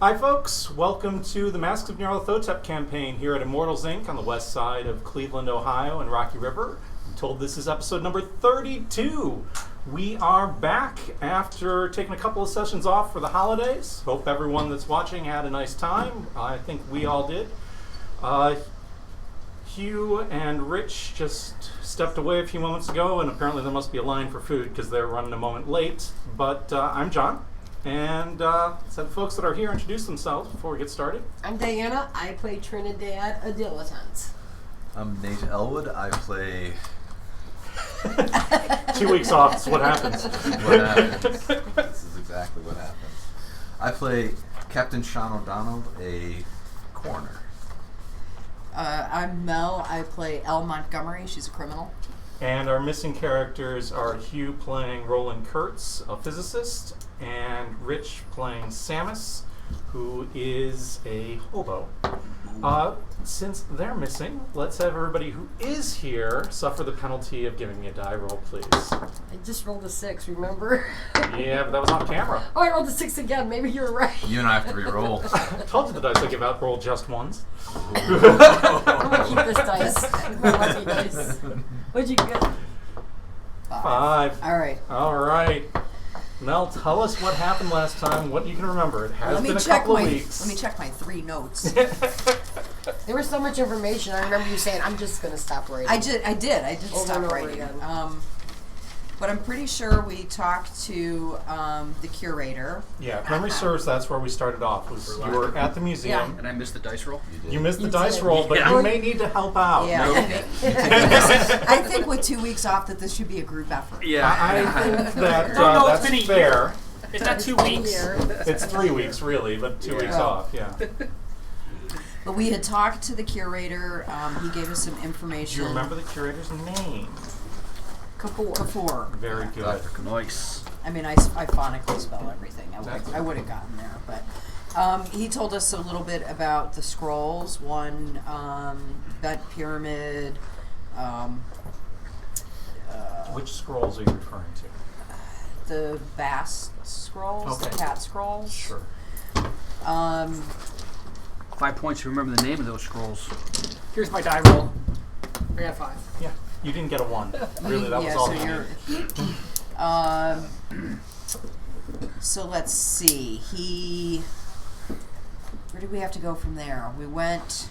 Hi folks, welcome to the Masks of Nyarlathotep campaign here at Immortals Inc. on the west side of Cleveland, Ohio and Rocky River. I'm told this is episode number 32. We are back after taking a couple of sessions off for the holidays. Hope everyone that's watching had a nice time. I think we all did. Hugh and Rich just stepped away a few moments ago, and apparently there must be a line for food because they're running a moment late. But I'm John. And let's have the folks that are here introduce themselves before we get started. I'm Diana. I play Trinidad, a dilettante. I'm Nate Elwood. I play... 2 weeks off is what happens. What happens. This is exactly what happens. I play Captain Sean O'Donnell, a coroner. I'm Mel. I play Elle Montgomery. She's a criminal. And our missing characters are Hugh playing Roland Kurtz, a physicist, and Rich playing Samus, who is a hobo. Since they're missing, let's have everybody who is here suffer the penalty of giving me a die roll, please. I just rolled a 6, remember? Yeah, but that was off camera. Oh, I rolled a 6 again. Maybe you're right. You and I have to re-roll. I told you the dice I give out roll just once. I'm going to keep this dice. My lucky dice. What'd you get? 5. All right. All right. Mel, tell us what happened last time, what you can remember. It has been a couple of weeks. Let me check my 3 notes. There was so much information. I remember you saying, I'm just going to stop writing. I did Over stop and over writing. again. But I'm pretty sure we talked to the curator. Yeah, if memory serves, that's where we started off. You were at the museum. And I missed the dice roll? You missed the You dice did. roll, but Yeah. you may need to help out. Yeah. I think with 2 weeks off that this should be a group effort. I think that No, it's that's been a fair. It's not 2 weeks. It's 3 weeks, really, but 2 weeks off, yeah. But we had talked to the curator. He gave us some Do information. you remember the curator's name? Kapoor. Very good. Dr. Nice. I mean, I phonically spell everything. I would have gotten there, but he told us a little bit about the scrolls. One bent pyramid. Which scrolls are you referring to? The Bast scrolls, Okay. the cat scrolls. Sure. 5 points to remember the name of those scrolls. Here's my die roll. I got 5. Yeah, you didn't get a 1. Really, that was Yeah, all so you you're. So let's see. Where did we have to go from there? We went.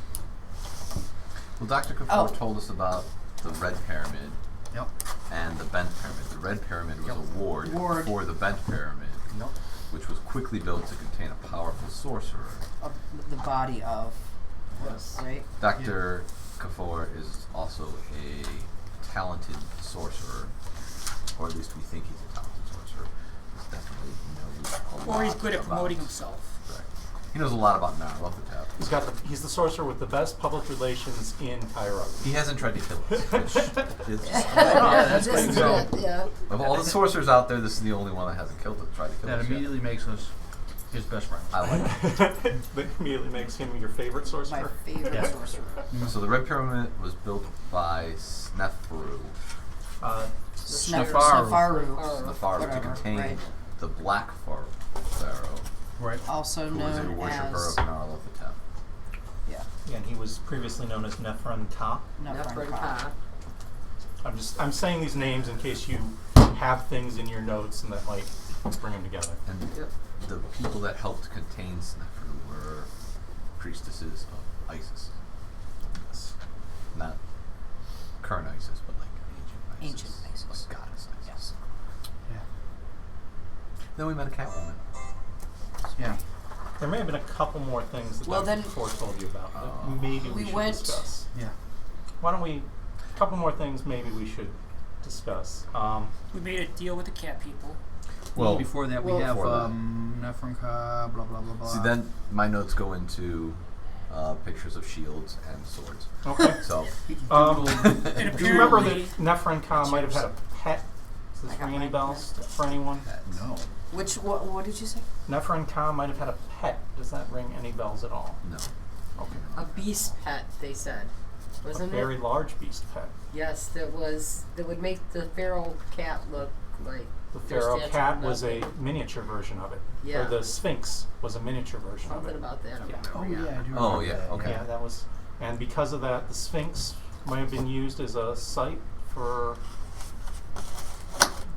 Well, Dr. Kapoor Oh. told us about the Red Pyramid Yep. and the Bent Pyramid. The Red Pyramid was a ward for the Bent Pyramid, Yep. which was quickly built to contain a powerful sorcerer. The body of. Yes. Right? Dr. Kapoor is also a talented sorcerer, or at least we think he's a talented sorcerer. He's definitely knows a lot Or he's good at about- promoting himself. Right. He knows a lot about Nyarlathotep. He's the sorcerer with the best public relations in Cairo. He hasn't tried to kill us, which is that's This great. is So- it, yeah. of all the sorcerers out there, this is the only one that hasn't tried to kill That us yet. immediately makes us his best friend. I like it. That immediately makes him your favorite My sorcerer. favorite Yeah. sorcerer. So the Red Pyramid was built by Snefru Snafaru. Snafaru. to Whatever, contain right. the Black Pharaoh, Right. Also who was a known worshipper as. of Nyarlathotep. Yeah. Yeah, and he was previously known as Nephron Ka. Nephron Ka. Ka. I'm saying these names in case you have things in your notes and that might bring them together. And the people that helped contain Snefru were priestesses of Isis. Not current Isis, but like ancient Isis. Ancient Isis. Like goddess Isis. Yes. Yeah. Then we met a Catwoman. Yeah. There may have been a couple more things that Well, Dr. then- Kapoor told you about that maybe we We should went- discuss. Yeah. Why don't we, a couple more things maybe we should discuss. We made a deal with the cat people. Well, Before that, we well, have before that. Nephronka, blah, blah, blah, blah. see, then my notes go into pictures of shields and swords. Okay. So, And Do you remember that apparently, Nephron Ka might have had a pet? Does this I got ring any mine. bells for anyone? No. What did you say? Nephron Ka might have had a pet. Does that ring any bells at all? no. Okay. A beast pet, they said. A Wasn't very it? large beast pet. Yes, that would make the feral cat look Right. The Their pharaoh statue, cat was a nothing. miniature version of it. Yeah. Or the Sphinx was a miniature version Something of it. about that. I Yeah. remember, I do. Oh, remember yeah, that, okay. Yeah, that was, and because of that, the Sphinx might have been used as a site for.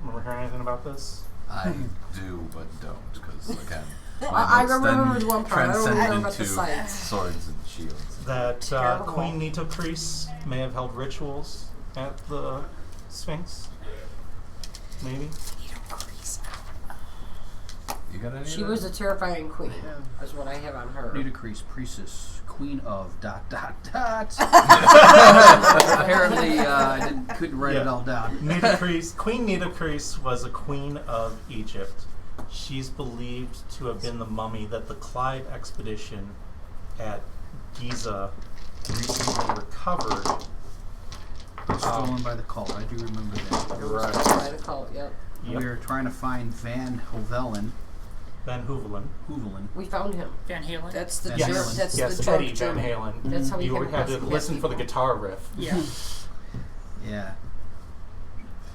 Remember hearing anything about this? I do, but don't, because again, I notes remember then one part. I don't transcend remember about the into sites. swords and shields. That Terrible. Queen Nitocris may have held rituals at the Sphinx. Maybe. You got any? She of was that? a terrifying queen. That's what I have on her. Nitocris, priestess, queen of ... Apparently, I couldn't write it Yeah. all down. Queen Nitocris was a queen of Egypt. She's believed to have been the mummy that the Clyde expedition at Giza recently recovered. Stolen by the cult. I do remember that. By the cult, yep. Yep. We were trying to find Van Hovelen. Van Huvelen. We found him. Van Halen. That's the Van Yes, Halen. That's yes, the drunk Eddie Van German. Halen. That's how he You came had to across the listen for the people. guitar riff. Yeah. Yeah.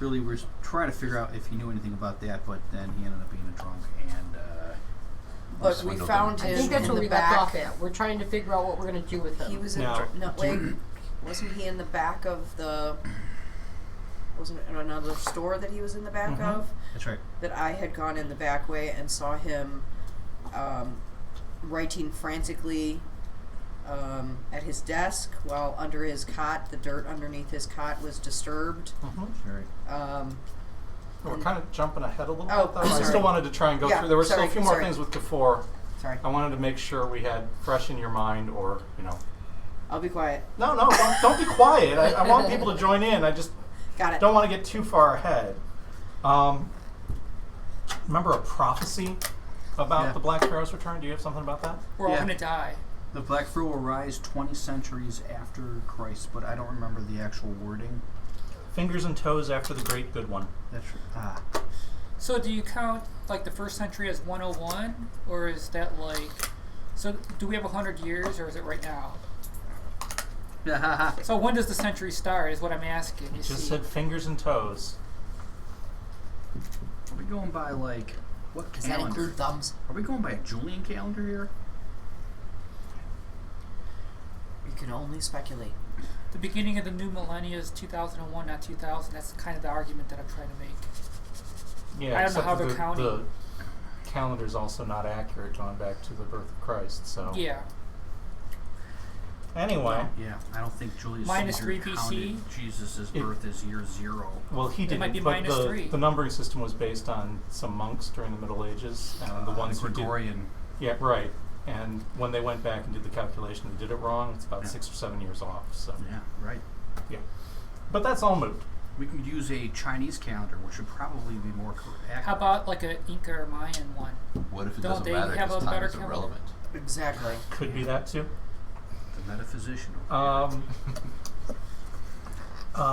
Really, we were trying to figure out if he knew anything about that, but then he ended up being a drunk and. But we Swindled found him. I him think that's in where the we left back. off at. We're trying to figure out what we're going to do with him. He was in Now, no wait, wasn't he in the back of the? Wasn't it in another store that he was in the back Mhm. of? That's right. That I had gone in the back way and saw him writing frantically at his desk while under his cot, the dirt underneath his cot was disturbed. Mhm. Right. We're kind of jumping ahead a little Oh, bit, though. I sorry. still wanted to try and go Yeah, through. There were still a sorry, few more sorry. things with Kafur. Sorry, I wanted to make sure we had fresh in your mind, or I'll be quiet. No, don't be quiet. I want people to join in. I just Got it. don't want to get too far ahead. Remember a prophecy about Yeah. the Black Pharaoh's return? Do you have something about that? We're all Yeah. gonna die. The Black Pharaoh will rise 20 centuries after Christ, but I don't remember the actual wording. Fingers and toes after the great good one. That's right. So do you count like the first century as 101, or is that like? So do we have 100 years, or is it right now? Ah. So when does the century start? Is what I'm asking. You Just see? said fingers and toes. Are we going by like what Does that calendar? include thumbs? Are we going by a Julian calendar here? You can only speculate. The beginning of the new millennia is 2001, not 2000. That's kind of the argument that I'm trying to make. Yeah, I don't know except how that they're counting. The calendar's also not accurate going back to the birth of Christ. So Yeah. anyway, Yeah, I don't think Julius Minus Caesar 3 BC? counted Jesus' birth as year 0. well, he It didn't. might be but minus 3. the numbering system was based on some monks during the Middle Ages, and the ones who did. Gregorian. Yeah, right. And when they went back and did the calculation, they did it wrong. It's about Yeah. 6 or 7 years off. So, Yeah, right. but that's all moot. We could use a Chinese calendar, which would probably be more accurate. How about like a Inca or Mayan one? What if it Don't doesn't they matter have because a time better is calendar? irrelevant? Exactly. Could be that too. the metaphysical?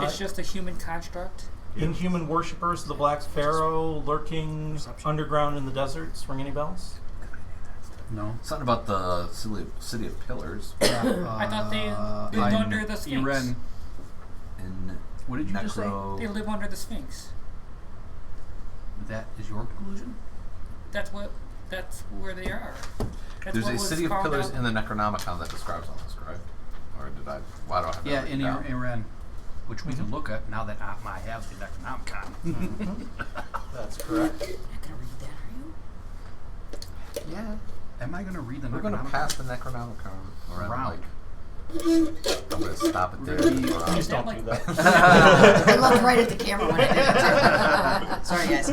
It's just a human construct. Inhuman worshippers of the Black Pharaoh lurking underground in the deserts. Ring any bells? No. Something about the city of pillars I thought they lived under the Sphinx. Iran. in What did you just say? They live under the Sphinx. That is your conclusion? That's where they are. That's There's what a was city of found pillars out. in the Necronomicon that describes all this, correct? Or did I? Why do I have that Yeah, written in down? Iran, which we can look at now that I have the Necronomicon. That's correct. You're not gonna read that, are you? Yeah. Am I going to read the We're Necronomicon? going to pass the Necronomicon around. Round. I'm going to stop it there. Really? or, Please don't like- do that. I looked right at the camera when I did it. Sorry, guys.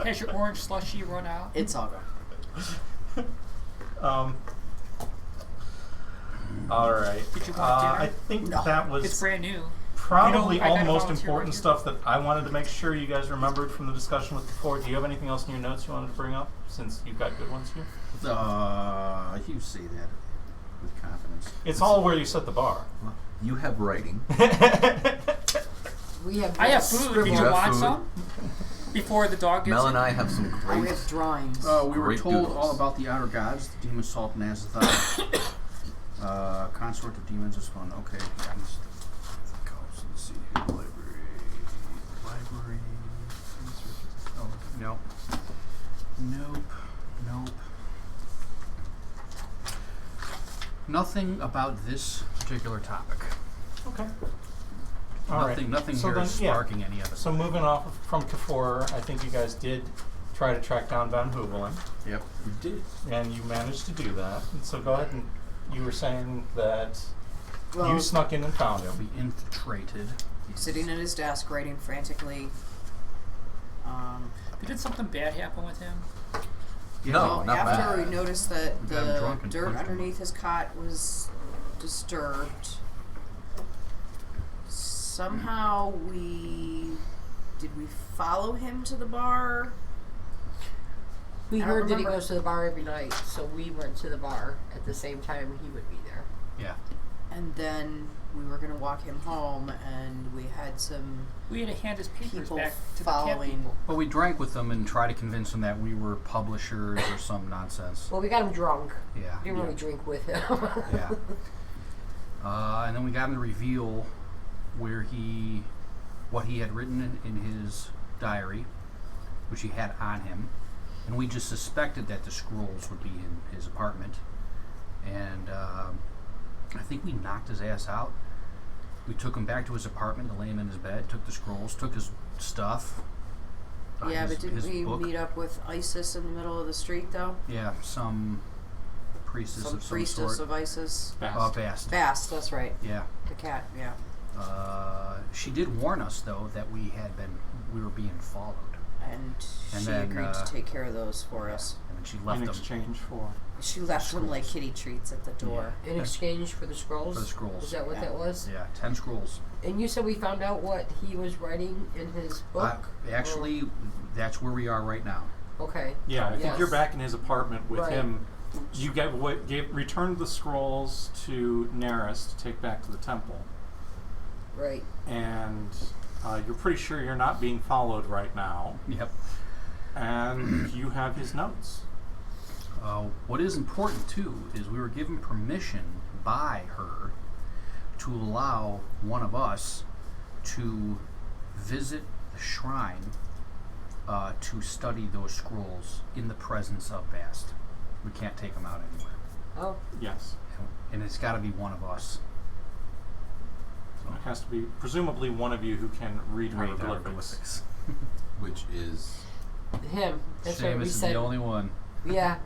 Has your orange slushy run out? It's all gone. All right. Did you want I dinner? think No. that was It's brand new. probably You know, I all the gotta most volunteer important right here. stuff that I wanted to make sure you guys remembered from the discussion with before. Do you have anything else in your notes you wanted to bring up, since you've got good ones here? You say that with confidence. It's all where you set the bar. Well, you have writing. We have. I have food. Did You you have want food. some? Before the dog gets Mel it? and I have some We great. have drawings. We were Great told doodles. all about the outer gods, the demon Salt and Azathoth. Consort of demons is one. Okay. Let's see. Library. Nothing about this particular topic. Okay. All right. Nothing So here then, is sparking any of it. So moving off from Kfor, I think you guys did try to track down Van Hoevelen, Yep, we did. and you managed to do that. And so go ahead, and you were saying that Well, you snuck in and found him. We infiltrated. sitting at his desk, writing frantically. Did something bad happen with him? Yeah, No, Well, not after bad. we noticed that We got him the drunk and dirt punched him. underneath his cot was disturbed, somehow we follow him to the bar? We I don't heard that he remember. goes to the bar every night, so we went to the bar at the same time he would be there. Yeah. And then we were going to walk him home, and we had some We had to hand his papers people back to the following. cat people. But we drank with them and tried to convince them that we were publishers or some nonsense. Well, we got him drunk. Yeah. We didn't really drink with him. Yeah. And then we got him to reveal what he had written in his diary, which he had on him, and we just suspected that the scrolls would be in his apartment, and I think we knocked his ass out. We took him back to his apartment to lay him in his bed, took the scrolls, took his stuff. Yeah, but didn't his we book. meet up with Isis in the middle of the street, though? Yeah, some priestess Some of some priestess sort. of Isis. Fast. Bast. Bast, that's right. Yeah. The cat, yeah. She did warn us though that we were being followed, And And she then, agreed to take care of those for us. and then she In left them exchange for. She left them like kitty treats at the door. In exchange for the scrolls? for the scrolls. Is that what Yeah. that was? Yeah, 10 scrolls. And you said we found out what he was writing in his book? Actually, that's where we are right now. Okay. Yeah, I think Yes. you're back in his apartment with Right. him. You returned the scrolls to Neris to take back to the temple, Right. and you're pretty sure you're not being followed right now, Yep. and you have his notes. What is important too is we were given permission by her to allow one of us to visit the shrine to study those scrolls in the presence of Bast. We can't take them out anywhere. Oh, Yes. And it's got to be one of us. It has to be presumably one of you who can read Read hieroglyphics. Which is him. That's what we Seamus is said. the only one. Yeah.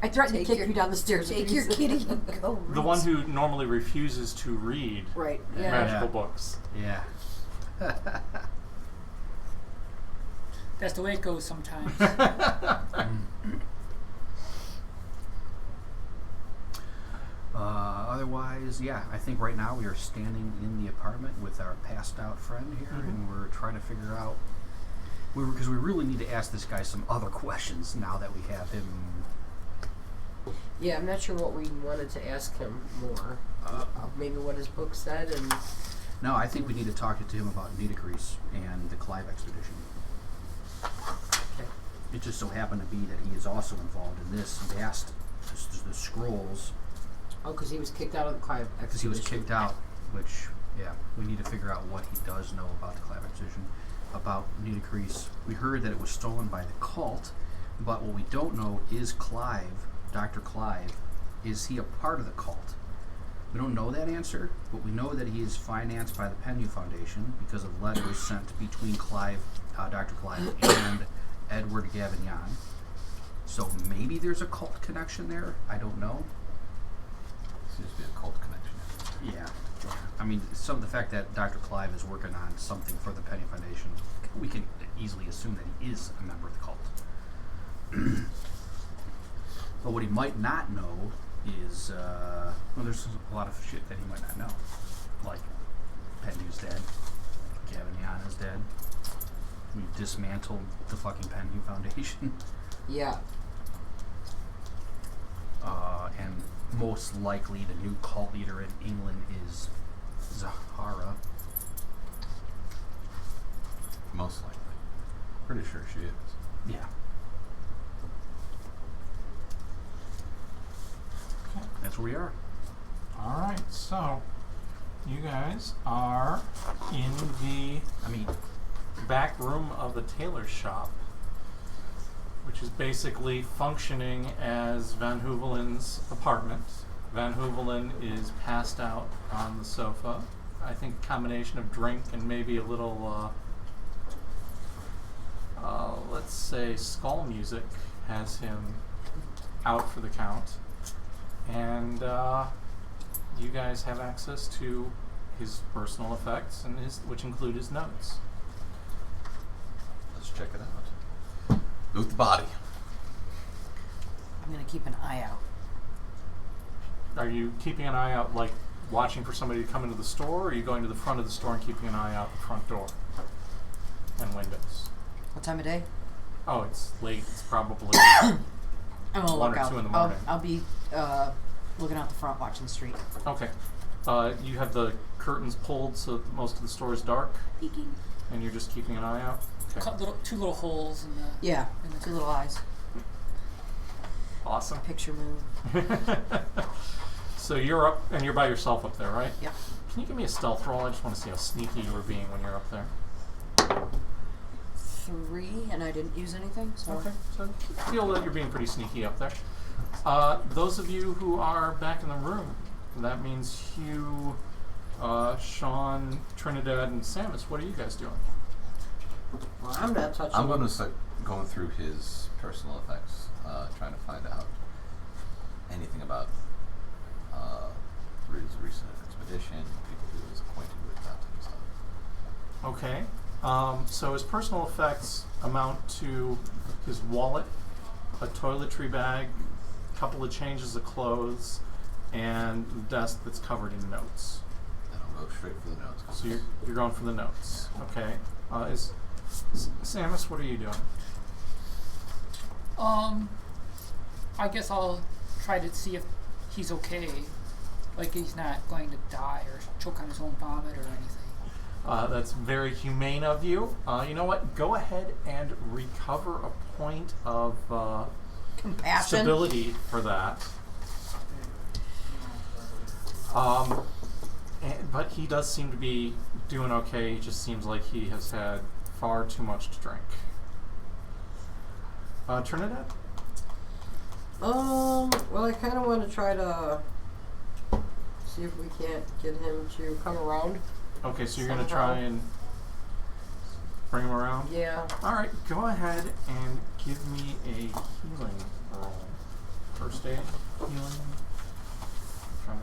I threatened Take to kick your- you down the stairs. if Take you your said- kitty and go. The read one some- who normally refuses to read Right. Yeah. magical books. Yeah. That's the way it goes sometimes. Otherwise, yeah, I think right now we are standing in the apartment with our passed out friend here, and we're trying to figure out. Because we really need to ask this guy some other questions now that we have him. Yeah, I'm not sure what we wanted to ask him more. Maybe what his book said and... No, I think we need to talk to him about Nitocris and the Clive expedition. Okay. It just so happened to be that he is also involved in this vast, the scrolls, Oh, because he was kicked out of the Clive expedition. because he was kicked out, which, yeah, we need to figure out what he does know about the Clive expedition, about Nitocris. We heard that it was stolen by the cult, but what we don't know is Clive, Dr. Clive, is he a part of the cult? We don't know that answer, but we know that he is financed by the Penny Foundation because of letters sent between Clive, Dr. Clive, and Edward Gavignon. So maybe there's a cult connection there. I don't know. seems to be a cult connection. Yeah. I mean, the fact that Dr. Clive is working on something for the Penny Foundation, we can easily assume that he is a member of the cult. But what he might not know is, well, there's a lot of shit that he might not know. Like, Penny's dead. Gavignon is dead. We dismantled the fucking Penny Foundation. Yeah. And most likely the new cult leader in England is Zahara. Most likely. Pretty sure she is. Yeah. That's where we are. All right, so you guys are in the back room of the tailor shop, which is basically functioning as Van Hoevelen's apartment. Van Hoevelen is passed out on the sofa. I think a combination of drink and maybe a little, let's say, skull music has him out for the count. And you guys have access to his personal effects, and which include his notes. Let's check it out. Loot the body. I'm gonna keep an eye out. Are you keeping an eye out, like watching for somebody to come into the store, or are you going to the front of the store and keeping an eye out the front door and windows? What time of day? Oh, it's late. It's probably I'm gonna 1 look or out. 2 in the morning. I'll be looking out the front, watching the street. Okay. You have the curtains pulled so that most of the store is dark, Peeking. and you're just keeping an eye out? Okay. Cut two little holes in the. Yeah, in the 2 little eyes. Awesome. Picture move. So you're up, and you're by yourself up there, right? Yep. Can you give me a stealth roll? I just want to see how sneaky you were being when you're up there. 3, and I didn't use anything, so. Okay, so I feel that you're being pretty sneaky up there. Those of you who are back in the room, that means Hugh, Sean, Trinidad, and Samus. What are you guys doing? Well, I'm not touching. I'm going to start going through his personal effects, trying to find out anything about his recent expedition, people he was acquainted with, that type of stuff. Okay. So his personal effects amount to his wallet, a toiletry bag, a couple of changes of clothes, and a desk that's covered in notes. And I'll go straight for the notes. So you're going for the notes. Okay. Samus, what are you doing? I guess I'll try to see if he's okay. Like he's not going to die or choke on his own vomit or anything. That's very humane of you. You know what? Go ahead and recover a point of Compassion. stability for that. But he does seem to be doing okay. He just seems like he has had far too much to drink. Trinidad? Well, I kind of want to try to see if we can't get him to come around. Okay, so you're going to Somehow. try and bring him around? Yeah. Alright, go ahead and give me a healing roll. First aid, healing. I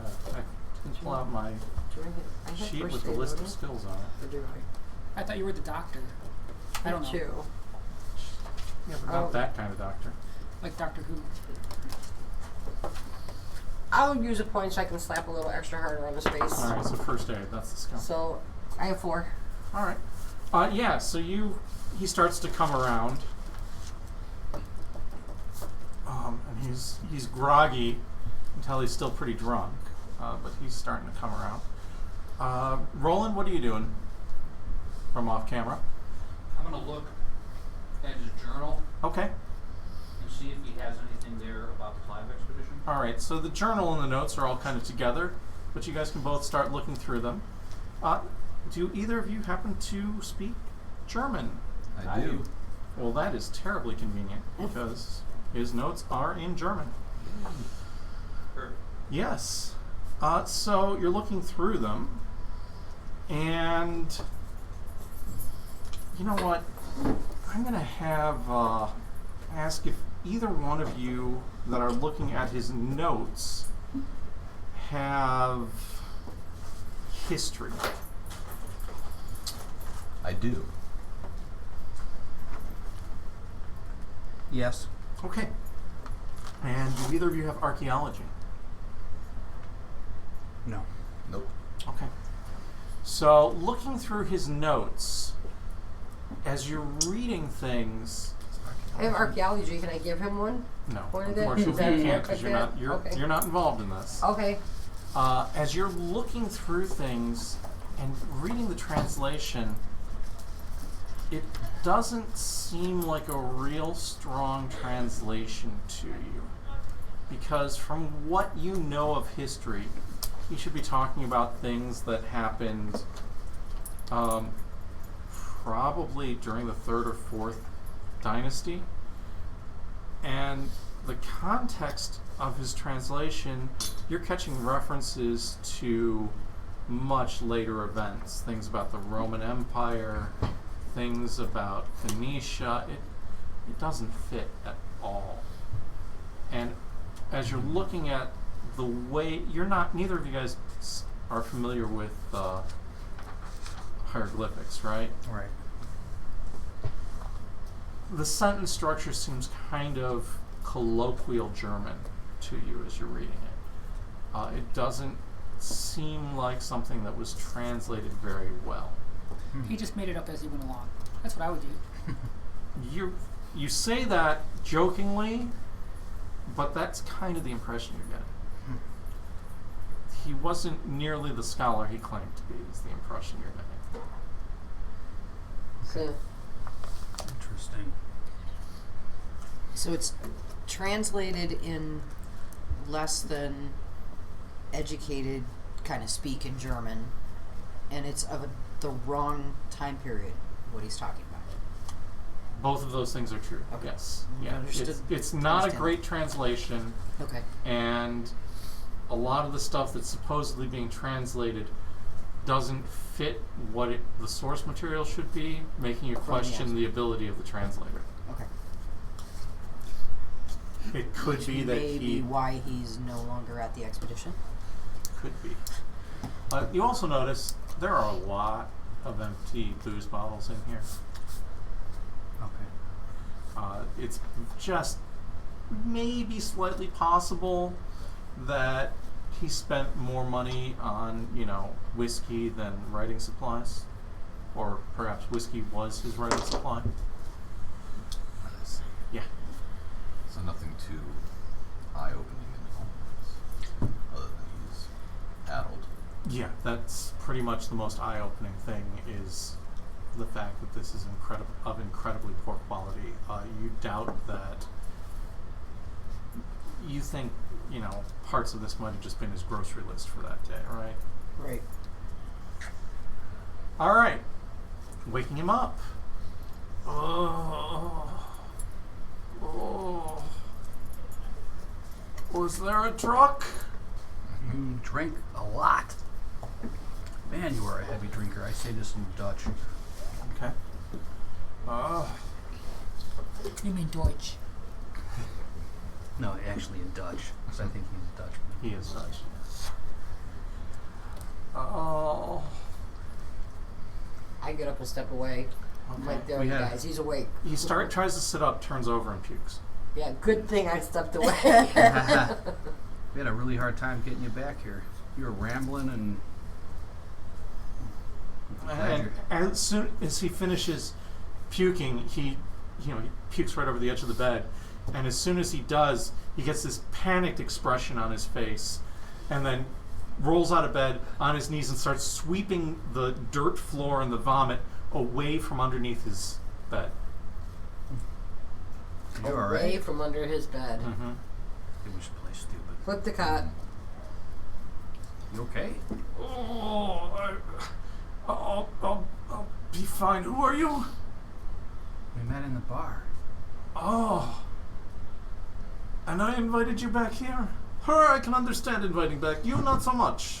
didn't pull out my Do I have sheet first with the aid, list don't of I? skills on it. Or do I? I thought you were the doctor. I don't know. Too. Yeah, but not Oh. that kind of doctor. Like Doctor Who. I'll use a point so I can slap a little extra harder on his face. Alright, so first aid, that's the skill. So I have 4. Alright. Yeah, so he starts to come around. And he's groggy until he's still pretty drunk. But he's starting to come around. Roland, what are you doing from off camera? I'm going to look at his journal Okay. and see if he has anything there about the Clive expedition. Alright, so the journal and the notes are all kind of together, but you guys can both start looking through them. Do either of you happen to speak German? I do. Well, that is terribly convenient because his notes are in German. Or, Yes. So you're looking through them, and you know what? I'm going to have ask if either one of you that are looking at his notes have history. I do. Yes. Okay. And do either of you have archaeology? No. Nope. Okay. So, looking through his notes, as you're reading things, I have archaeology. Can I give him one? no, What is it? unfortunately Does that you can't look because like you're that? not Okay. you're not involved in this. Okay. As you're looking through things and reading the translation, it doesn't seem like a real strong translation to you, because from what you know of history, you should be talking about things that happened probably during the 3rd or 4th dynasty, and the context of his translation you're catching references to much later events, things about the Roman Empire, things about Phoenicia. It doesn't fit at all. And as you're looking at the way, neither of you guys are familiar with hieroglyphics, right? Right. The sentence structure seems kind of colloquial German to you as you're reading it. It doesn't seem like something that was translated very well. He just made it up as he went along. That's what I would do. You say that jokingly, but that's kind of the impression you're getting. He wasn't nearly the scholar he claimed to be, is the impression you're getting. So, Interesting. So it's translated in less than educated kind of speak in German, and it's of the wrong time period, what he's talking about. Both of those things are true. Okay. Yes. Yeah. Understood. It's not a Understand. great translation, Okay. and a lot of the stuff that's supposedly being translated doesn't fit what the source material should be, making you question the ability of the translator. Okay. It could be that Maybe why he's no longer at the expedition. Could be. You also notice there are a lot of empty booze bottles in here. Okay. It's just maybe slightly possible that he spent more money on, whiskey than writing supplies. Or perhaps whiskey was his writing supply. I see. Yeah. So nothing too eye-opening in all this, other than he's addled. Yeah, that's pretty much the most eye-opening thing, is the fact that this is incredibly poor quality. You doubt that. You think, parts of this might have just been his grocery list for that day, right? Right. All right. Waking him up. Oh. Was there a truck? You drink a lot. Man, you are a heavy drinker. I say this in Dutch. Okay. You mean Deutsch? No, actually in Dutch, because I think he's Dutchman. He is Dutch. Oh. I get up and step away. I'm Okay. like, there We he have- guys. He's awake. He tries to sit up, turns over, and pukes. Yeah, good thing I stepped away. We had a really hard time getting you back here. You were rambling and... And as soon as he finishes puking, he pukes right over the edge of the bed. And as soon as he does, he gets this panicked expression on his face, and then rolls out of bed on his knees and starts sweeping the dirt floor and the vomit away from underneath his bed. You all Away right? from under his bed. Mm-hmm. It was play stupid. Flip the cot. You okay? I'll be fine. Who are you? We met in the bar. Oh. And I invited you back here? Her, I can understand inviting back. You, not so much.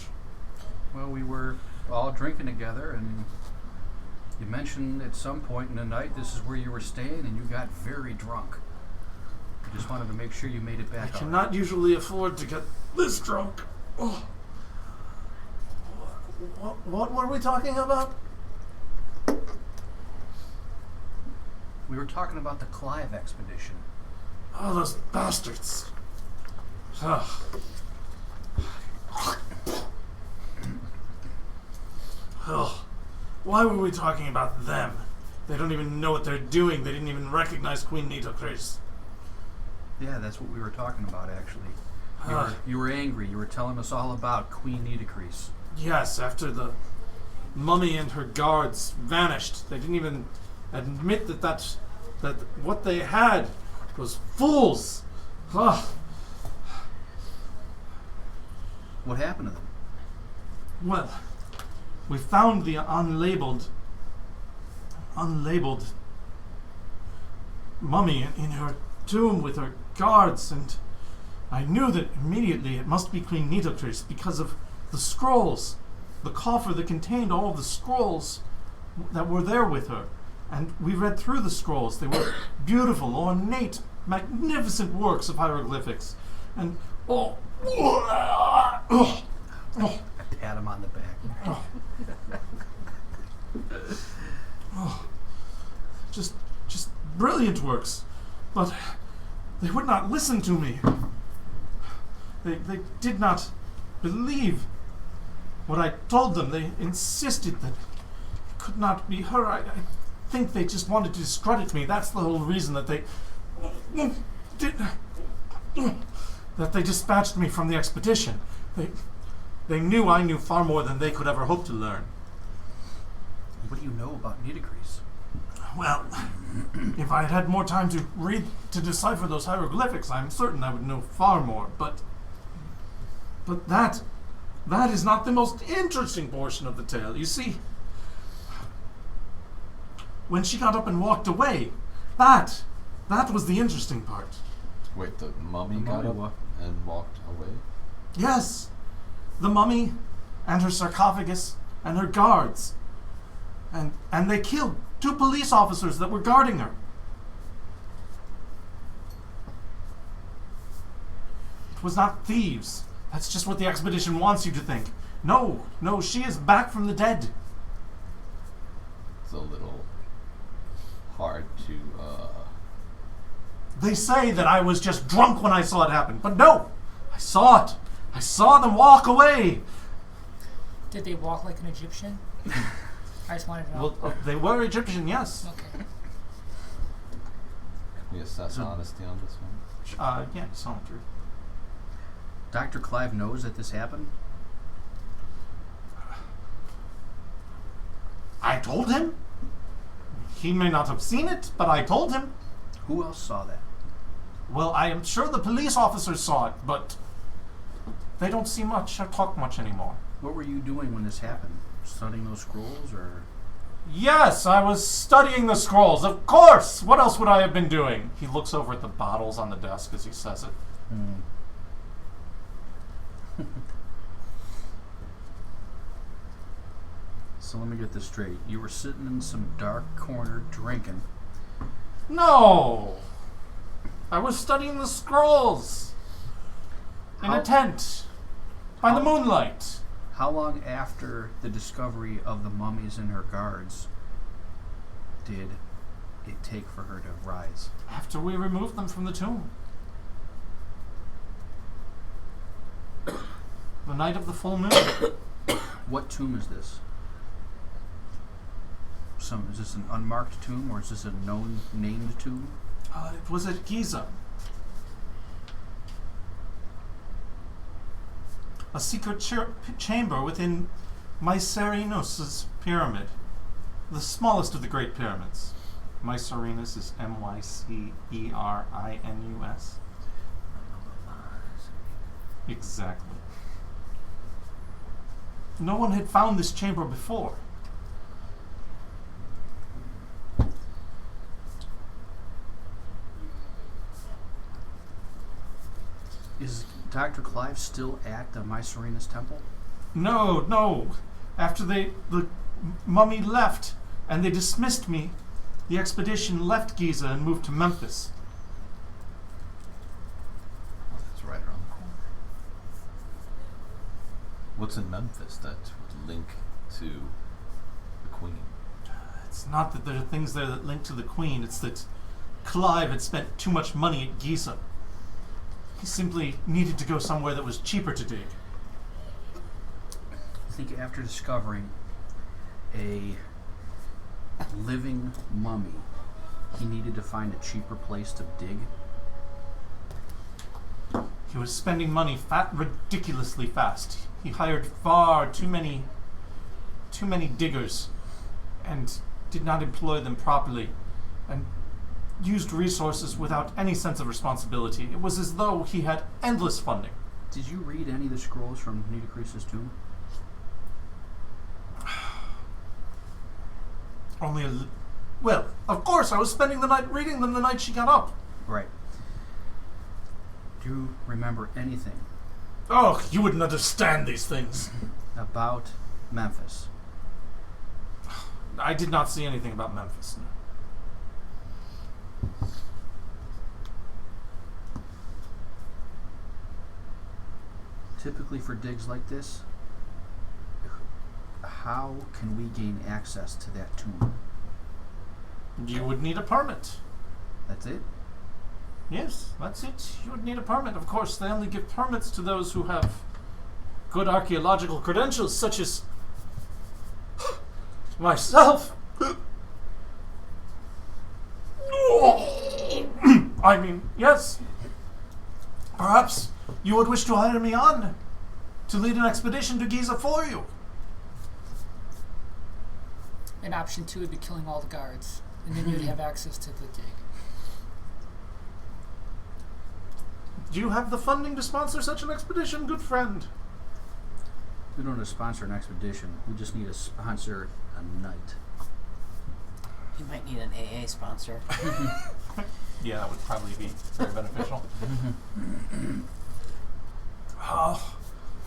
Well, we were all drinking together, and you mentioned at some point in the night this is where you were staying, and you got very drunk. I just wanted to make sure you made it I back. all cannot right. usually afford to get this drunk. Oh. What were we talking about? We were talking about the Clive expedition. Oh, those bastards. Ugh. Ugh. Why were we talking about them? They don't even know what they're doing. They didn't even recognize Queen Nitocris. Yeah, that's what we were talking about, actually. You were angry. You were telling us all about Queen Nitocris. Yes, after the mummy and her guards vanished, they didn't even admit that what they had was fools. Ugh. What happened to them? Well, we found the unlabeled mummy in her tomb with her guards, and I knew that immediately it must be Queen Nitocris because of the scrolls, the coffer that contained all of the scrolls that were there with her. And we read through the scrolls. They were beautiful, ornate, magnificent works of hieroglyphics. And I pat him on the back. just brilliant works. But they would not listen to me. They did not believe what I told them. They insisted that it could not be her. I think they just wanted to discredit me. That's the whole reason that they dispatched me from the expedition. They knew I knew far more than they could ever hope to learn. What do you know about Nitocris? Well, if I had had more time to read, to decipher those hieroglyphics, I'm certain I would know far more. But that is not the most interesting portion of the tale. You see, when she got up and walked away, that was the interesting part. Wait, the mummy The got mummy up and walked away? Yes, the mummy and her sarcophagus and her guards. And they killed 2 police officers that were guarding her. It was not thieves. That's just what the expedition wants you to think. No, she is back from the dead. It's a little hard to, They say that I was just drunk when I saw it happen, but no! I saw it. I saw them walk away. Did they walk like an Egyptian? I just wanted to know. Well, they were Egyptian, yes. Okay. Can we assess honesty on this one? Yeah, saunter. Dr. Clive knows that this happened? I told him. He may not have seen it, but I told him. Who else saw that? Well, I am sure the police officers saw it, but they don't see much or talk much anymore. What were you doing when this happened? Studying those scrolls, or...? Yes, I was studying the scrolls, of course! What else would I have been doing? He looks over at the bottles on the desk as he says it. So let me get this straight. You were sitting in some dark corner drinking. No! I was studying the scrolls! In a tent. By the moonlight. How long after the discovery of the mummies and her guards did it take for her to rise? After we removed them from the tomb. The night of the full moon. What tomb is this? Is this an unmarked tomb, or is this a known named tomb? It was at Giza. A secret chamber within Mycerinus' pyramid. The smallest of the great pyramids. Mycerinus is Mycerinus. Exactly. No one had found this chamber before. Is Dr. Clive still at the Mycerinus temple? No. After the mummy left and they dismissed me, the expedition left Giza and moved to Memphis. That's right around the corner. What's in Memphis that would link to the Queen? It's not that there are things there that link to the Queen, it's that Clive had spent too much money at Giza. He simply needed to go somewhere that was cheaper to dig. I think after discovering a living mummy, he needed to find a cheaper place to dig. He was spending money ridiculously fast. He hired far too many diggers and did not employ them properly and used resources without any sense of responsibility. It was as though he had endless funding. Did you read any of the scrolls from Nitocris' tomb? Well, of course, I was spending the night reading them the night she got up. Right. Do you remember anything Oh, you wouldn't understand these things. about Memphis? I did not see anything about Memphis. No. Typically for digs like this, how can we gain access to that tomb? You would need a permit. That's it? Yes, that's it. You would need a permit. Of course, they only give permits to those who have good archaeological credentials, such as myself. I mean, yes. Perhaps you would wish to hire me on to lead an expedition to Giza for you. And option 2 would be killing all the guards, and then you'd have access to the dig. Do you have the funding to sponsor such an expedition, good friend? We don't need to sponsor an expedition. We just need to sponsor a night. You might need an AA sponsor. Yeah, that would probably be very beneficial. Oh,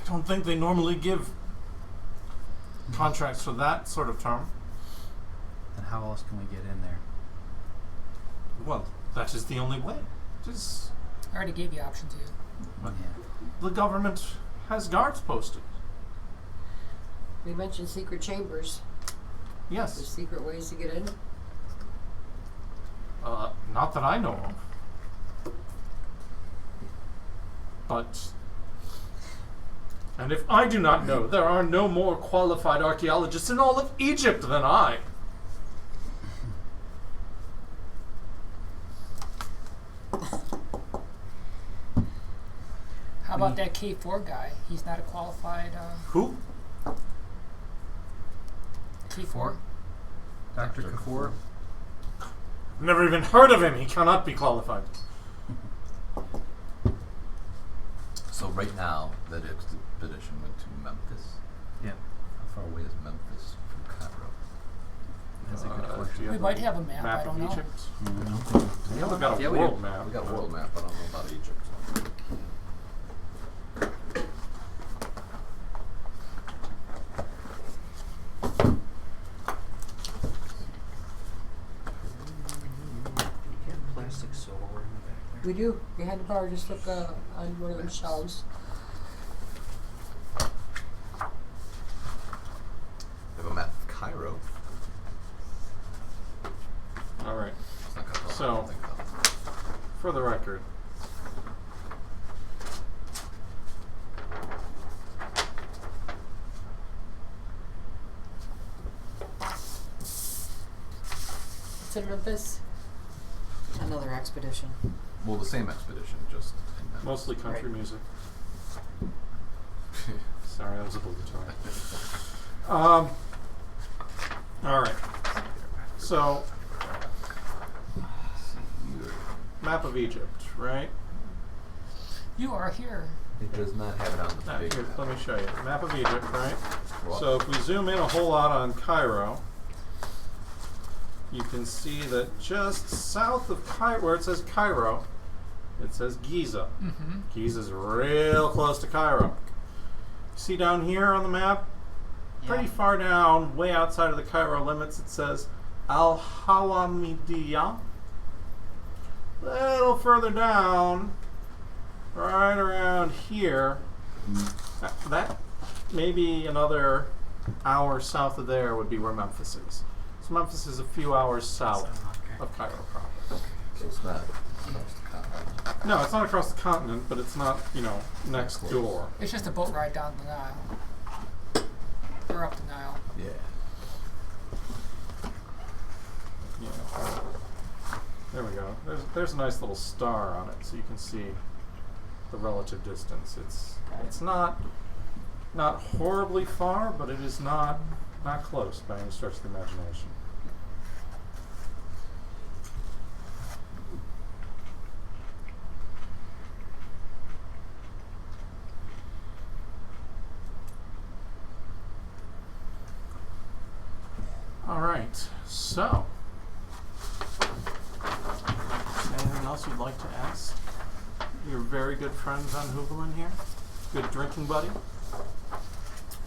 I don't think they normally give contracts for that sort of term. Then how else can we get in there? Well, that is the only way. Just I already gave you option 2. Yeah. the government has guards posted. We mentioned secret chambers. There's Yes. secret ways to get in. Not that I know of. But, and if I do not know, there are no more qualified archaeologists in all of Egypt than I. How about that K4 guy? He's not a qualified Who? K4. Dr. Kafur? Never even heard of him. He cannot be qualified. So right now, that expedition went to Memphis. Yeah. How far away is Memphis from Cairo? That's a good Do question. you We have might a have a map, I don't of know. Egypt? Mm-hmm. Yeah, we've got a Yeah, we do. world map. We got a world map. I don't know about Egypt. Plastic silverware in the back there. We do. Behind the bar, just look on one of them shelves. We have a map of Cairo. All right. It's not gonna So- I don't think about it. For the record, It's in Memphis. Another expedition. Well, the same expedition, just in Memphis. mostly country Right. music. Sorry, that was obligatory. All right. So, map of Egypt, right? You are here. It does not have it on the big Here, map. let me show you. Map of Egypt, right? Well, So if we zoom in a whole lot on Cairo, you can see that just south of Cairo, where it says Cairo, it says Giza. Mm-hmm. Giza's real close to Cairo. See down here on the map, pretty far down, way outside of the Cairo limits, it says Al-Hawamidiyah. Little further down, right around here, that maybe another hour south of there would be where Memphis is. So Memphis is a few hours south of Cairo proper. so it's not across the continent. No, it's not across the continent, but it's not, next Close. door. It's just a boat ride down the Nile. Or up the Nile. Yeah. Yeah. There we go. There's a nice little star on it, so you can see the relative distance. It's not horribly far, but it is not close by any stretch of the imagination. All right. So, anything else you'd like to ask? You're very good friends on Hoovelin here. Good drinking buddy.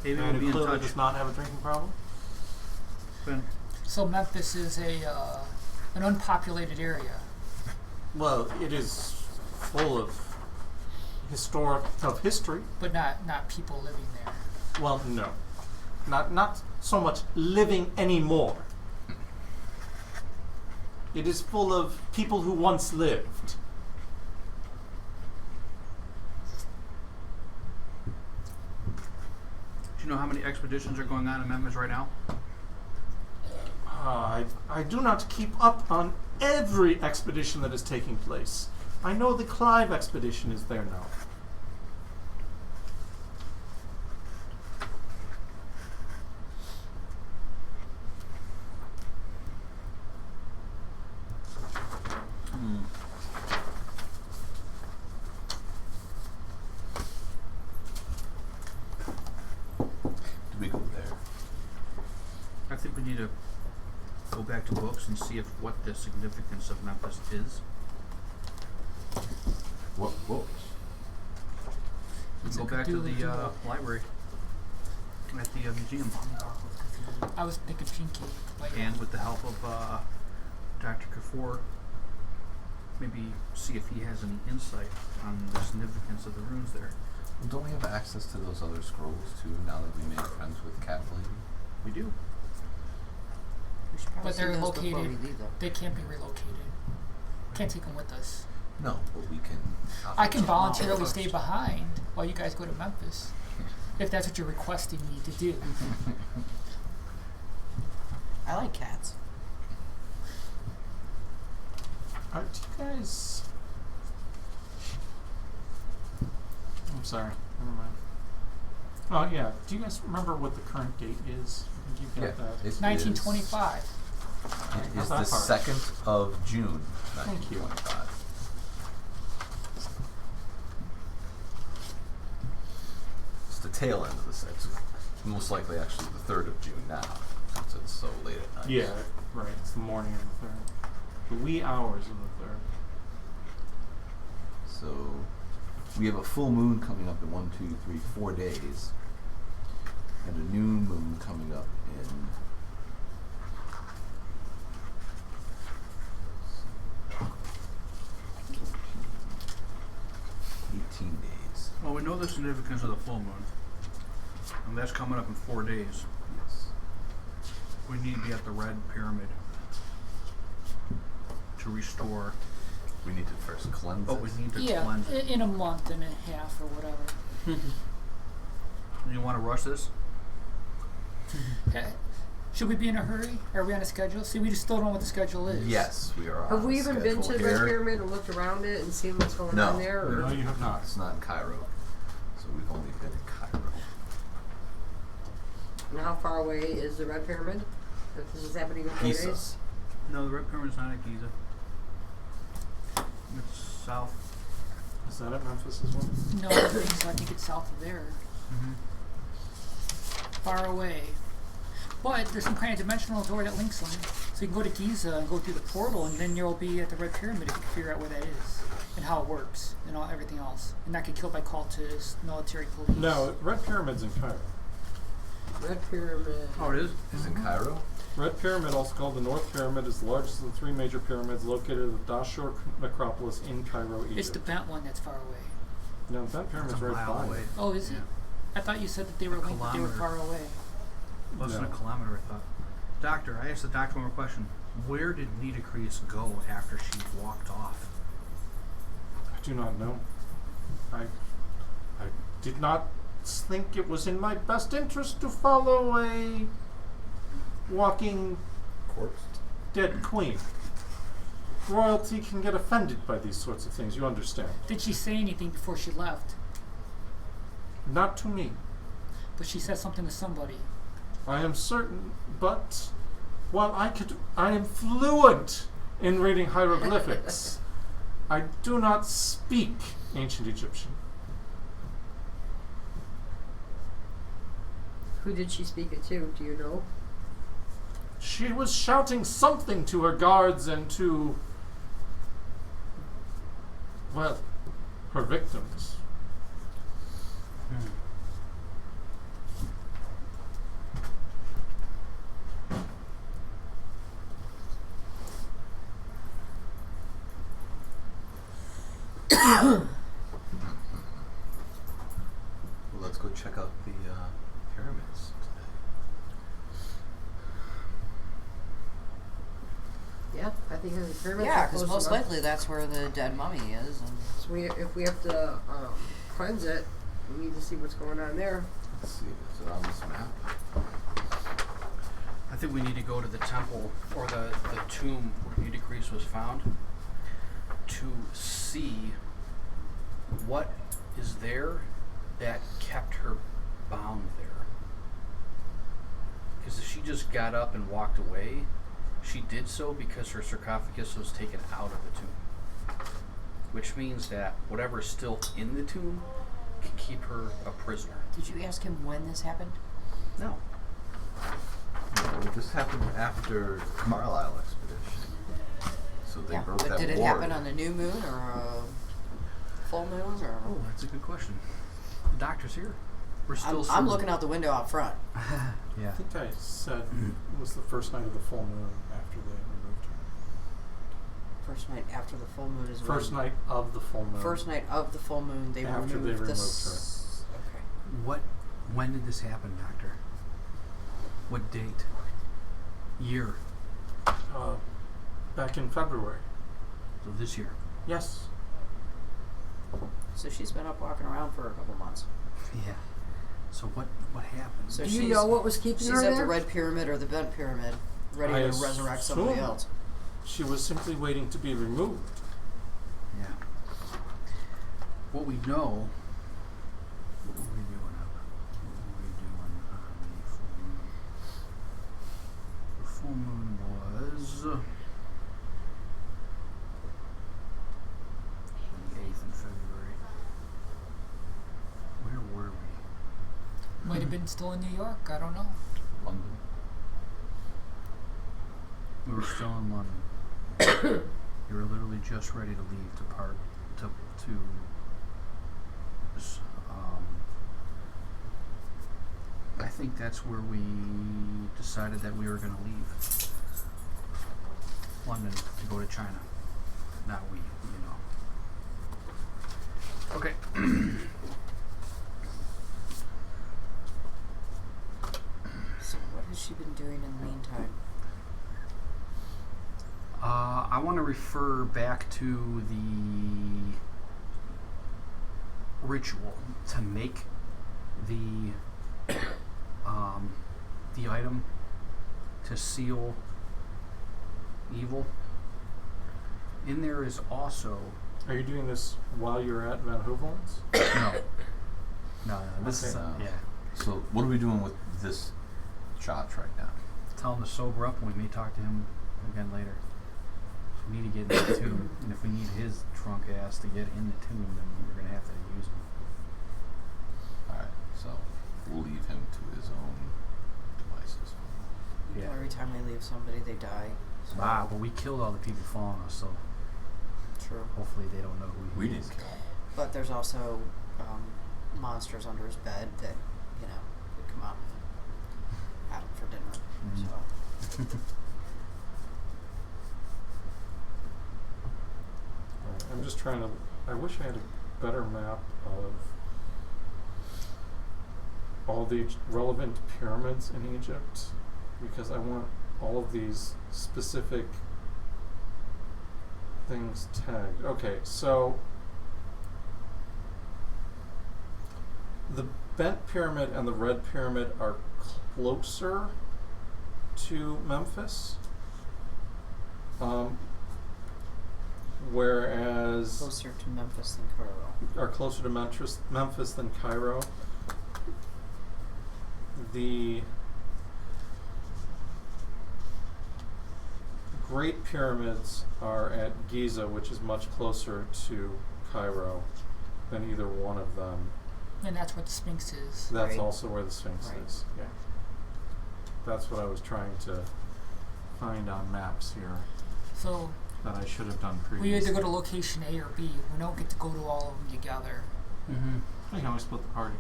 Maybe And we'll be who in clearly touch. does not have a drinking problem. Ben, So Memphis is an unpopulated area. Well, it is full of history. But not people living there. Well, no. Not so much living anymore. It is full of people who once lived. do you know how many expeditions are going on in Memphis right now? I do not keep up on every expedition that is taking place. I know the Clive expedition is there now. Do we go there? I think we need to go back to books and see if what the significance of Memphis is. What books? It's Go a back to Cthulhu the duel. library at the museum, I was thinking Pinky. Like, and with the help of Dr. Kafour, maybe see if he has any insight on the significance of the runes there. Well, don't we have access to those other scrolls too? Now that we made friends with Cat Lady. We do. We should probably But see they're those before we located. leave, though. They can't be relocated. Can't take them with us. No, but we can. I can voluntarily first. stay behind while you guys go to Memphis, if that's what you're requesting me to do. I like cats. Do you guys... I'm sorry. Never mind. Oh, yeah. Do you guys remember what the current date is? I think you've got that. it is- 1925. It Not is that the hard. 2nd of June, Thank you. 1925. It's the tail end of the 6th. Most likely actually the 3rd of June now, since it's so late at night. Yeah, right. It's the morning of the 3rd. The wee hours of the 3rd. So we have a full moon coming up in 4 days, and a new moon coming up in 18 days. Well, we know the significance of the full moon, and that's coming up in 4 days. Yes. We need to be at the Red Pyramid to restore. We need to first cleanse But it. we need to Yeah, cleanse it. in a month and a half or whatever. You want to rush this? Okay. Should we be in a hurry? Are we on a schedule? See, we just still don't know what the schedule is. Yes, we are on Have we even been to the schedule Red here. Pyramid and looked around it and seen what's going No. on there? Or? No, you have not. It's not in Cairo, so we've only been in Cairo. And how far away is the Red Pyramid? If this is happening in 4 Giza. days? No, the Red Pyramid's not at Giza. It's south. Is that at Memphis as well? No, I don't think so. I think it's south of there. Far away. But there's some kind of dimensional door that links them. So you can go to Giza and go through the portal, and then you'll be at the Red Pyramid if you can figure out where that is and how it works and everything else. And not get killed by cultists, military police. No, Red Pyramid's in Cairo. Red Pyramid. Oh, it is? Is in Cairo? Red Pyramid, also called the North Pyramid, is the largest of the 3 major pyramids located at the Dashur necropolis in Cairo, Egypt. It's the bent one that's far away. No, that pyramid's It's a right mile by. away. Oh, is Yeah. it? I thought you said that they were linked, but they were kilometer. far away. Less than No. a kilometer, I thought. Doctor, I asked the doctor one more question. Where did Nitocris go after she walked off? I do not know. I did not think it was in my best interest to follow a walking Corpse? dead queen. Royalty can get offended by these sorts of things, you understand. Did she say anything before she left? Not to me. But she said something to somebody. I am certain, but while I am fluent in reading hieroglyphics. I do not speak ancient Egyptian. Who did she speak it to? Do you know? She was shouting something to her guards and to, well, her victims. Well, let's go check out the pyramids today. Yeah, I think the pyramids Yeah, are because close most enough. likely that's where the dead mummy is. And So if we have to cleanse it, we need to see what's going on there. Let's see, is it on this map? I think we need to go to the temple or the tomb where Nitocris was found to see what is there that kept her bound there. Because if she just got up and walked away, she did so because her sarcophagus was taken out of the tomb. Which means that whatever's still in the tomb can keep her a prisoner. did you ask him when this happened? No. No, this happened after Carlisle expedition. So they Yeah, broke but that did it ward. happen on a new moon or a full moon? Or Oh, that's a good question. The doctor's here. We're still. I'm looking out the window out front. Yeah. I think I said it was the first night of the full moon after they removed her. First night after the full moon is First when, night of the full moon. First night of the full moon, they After they removed removed this. Okay. When did this happen, Doctor? What date? Year? Back in February. So this year. Yes. So she's been up walking around for a couple months. Yeah. So what happened? So Do she's, you know what was keeping she's her at there? the red pyramid or the bent pyramid, ready I to resurrect somebody assume else. She was simply waiting to be removed. Yeah. What we know. What were we doing on the full moon? The full moon was the 8th in February. Where were we? Might have been still in New York. I don't know. London. We were still in London. You were literally just ready to leave to I think that's where we decided that we were going to leave London to go to China. Not we, you know. Okay. So what has she been doing in the meantime? I want to refer back to the ritual to make the item to seal evil. In there is also Are you doing this while you're at Van Hoeveland's? no. This is Okay. yeah. So what are we doing with this shot right now? Tell him to sober up, and we may talk to him again later. We need to get in the tomb, and if we need his drunk ass to get in the tomb, then we're gonna have to use him. Alright, so we'll leave him to his own devices. Yeah. Every time we leave somebody, they die. So But we killed all the people following us, so true. hopefully they don't know who he We is. didn't kill him. But there's also monsters under his bed that, you know, would come out and have him for dinner. Mhm. So I'm just trying to. I wish I had a better map of all the relevant pyramids in Egypt, because I want all of these specific things tagged. Okay, so the bent pyramid and the red pyramid are closer to Memphis. Whereas closer to Memphis than Cairo. are closer to Memphis than Cairo. The Great Pyramids are at Giza, which is much closer to Cairo than either one of them. And that's what the Sphinx is. That's Right. also where the Sphinx Right. is. Yeah. That's what I was trying to find on maps here. So that I should have done We previously. either go to location A or B. We don't get to go to all of them together. Mm-hmm. I can always split the party.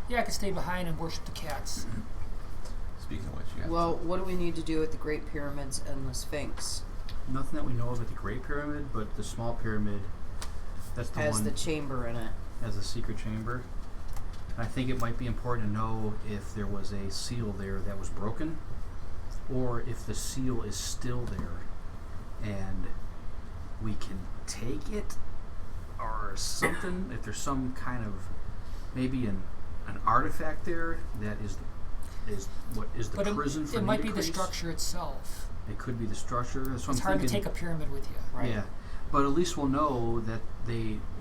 Yeah, I can stay behind and worship the cats. Speaking of which, you got Well, what do we need to do with the Great Pyramids and the Sphinx? Nothing that we know of at the Great Pyramid, but the small pyramid, that's the Has one the chamber in it. has a secret chamber. And I think it might be important to know if there was a seal there that was broken, or if the seal is still there, and we can take it, or something. If there's some kind of maybe an artifact there that is what is the But prison for it might be the Nitocris. structure itself. It could be the structure. That's what It's I'm hard to thinking. take a pyramid with you. Right. Yeah, but at least we'll know that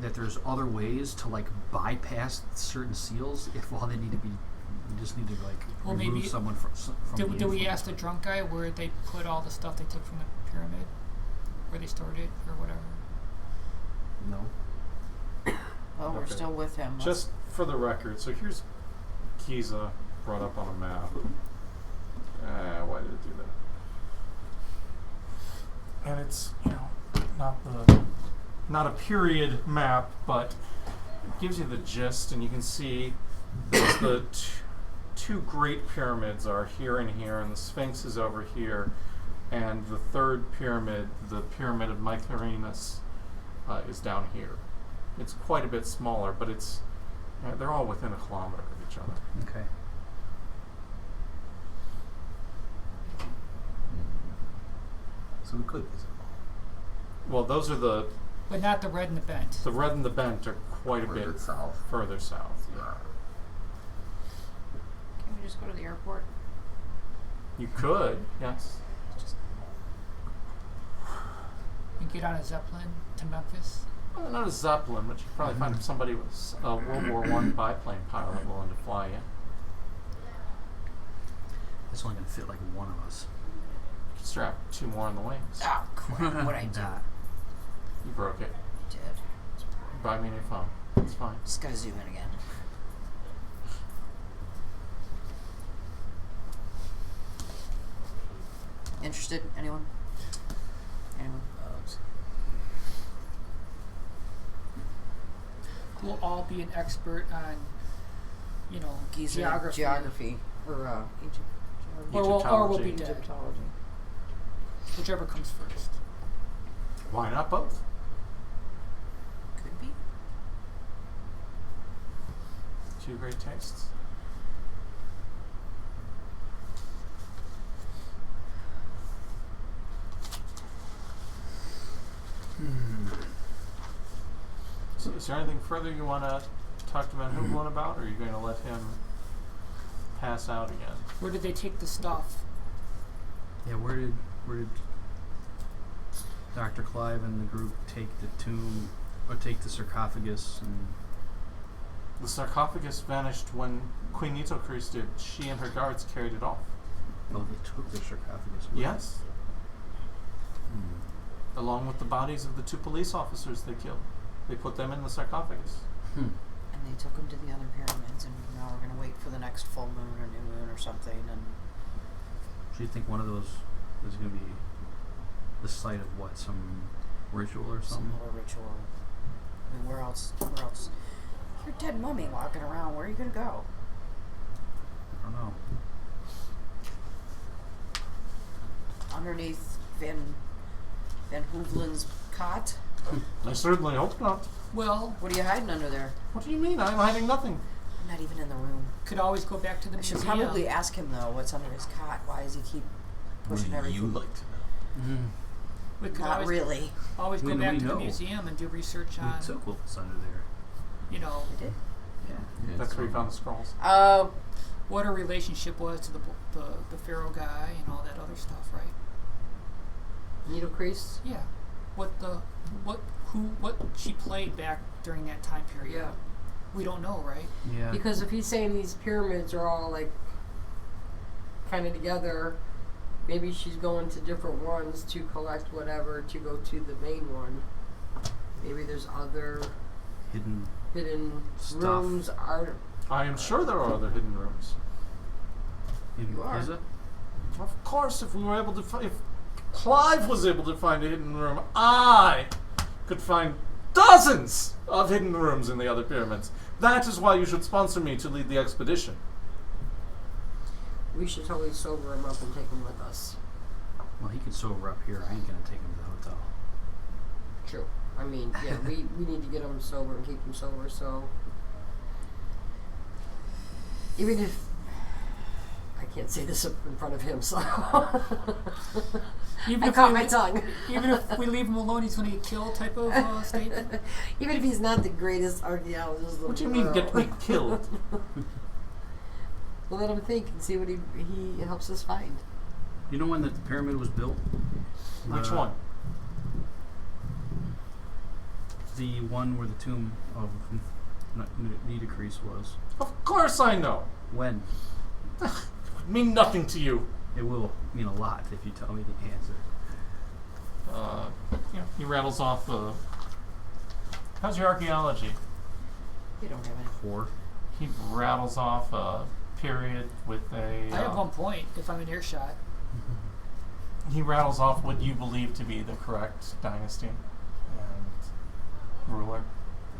that there's other ways to like bypass certain seals. If all they need to be, we just need to like Well, remove maybe- someone from. Did we ask the drunk guy where they put all the stuff they took from the pyramid? Where they stored it or whatever? No. Oh, we're Okay. still with him. Just for the record, so here's Giza brought up on a map. Why did it do that? And it's, not a period map, but it gives you the gist, and you can see that the two great pyramids are here and here, and the Sphinx is over here, and the third pyramid, the pyramid of Mycerinus, is down here. It's quite a bit smaller, but it's they're all within a kilometer of each other. Okay. So we could visit them all. Well, those are the But not the red and the bent. red and the bent are quite a Further bit south. further south. Yeah. Can we just go to the airport? You could, yes. And get on a Zeppelin to Memphis. Well, not a Zeppelin, but you could probably find somebody with a World War I biplane pilot willing to fly in. It's only gonna fit like one of us. You could strap two more on the wings. Oh, crap. What'd I do? Nah. You broke it. Did. Buy me a new phone. It's fine. Just gotta zoom in again. Interested? Anyone? Anyone? We'll all be an expert on, Giza geography. or Egypt. Or we'll be dead. Egyptology. Whichever comes first. Why not both? Could be. Two great tastes. So is there anything further you want to talk to Van Hoogelen about, or are you going to let him pass out again? Where did they take the stuff? Yeah, where did Dr. Clive and the group take the tomb, or take the sarcophagus? And The sarcophagus vanished when Queen Nitocris did. She and her guards carried it off. oh, they took the sarcophagus. away. Yes, Hmm. along with the bodies of the two police officers they killed. They put them in the sarcophagus. Hmm. And they took him to the other pyramids, and now we're gonna wait for the next full moon or new moon or something. And Do you think one of those is going to be the site of what? Some ritual or some something? little ritual. I mean, where else? Where else? Your dead mummy walking around. Where are you gonna go? I don't know. Underneath Van Hooglen's cot? I certainly hope not. Well, What are you hiding under there? What do you mean? I'm hiding nothing. I'm not even in the room. could always go back to the I should museum. probably ask him though. What's under his cot? Why does he keep Would pushing everything? you like to know? Mm-hmm. We could Not always, really. always go When do back we to the know? museum and do research We on, took what was under there. They did. Yeah. Yeah, That's it's where you on- found the scrolls. Oh, what her relationship was to the pharaoh guy and all that other stuff, right? Needle crease. Yeah. What she played back during that time period. Yeah. We don't know, right? Yeah. Because if he's saying these pyramids are all like kind of together, maybe she's going to different ones to collect whatever to go to the main one. Maybe there's other Hidden. rooms. Stuff. I am sure there are other hidden rooms. In You are. Giza? Of course, if we were able to, if Clive was able to find a hidden room, I could find dozens of hidden rooms in the other pyramids. That is why you should sponsor me to lead the expedition. We should totally sober him up and take him with us. Well, he can sober up here. I ain't gonna take him to the hotel. True. I mean, yeah, we need to get him sober and keep him sober, so... Even if... I can't say this in front of him, so... Even I if caught we- my tongue. Even if we leave him alone, he's going to get killed type of statement. Even if he's not the greatest archaeologist in the What do you world. mean, get me killed? We'll let him think and see what he helps us find. You know when the pyramid was built? Which one? The one where the tomb of Nitocris was. Of course I know. When? It would mean nothing to you. It will mean a lot if you tell me the answer. He rattles off, how's your archaeology? You don't have any. 4. He rattles off a period with a... I have 1 point if I'm in earshot. He rattles off what you believe to be the correct dynasty and ruler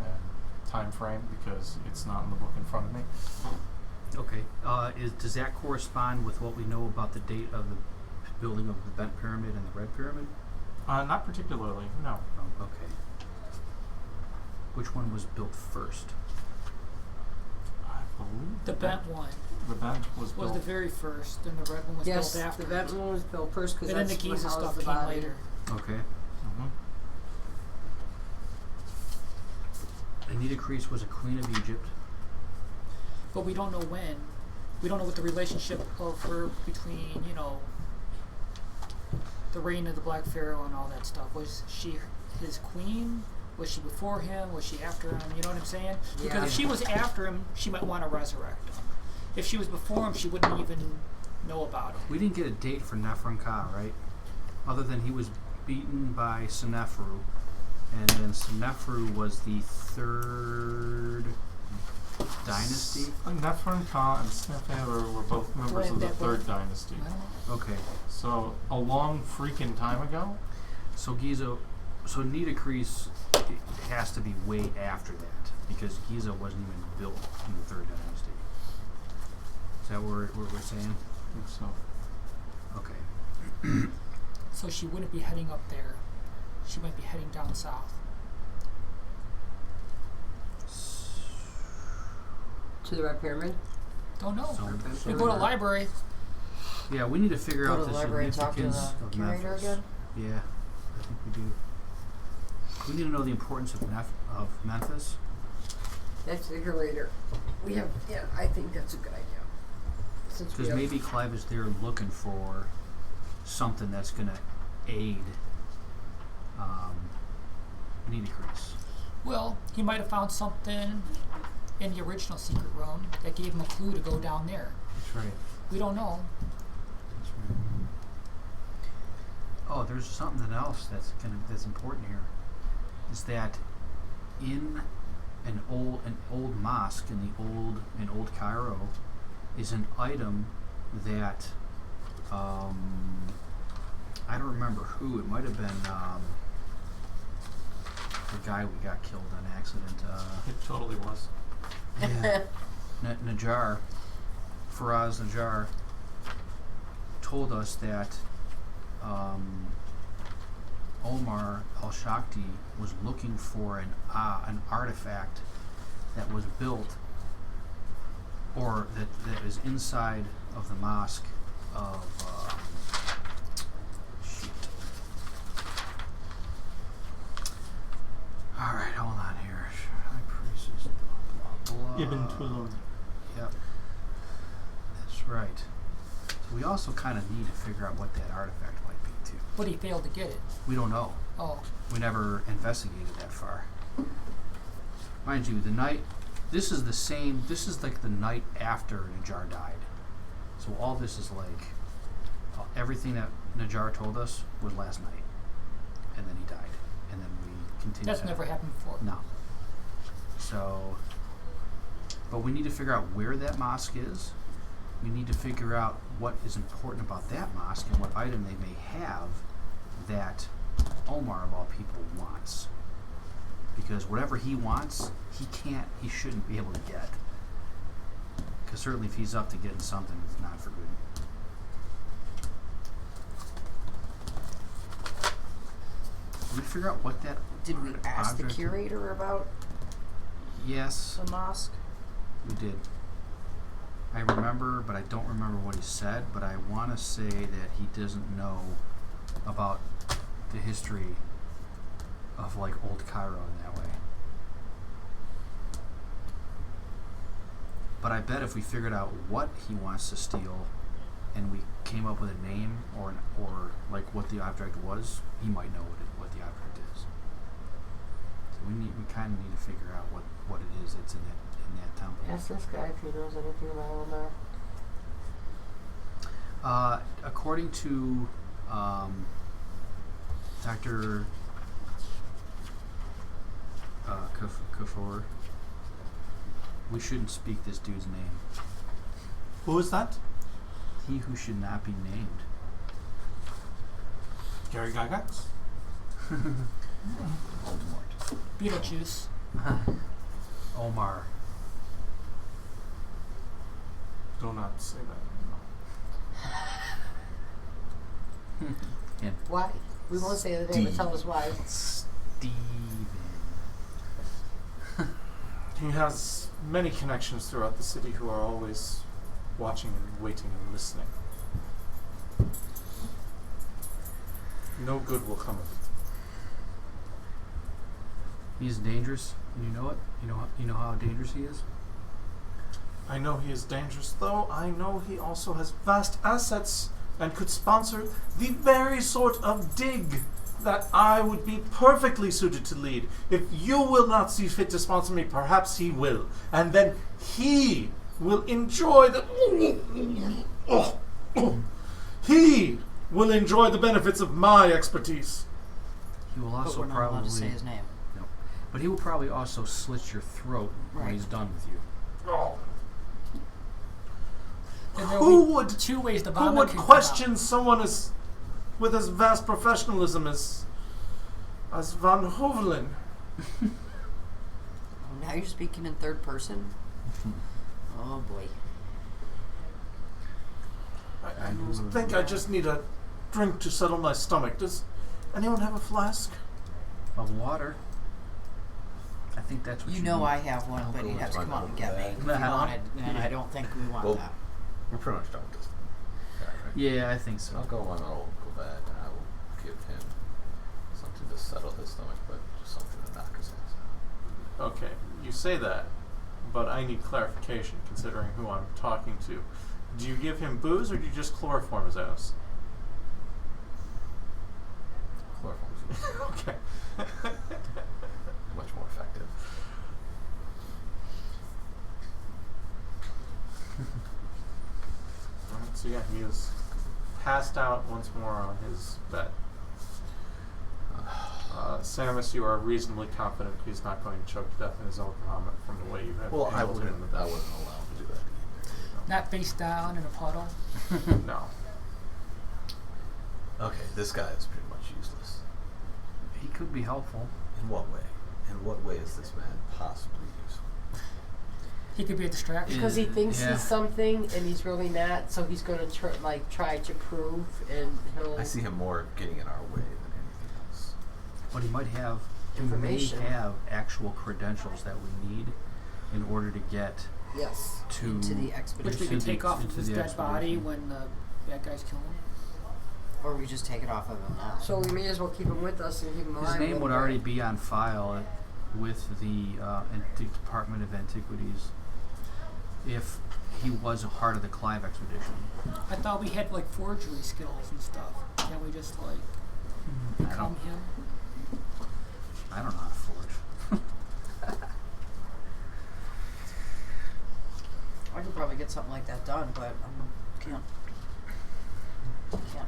and time frame, because it's not in the book in front of me. Okay. Does that correspond with what we know about the date of the building of the Bent Pyramid and the Red Pyramid? Not particularly, no. Oh, okay. Which one was built first? I believe The bent one the bent was was built. the very first, and the red one was Yes, built after. the vet one was built first because And then that's the what Giza housed stuff the came body. later. Okay. Mhm. Anita Crease was a queen of Egypt. But we don't know when. We don't know what the relationship of her between, the reign of the Black Pharaoh and all that stuff. Was she his queen? Was she before him? Was she after him? You know what I'm saying? Because Yeah. if she was after him, she might want to resurrect him. If she was before him, she wouldn't even know about him. We didn't get a date for Neferka, right? Other than he was beaten by Senefru, and then Senefru was the 3rd dynasty. Neferka and Snefer were both members of the That 3rd book. dynasty. I don't know. Okay. So, a long freaking time ago? So Anita Crease has to be way after that, because Giza wasn't even built in the 3rd dynasty. Is that what we're saying? I think so. Okay. So she wouldn't be heading up there. She might be heading down south. To the Red Pyramid. Don't know. So- We go to the library. Yeah, we need to figure Go out to the the library and talk to significance the of curator Memphis. again? Yeah, I think we do. We need to know the importance of Memphis. That's the curator. We have, I think that's a good idea. Since we Because have, maybe Clive is there looking for something that's going to aid Nitocris. Well, he might have found something in the original secret room that gave him a clue to go down there. That's right. We don't know. That's right. Oh, there's something else that's important here. Is that in an old mosque in old Cairo is an item that I don't remember who. It might have been the guy we got killed on accident. It totally was. Yeah. Najjar, Faraz Najjar, told us that Omar al-Shakti was looking for an artifact that was built, or that is inside of the mosque of all right, hold on here. High priest is blah blah blah. Ibn Tulun. Yep. That's right. So we also kind of need to figure out what that artifact might be too. But he failed to get it. We don't know. Oh. We never investigated that far. Mind you, this is like the night after Najjar died. So all this is like, everything that Najjar told us was last night. And then he died. And then we continued. That's never happened before. No. So, but we need to figure out where that mosque is. We need to figure out what is important about that mosque and what item they may have that Omar, of all people, wants. Because whatever he wants, he shouldn't be able to get. Because certainly if he's up to getting something, it's not for good. Did we figure out what that Did we ask the object- curator about Yes, the mosque? we did. I remember, but I don't remember what he said, but I want to say that he doesn't know about the history of like old Cairo in that way. But I bet if we figured out what he wants to steal and we came up with a name or like what the object was, he might know what the object is. So we kind of need to figure out what it is that's in that temple. Ask this guy if he knows anything about Omar. According to Dr. Kafour, we shouldn't speak this dude's name. Who is that? He who should not be named. Gary Gygax? Voldemort. Beetlejuice. Omar. Do not say that. No. And Why? We won't say the name, but tell us why. Steven. He has many connections throughout the city who are always watching and waiting and listening. No good will come of it. He's dangerous, and you know it. You know how dangerous he is. I know he is dangerous, though. I know he also has vast assets and could sponsor the very sort of dig that I would be perfectly suited to lead. If you will not see fit to sponsor me, perhaps he will. And then he will enjoy the... He will enjoy the benefits of my expertise. He will But also we're not probably allowed to say his name. No. But he will probably also slit your throat when Right. he's done with you. And Who there'll would... be two ways the Who bomb would can come question out. someone with as vast professionalism as Van Hovelen? Oh, now you're speaking in third person? Oh boy. I think I just need a drink to settle my stomach. Does anyone have a flask? Of water. I think that's what You you know need. I have one, I'll but go you'd have to with come my out and get me own if you bag. wanted, and I don't think we want Well, that. We're pretty much done with this guy, right? Yeah, I think so. I'll go on my old bag and I will give him something to settle his stomach, but just something to knock his ass out. Okay, you say that, but I need clarification considering who I'm talking to. Do you give him booze or do you just chloroform his ass? Chloroform's Okay. much more effective. Alright, so yeah, he is passed out once more on his bed. Samus, you are reasonably confident he's not going to choke to death in his own vomit from the way you have Well, I handled wasn't him in the allowed to do that either. Not face down in a puddle. No. Okay, this guy is pretty much useless. He could be helpful. In what way? In what way is this man possibly useful? He could be a distraction. Because he thinks Yeah. he's something and he's really not, so he's going to try to prove, and he'll... I see him more getting in our way than anything else. But he might have Information. He may have actual credentials that we need in order to get Yes. to Into the Which expedition. we can into take off into his the dead body expedition. when the bad guys kill him. Or we just take it off of him now. So we may as well keep him with us and keep him alive. His name when would we're- already be on file with the Department of Antiquities if he was a part of the Clive expedition. I thought we had like forgery skills and stuff. Can't we just like I become don't, him? I don't know how to forge. I could probably get something like that done, but I can't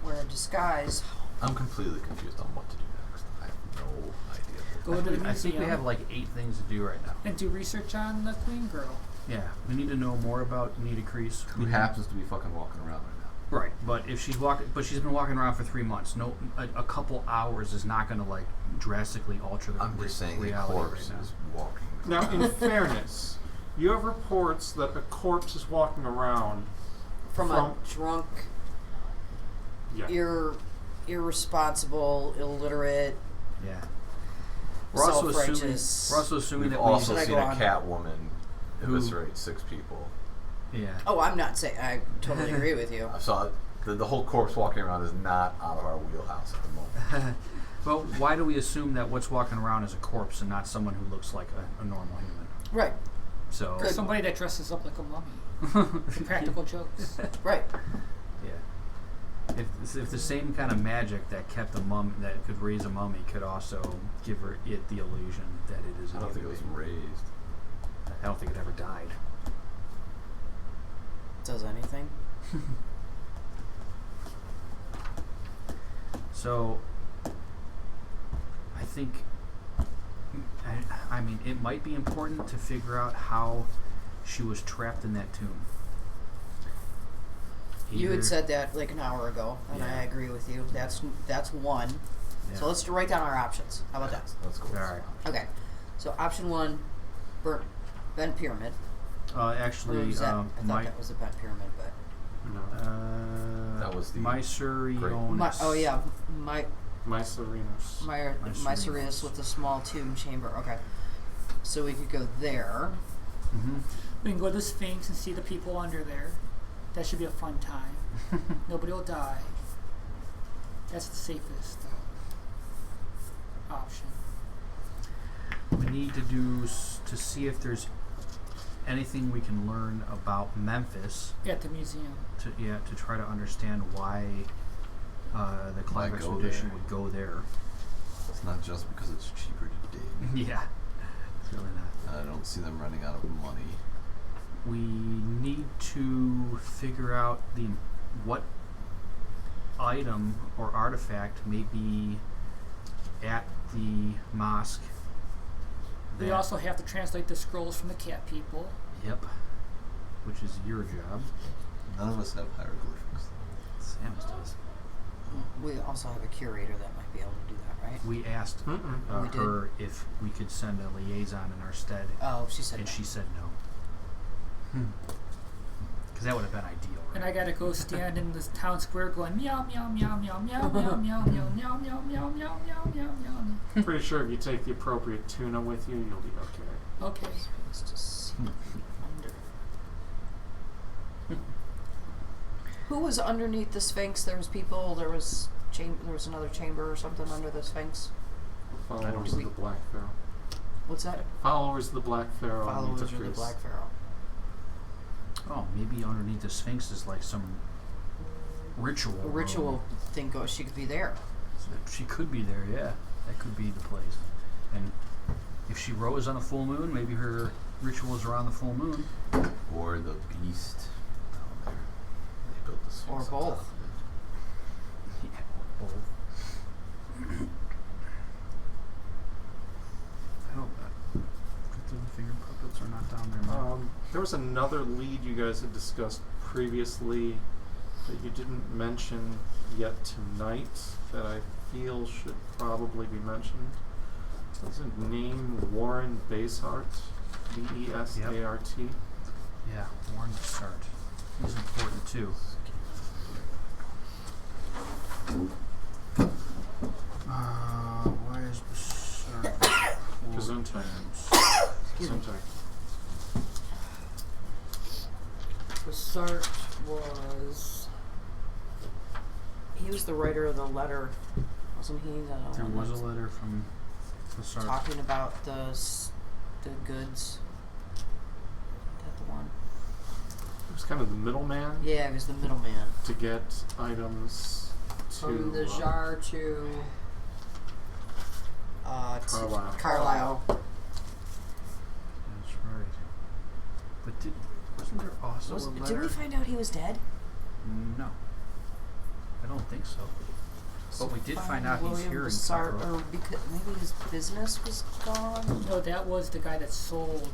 wear a disguise. I'm completely confused on what to do next. I have no idea. Go to the I think we museum have like 8 things to do right now. and do research on the Queen Girl. Yeah, we need to know more about Nita Crease. Who happens to be fucking walking around right now? Right, but if she's walking, but she's been walking around for 3 months. No, a couple hours is not going to like drastically alter the I'm just saying a reality corpse right now. is walking. Now, in fairness, you have reports that a corpse is walking around From a drunk, Yeah. irresponsible, illiterate. Yeah. We're also assuming. Self-righteous. We're also assuming We've that also Should I seen go a on? Catwoman Who- eviscerate 6 people. Yeah. Oh, I'm not saying. I totally agree with you. I saw the whole corpse walking around is not out of our wheelhouse at the moment. Well, why do we assume that what's walking around is a corpse and not someone who looks like a normal human? Right. So. Or somebody that dresses up like a mummy. Practical jokes. Right. Yeah. If the same kind of magic that kept a mum that could raise a mummy could also give it the illusion that it is. I don't think it was raised. I don't think it ever died. Does anything? So, I think, I mean, it might be important to figure out how she was trapped in that tomb. You Either- had said that like an hour ago, and Yeah. I agree with you. That's one. Yeah. So let's write down our options. How about that? Let's go. All right. Okay. So option 1, bent pyramid. Or Actually, was that, I thought my that was a bent pyramid, but That was the Mycerinus. oh yeah, Mycerinus. Mycerinus with the small tomb chamber. Okay. So we could go there. Mm-hmm. We can go to the Sphinx and see the people under there. That should be a fun time. Nobody will die. That's the safest option. We need to to see if there's anything we can learn about Memphis At the museum. to try to understand why the Clive Why go expedition there? would go there. It's not just because it's cheaper to dig. Yeah, it's really not. I don't see them running out of money. We need to figure out what item or artifact may be at the mosque. We that- also have to translate the scrolls from the cat people. Yep, which is your job. None of us have hieroglyphics. Sam's does. We also have a curator that might be able to do that, right? We asked Mm-mm. We did. her if we could send a liaison in our stead, Oh, she said and no. she said no. Because that would have been ideal, right? And I gotta go stand in the town square going meow meow meow meow meow meow meow meow meow meow meow meow meow meow meow. Pretty sure if you take the appropriate tuna with you, you'll be okay. Okay. Let's just see. Who was underneath the Sphinx? There was people. There was another chamber or something under the Sphinx. Followers of we- the Black Pharaoh. What's that? Followers of the Black Pharaoh. and Followers of the Nitocris. Black Pharaoh. Oh, maybe underneath the Sphinx is like some ritual. A ritual room. thing goes. She could be there. So she could be there, yeah. That could be the place. And if she rose on a full moon, maybe her ritual is around the full moon. Or the beast down there. They built the Sphinx Or on top both. of it. Yeah, both. I don't Cthulhu finger puppets are not down there now. There was another lead you guys had discussed previously that you didn't mention yet tonight that I feel should probably be mentioned. There's a name Warren Basehart, B-E-S-A-R-T. Yeah, Warren to start. He's important too. Why is Gesundheit. Gesundheit. Basart was. He was the writer of the letter, wasn't he? There was a letter from Basart. talking about the goods. That the one? He was kind of the middleman Yeah, he was the middleman. to get items to From the jar to Carlisle. Carlisle. That's right. But wasn't there also a letter? Did we find out he was dead? No. I don't think so. But we did find out he's William here in Basart, Cairo. or because maybe his business was gone. No, that was the guy that sold.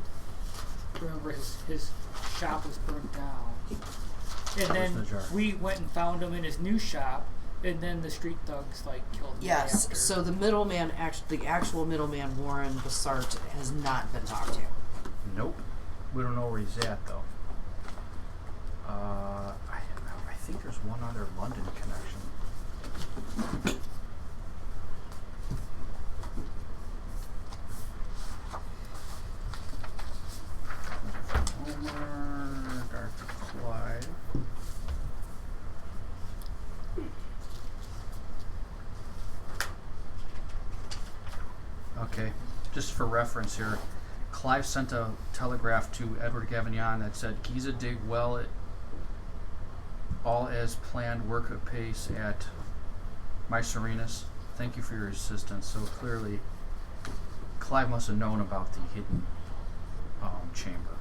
Remember, his shop was burnt down. And Where's then the jar? we went and found him in his new shop, and then the street thugs like killed him. right Yes. after. So the middleman, the actual middleman, Warren Bassart, has not been talked to. Nope. We don't know where he's at though. I think there's one other London connection. Homer, Dr. Clive. Okay, just for reference here, Clive sent a telegraph to Edward Gavignon that said, Giza dig well at all as planned, work at pace at my Serenus. Thank you for your assistance. So clearly, Clive must have known about the hidden chamber.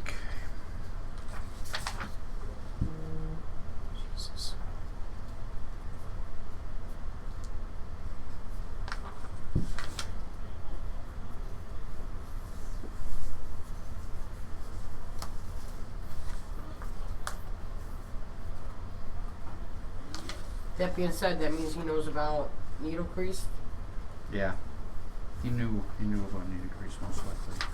Okay. Jesus. That being said, that means he knows about needle crease. Yeah. He knew about needed grease most likely.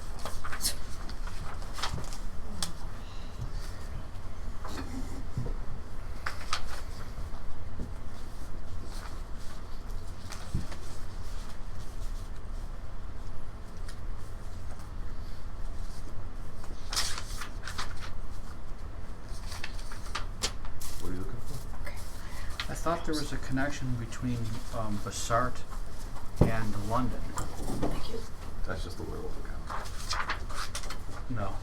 What are you looking for? I thought there was a connection between Bassart and London. That's just the werewolf account. No.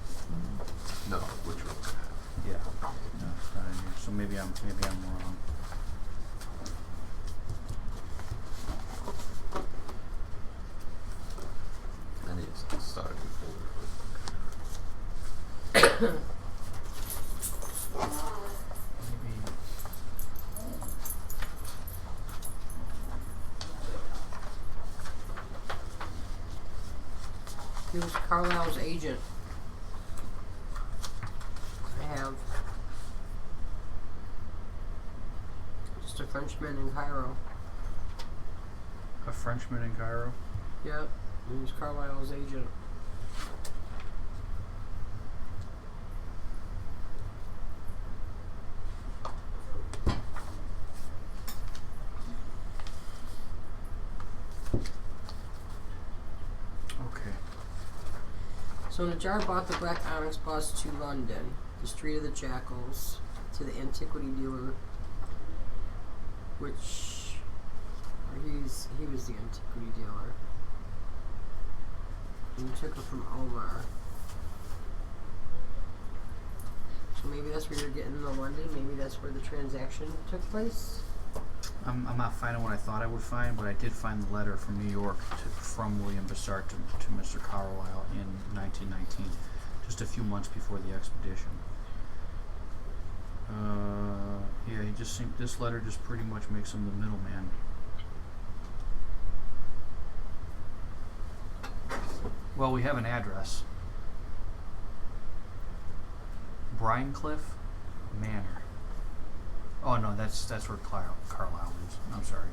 No, what you're looking at. Yeah. No, it's not in here. So maybe I'm wrong. I need to start a new folder for Maybe. He was Carlisle's agent. I have. Just a Frenchman in Cairo. A Frenchman in Cairo. Yep. He was Carlisle's agent. Okay. So Najjar bought the Black Onyx bus to London, the Street of the Jackals, to the antiquity dealer, which he was the antiquity dealer. And he took her from Omar. So maybe that's where you're getting the London. Maybe that's where the transaction took place. I'm not finding what I thought I would find, but I did find the letter from New York from William Bassart to Mr. Carlyle in 1919, just a few months before the expedition. Yeah, he just seemed, this letter just pretty much makes him the middleman. Well, we have an address. Brincliffe Manor. Oh no, that's where Carlisle lives. I'm sorry.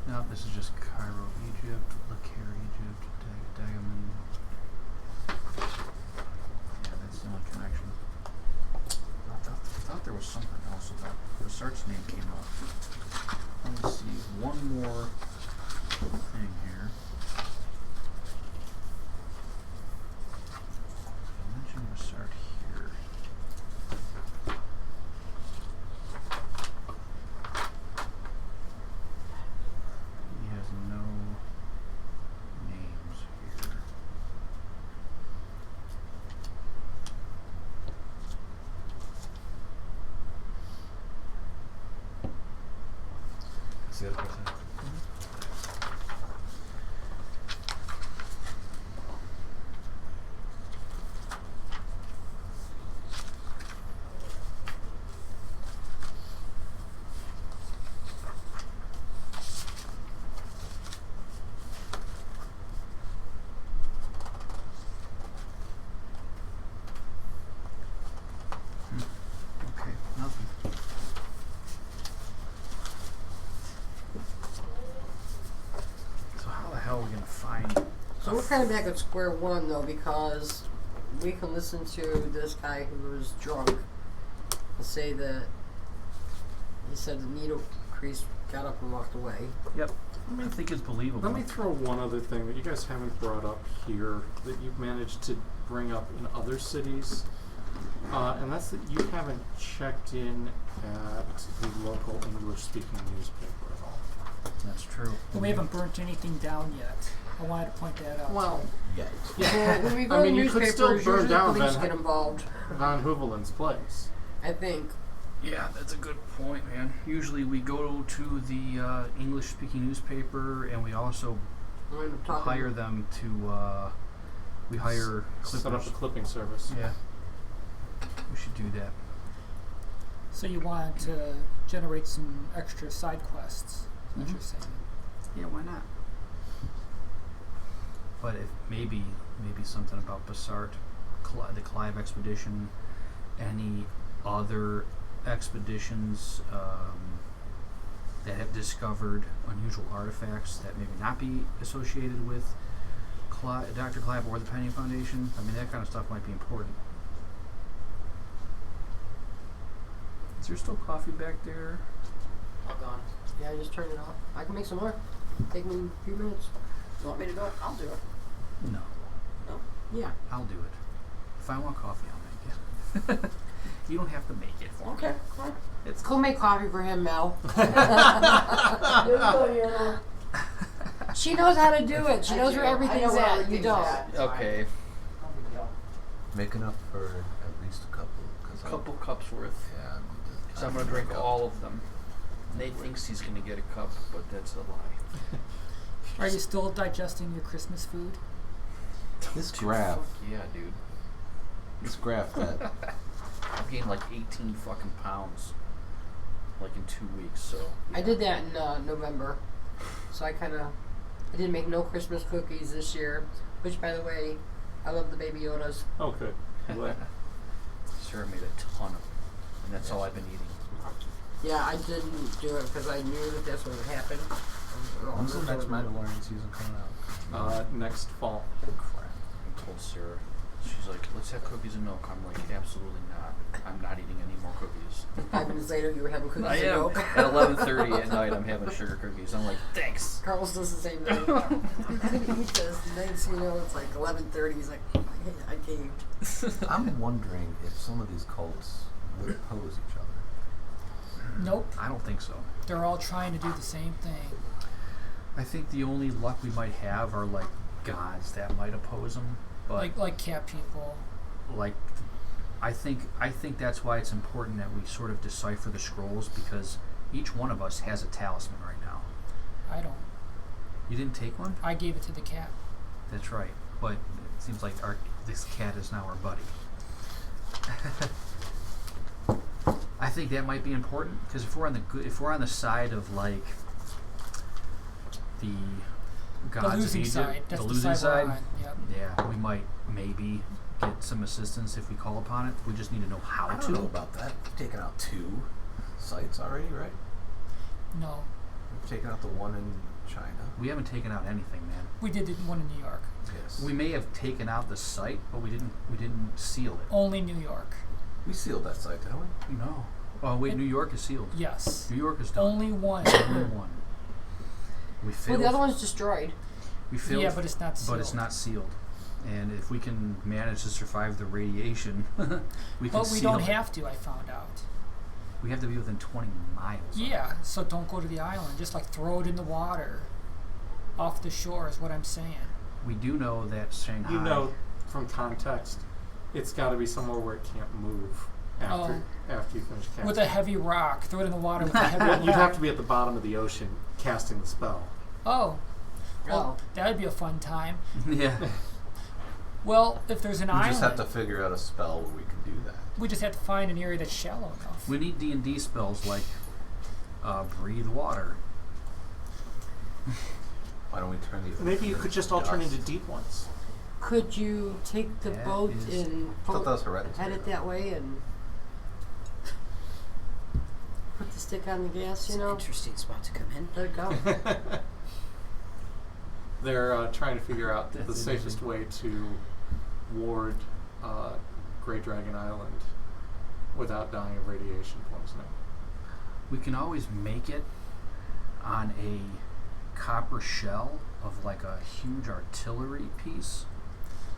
No, this is just Cairo, Egypt, Lacaire, Egypt, Dagamon. Yeah, that's the only connection. I thought there was something else about Bassart's name came up. Let me see one more thing here. I mentioned Bassart here. He has no names here. See that person? kind of back at square one though, because we can listen to this guy who was drunk and say that he said the needle crease got up and walked away. Yep. I think it's believable. Let me throw one other thing that you guys haven't brought up here that you've managed to bring up in other cities, and that's that you haven't checked in at the local English-speaking newspaper at all. That's true. But we haven't burnt anything down yet. I wanted to point that out. Well, Yet. well, when we go I mean, to you could still newspapers, burn usually down police Van- get involved. Von Heuvelin's place. I think. Yeah, that's a good point, man. Usually we go to the English-speaking newspaper, and we also I'm gonna talk hire them to. We hire clippers. Set up a clipping service. Yeah. We should do that. So you want to generate some extra side quests, is what Mhm. you're saying. Yeah, why not? But if maybe something about Bassart, the Clive expedition, any other expeditions that have discovered unusual artifacts that maybe not be associated with Dr. Clive or the Penny Foundation. I mean, that kind of stuff might be important. Is there still coffee back there? All gone. Yeah, just turn it off. I can make some more. Take me a few minutes. You want me to do it? I'll do it. No, Yeah. I'll do it. If I want coffee, I'll make it. You don't have to make it for me. Okay. Fine. It's Go make coffee for him, Mel. She knows how to do it. She knows where everything's at. You don't. okay. Make enough for at least a couple. Cause Couple cups worth. Yeah. I need to- Because I'm going to drink all of them. Nate thinks he's going to get a cup, but that's a lie. Are you still digesting your Christmas food? This graph. Fuck yeah, dude. This graph that. I've gained like 18 fucking pounds. Like in 2 weeks, so. I did that in November. So I didn't make no Christmas cookies this year. Which, by the way, I love the Baby Yodas. Oh, good. Well, Sarah made a ton of them. And that's all I've been eating. Yeah, I didn't do it because I knew that that's what would happen. When's the next Mandalorian season coming out? next fall. Crap. I told Sarah, she's like, let's have cookies and milk. I'm like, absolutely not. I'm not eating any more cookies. 5 minutes later, you were having cookies I and am. milk. At 11:30 at night, I'm having sugar cookies. I'm like, thanks. Carlos does the same thing. I'm gonna eat this. And next, it's like 11:30. He's like, I caved. I'm wondering if some of these cults would oppose each other. Nope. I don't think so. They're all trying to do the same thing. I think the only luck we might have are like gods that might oppose them. But Like cat people. like I think that's why it's important that we sort of decipher the scrolls, because each one of us has a talisman right now. I don't. You didn't take one? I gave it to the cat. That's right. But it seems like this cat is now our buddy. I think that might be important, because if we're on the side of like the gods The losing of Egypt, side. That's the the losing side we're side, on. Yep. yeah, we might maybe get some assistance if we call upon it. We just need to know how I to. don't know about that. We've taken out 2 sites already, right? No. We've taken out the one in China. We haven't taken out anything, man. We did one in New York. Yes. We may have taken out the site, but we didn't seal it. Only New York. We sealed that site, didn't we? No. Oh wait, New York is sealed. Yes. New York is done. Only one. Only one. We Well, failed. the other one's destroyed. We failed. Yeah, but it's not sealed. But it's not sealed. And if we can manage to survive the radiation, we can But we seal don't it. have to, I found out. We have to be within 20 miles. of Yeah, so don't go to the island. Just like throw it in the water. Off the shore is what I'm saying. it. We do know that Shanghai. You know from context, it's got to be somewhere where it can't move after you finish casting. With a heavy rock. Throw it in the water with a heavy Well, rock. you'd have to be at the bottom of the ocean casting the spell. Oh. Oh. Well, that'd be a fun time. Yeah. Well, if there's an We island, just have to figure out a spell where we can do that. we just have to find an area that's shallow enough. We need D&D spells like breathe water. Why don't we turn the Maybe you ocean could just all turn dust? into deep ones. Could you take the That boat is- and I thought that was hereditary. head it that way and put the stick on the gas, It's an interesting spot to come in. Let it go. They're trying to figure out the That's safest way to ward Great Dragon Island without dying of radiation poisoning. We can always make it on a copper shell of like a huge artillery piece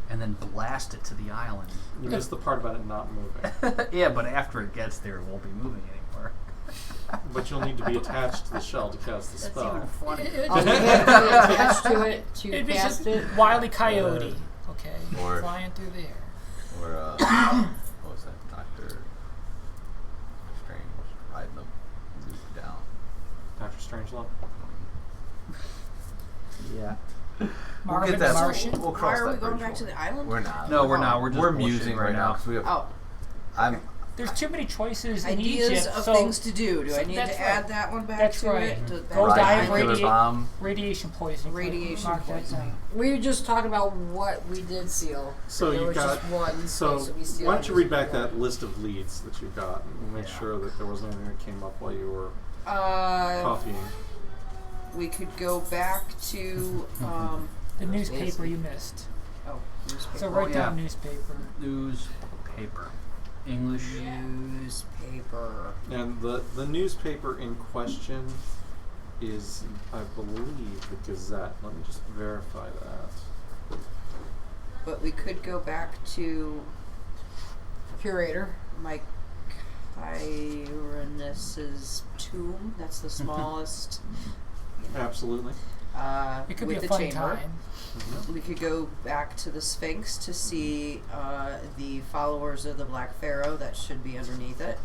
and then blast it to the island. You missed the part about it not moving. Yeah, but after it gets there, it won't be moving anymore. But you'll need to be attached to the shell to cast the That's spell. even funny. Oh, you have to be attached to it to It'd be cast just it? Wile E. Coyote, okay, Or- flying through the air. Or what was that? Doctor Strange riding the loop down. Dr. Strangelove. Yeah. Marvin get the that. Martian. We'll Why cross are we that going bridge back to when- the island? We're not. No, we're not. We're just we're bullshitting musing right right now. now because we have. Oh, I'm. There's too many choices in ideas Egypt, of so things to do. Do I need that's to right. add that one back That's to right. it? To Go back to dive the island? nuclear bomb. radiation poisoning. Radiation Mark that poisoning. down. We were just talking about what we did seal. So there you was got. just one So place that we sealed. why don't you read back One. that list of leads that you got and we'll make Yeah. sure that there wasn't anything that came up while you were Uh, copying. We could go back to The newspaper you missed. newspaper. So write yeah. down newspaper. Newspaper. English. Newspaper. And the newspaper in question is, I believe, the Gazette. Let me just verify that. But we could go back to curator. Mike Tyrannus's tomb. That's the smallest. Absolutely. It could with be a the fun chamber. time. We could go back to the Sphinx to see the followers of the Black Pharaoh that should be underneath it.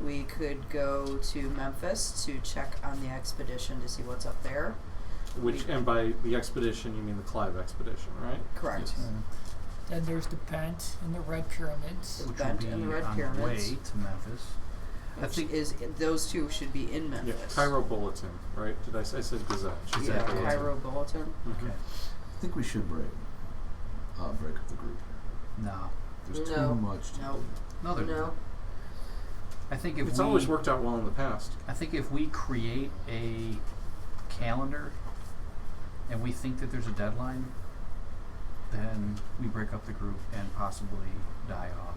We could go to Memphis to check on the expedition to see what's up there. Which, and by the expedition, you mean the Clive expedition, right? Correct. Then there's the Bent and the Red Pyramids. The Which Bent will be and the Red on the way Pyramids. to Memphis. I Which think is those two should be in Yeah. Memphis. Cairo Bulletin, right? Did I said Gazette? She said Yeah, Bulletin. Cairo Bulletin. Mhm. Okay. I think we should break up the group. No. There's No. too much to No. do. No, there No. I think if It's we always worked out well in the past. I think if we create a calendar and we think that there's a deadline, then we break up the group and possibly die off.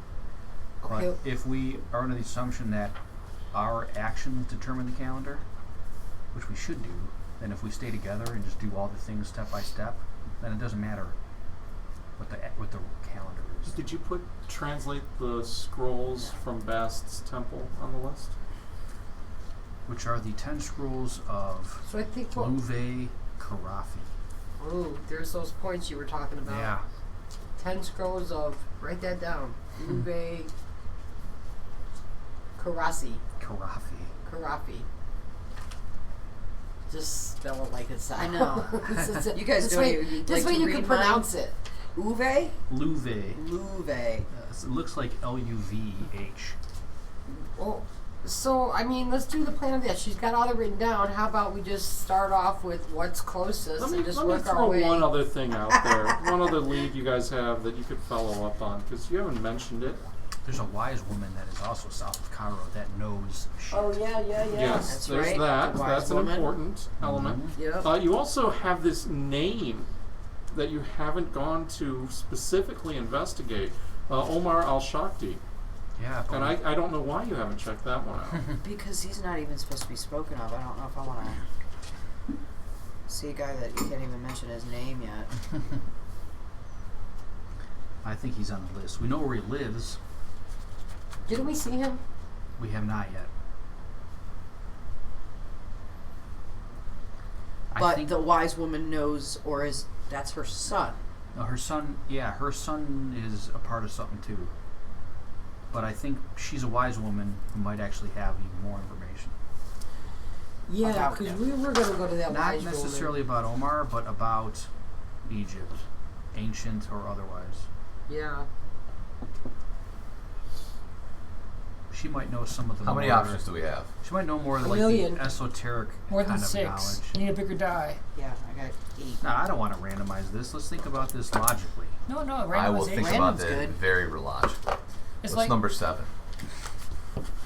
But Okay. if we are under the assumption that our actions determine the calendar, which we should do, then if we stay together and just do all the things step by step, then it doesn't matter what the calendar is. Did you translate the scrolls from Bast's temple on the list? Which are the 10 scrolls of So I think what. Luve Karafi. Ooh, there's those points you were talking about. Yeah. 10 scrolls of. Write that down. Luve. Karasi. Karafi. Just spell it like it sounds. I know. You guys this don't way, even this like way to you read can mine? pronounce it. Uve? Luve. Luve. It looks like Luvh. Well, so I mean, let's do the plan of that. She's got all that written down. How about we just start off with what's closest Let me and just let me work our throw way. one other thing out there. One other lead you guys have that you could follow up on because you haven't mentioned it. There's a wise woman that is also south of Cairo that knows shit. Oh yeah. Yes, That's there's right, that. the wise That's an woman. important element. Yep. You also have this name that you haven't gone to specifically investigate, Omar al-Shakti. Yeah, but And I don't know why you haven't checked that one out. Because he's not even supposed to be spoken of. I don't know if I want to see a guy that you can't even mention his name yet. I think he's on the list. We know where he lives. Didn't we see him? We have not yet. I But think the wise woman knows, or is that's her son. no, her son. Yeah, her son is a part of something too. But I think she's a wise woman who might actually have even more information. Yeah, About because him. we were gonna go to that Not wise necessarily about Omar, but about Egypt, ancient or otherwise. woman. Yeah. She might know some of the How many more- options do we have? She might know more A like million. the esoteric More than kind of 6. knowledge. You need a bigger die. Yeah, I got 8. No, I don't want to randomize this. Let's think about this logically. No, I will think randomization. about Random's this good. very logically. It's What's like number 7?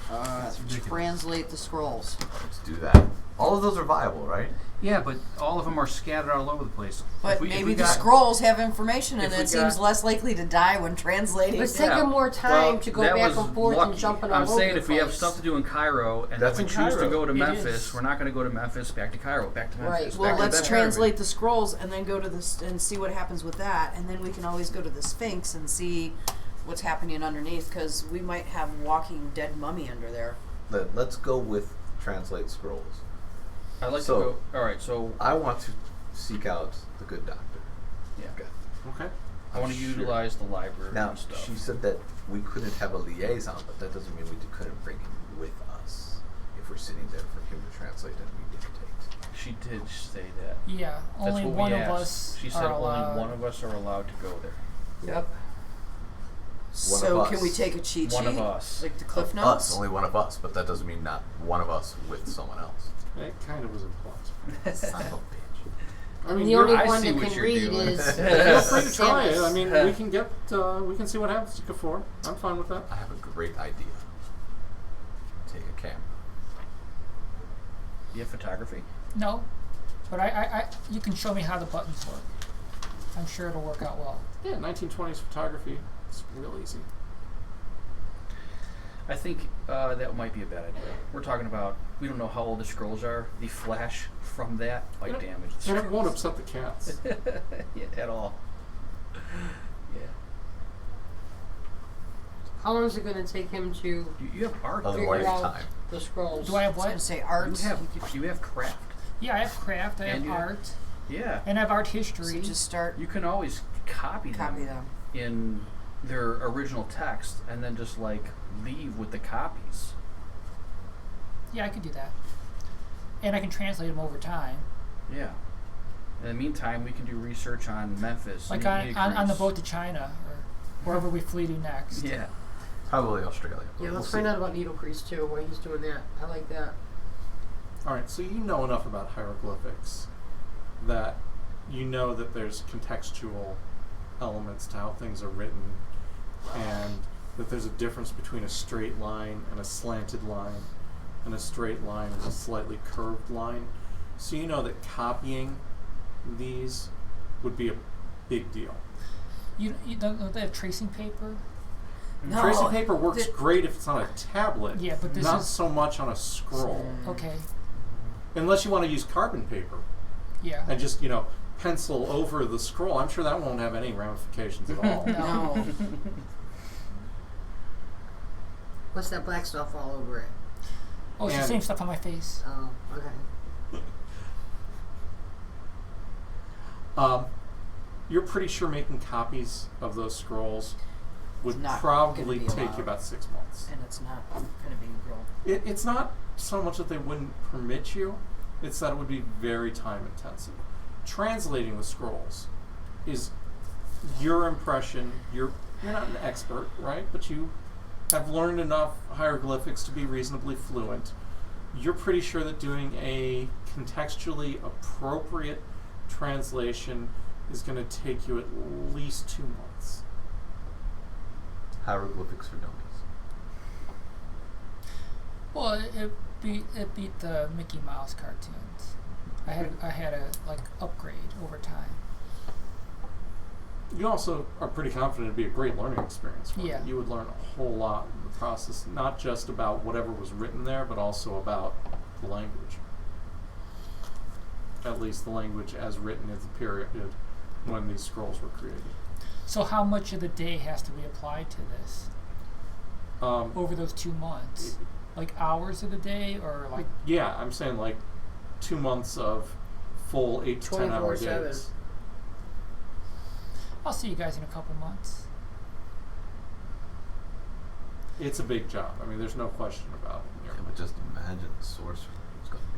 That's ridiculous. Translate the scrolls. Let's do that. All of those are viable, right? Yeah, but all of them are scattered all over the place. But If we maybe the got- scrolls have information, and if we it seems got- less likely to die when translating. It's taking more time to go that back was and forth lucky. and jumping all I'm over saying the if we have place. stuff to do in Cairo and That's then we in choose to Cairo. go to It Memphis, is. we're not going to go to Memphis, back to Cairo, back to Memphis. Right. Well, back to let's that translate pyramid. the scrolls and then go to this and see what happens with that, and then we can always go to the Sphinx and see what's happening underneath, because we might have walking dead mummy under there. Let's go with translate scrolls. I'd like So- to go. All right, so I want to seek out the good doctor. yeah, Okay. Okay. I want to Sure. utilize the library Now, and stuff. she said that we couldn't have a liaison, but that doesn't mean we couldn't bring him with us if we're sitting there for him to translate and we dictate. She did say that. Yeah, That's only what one we of asked. us She said are allowed. only one of us are allowed to go there. Yep. So of can we us. take a cheat One of sheet? us. Like the Cliff Of Notes? us, only one of us, but that doesn't mean not one of us with someone else. It kind of was implied. Son of a bitch. I And mean, the you're- only I one see that what can you're read doing. is feel free to try it. I Samus. mean, we can get, we can see what happens to Kafur. I'm fine with that. I have a great idea. Take a camera. You have photography? No, but I you can show me how the buttons work. I'm sure it'll work out well. Yeah, 1920s photography. It's real easy. I think that might be a bad idea. We're talking about, we don't know how old the scrolls are. The flash from that might Yeah. damage the And it won't scrolls. upset the cats. Yeah, at all. Yeah. How long is it going to take him to You have art. Other figure Otherwise, out time. the scrolls? Do I have I was going what? to say art. You have craft. Yeah, I have craft. I And have you- art, Yeah. and I have art So history. just start, You can always copy them. in their original text and then just like leave with the copies. Yeah, I could do that, and I can translate them over time. Yeah. In the meantime, we can do research on Memphis. Like and on the Greece. boat to China or wherever we flee to next. Yeah. Probably Australia. Yeah, We'll let's see. find out about Needle Crease too, why he's doing that. I like that. All right, so you know enough about hieroglyphics that you know that there's contextual elements to how things are written, and that there's a difference between a straight line and a slanted line, and a straight line and a slightly curved line. So you know that copying these would be a big deal. You don't they have tracing paper? No, Tracing paper works the- great if it's on a tablet, Yeah, but this not is- so much on a scroll. Okay. Unless you want to use carbon paper Yeah. and just, pencil over the scroll. I'm sure that won't have any ramifications at all. No. What's that black stuff all over it? Oh, it's the And- same stuff on my face. Oh, okay. You're pretty sure making copies of those scrolls would It's not probably gonna be take allowed. you about 6 months. And it's not going to be real. It's not so much that they wouldn't permit you, it's that it would be very time intensive. Translating the scrolls is your impression. You're not an expert, right? But you have learned enough hieroglyphics to be reasonably fluent. You're pretty sure that doing a contextually appropriate translation is going to take you at least 2 months. Hieroglyphics for dummies. Well, it beat the Mickey Mouse cartoons. I had a upgrade over time. You also are pretty confident it'd be a great learning experience for Yeah. you. You would learn a whole lot in the process, not just about whatever was written there, but also about the language. At least the language as written in the period when these scrolls were created. So how much of the day has to be applied to this over those 2 months? Like hours of the day, or like? Yeah, I'm saying like 2 months of full 8 to 10 hour 24/7. days. I'll see you guys in a couple months. It's a big job. I mean, there's no question about it. Yeah, but just imagine the sorcerer who's going to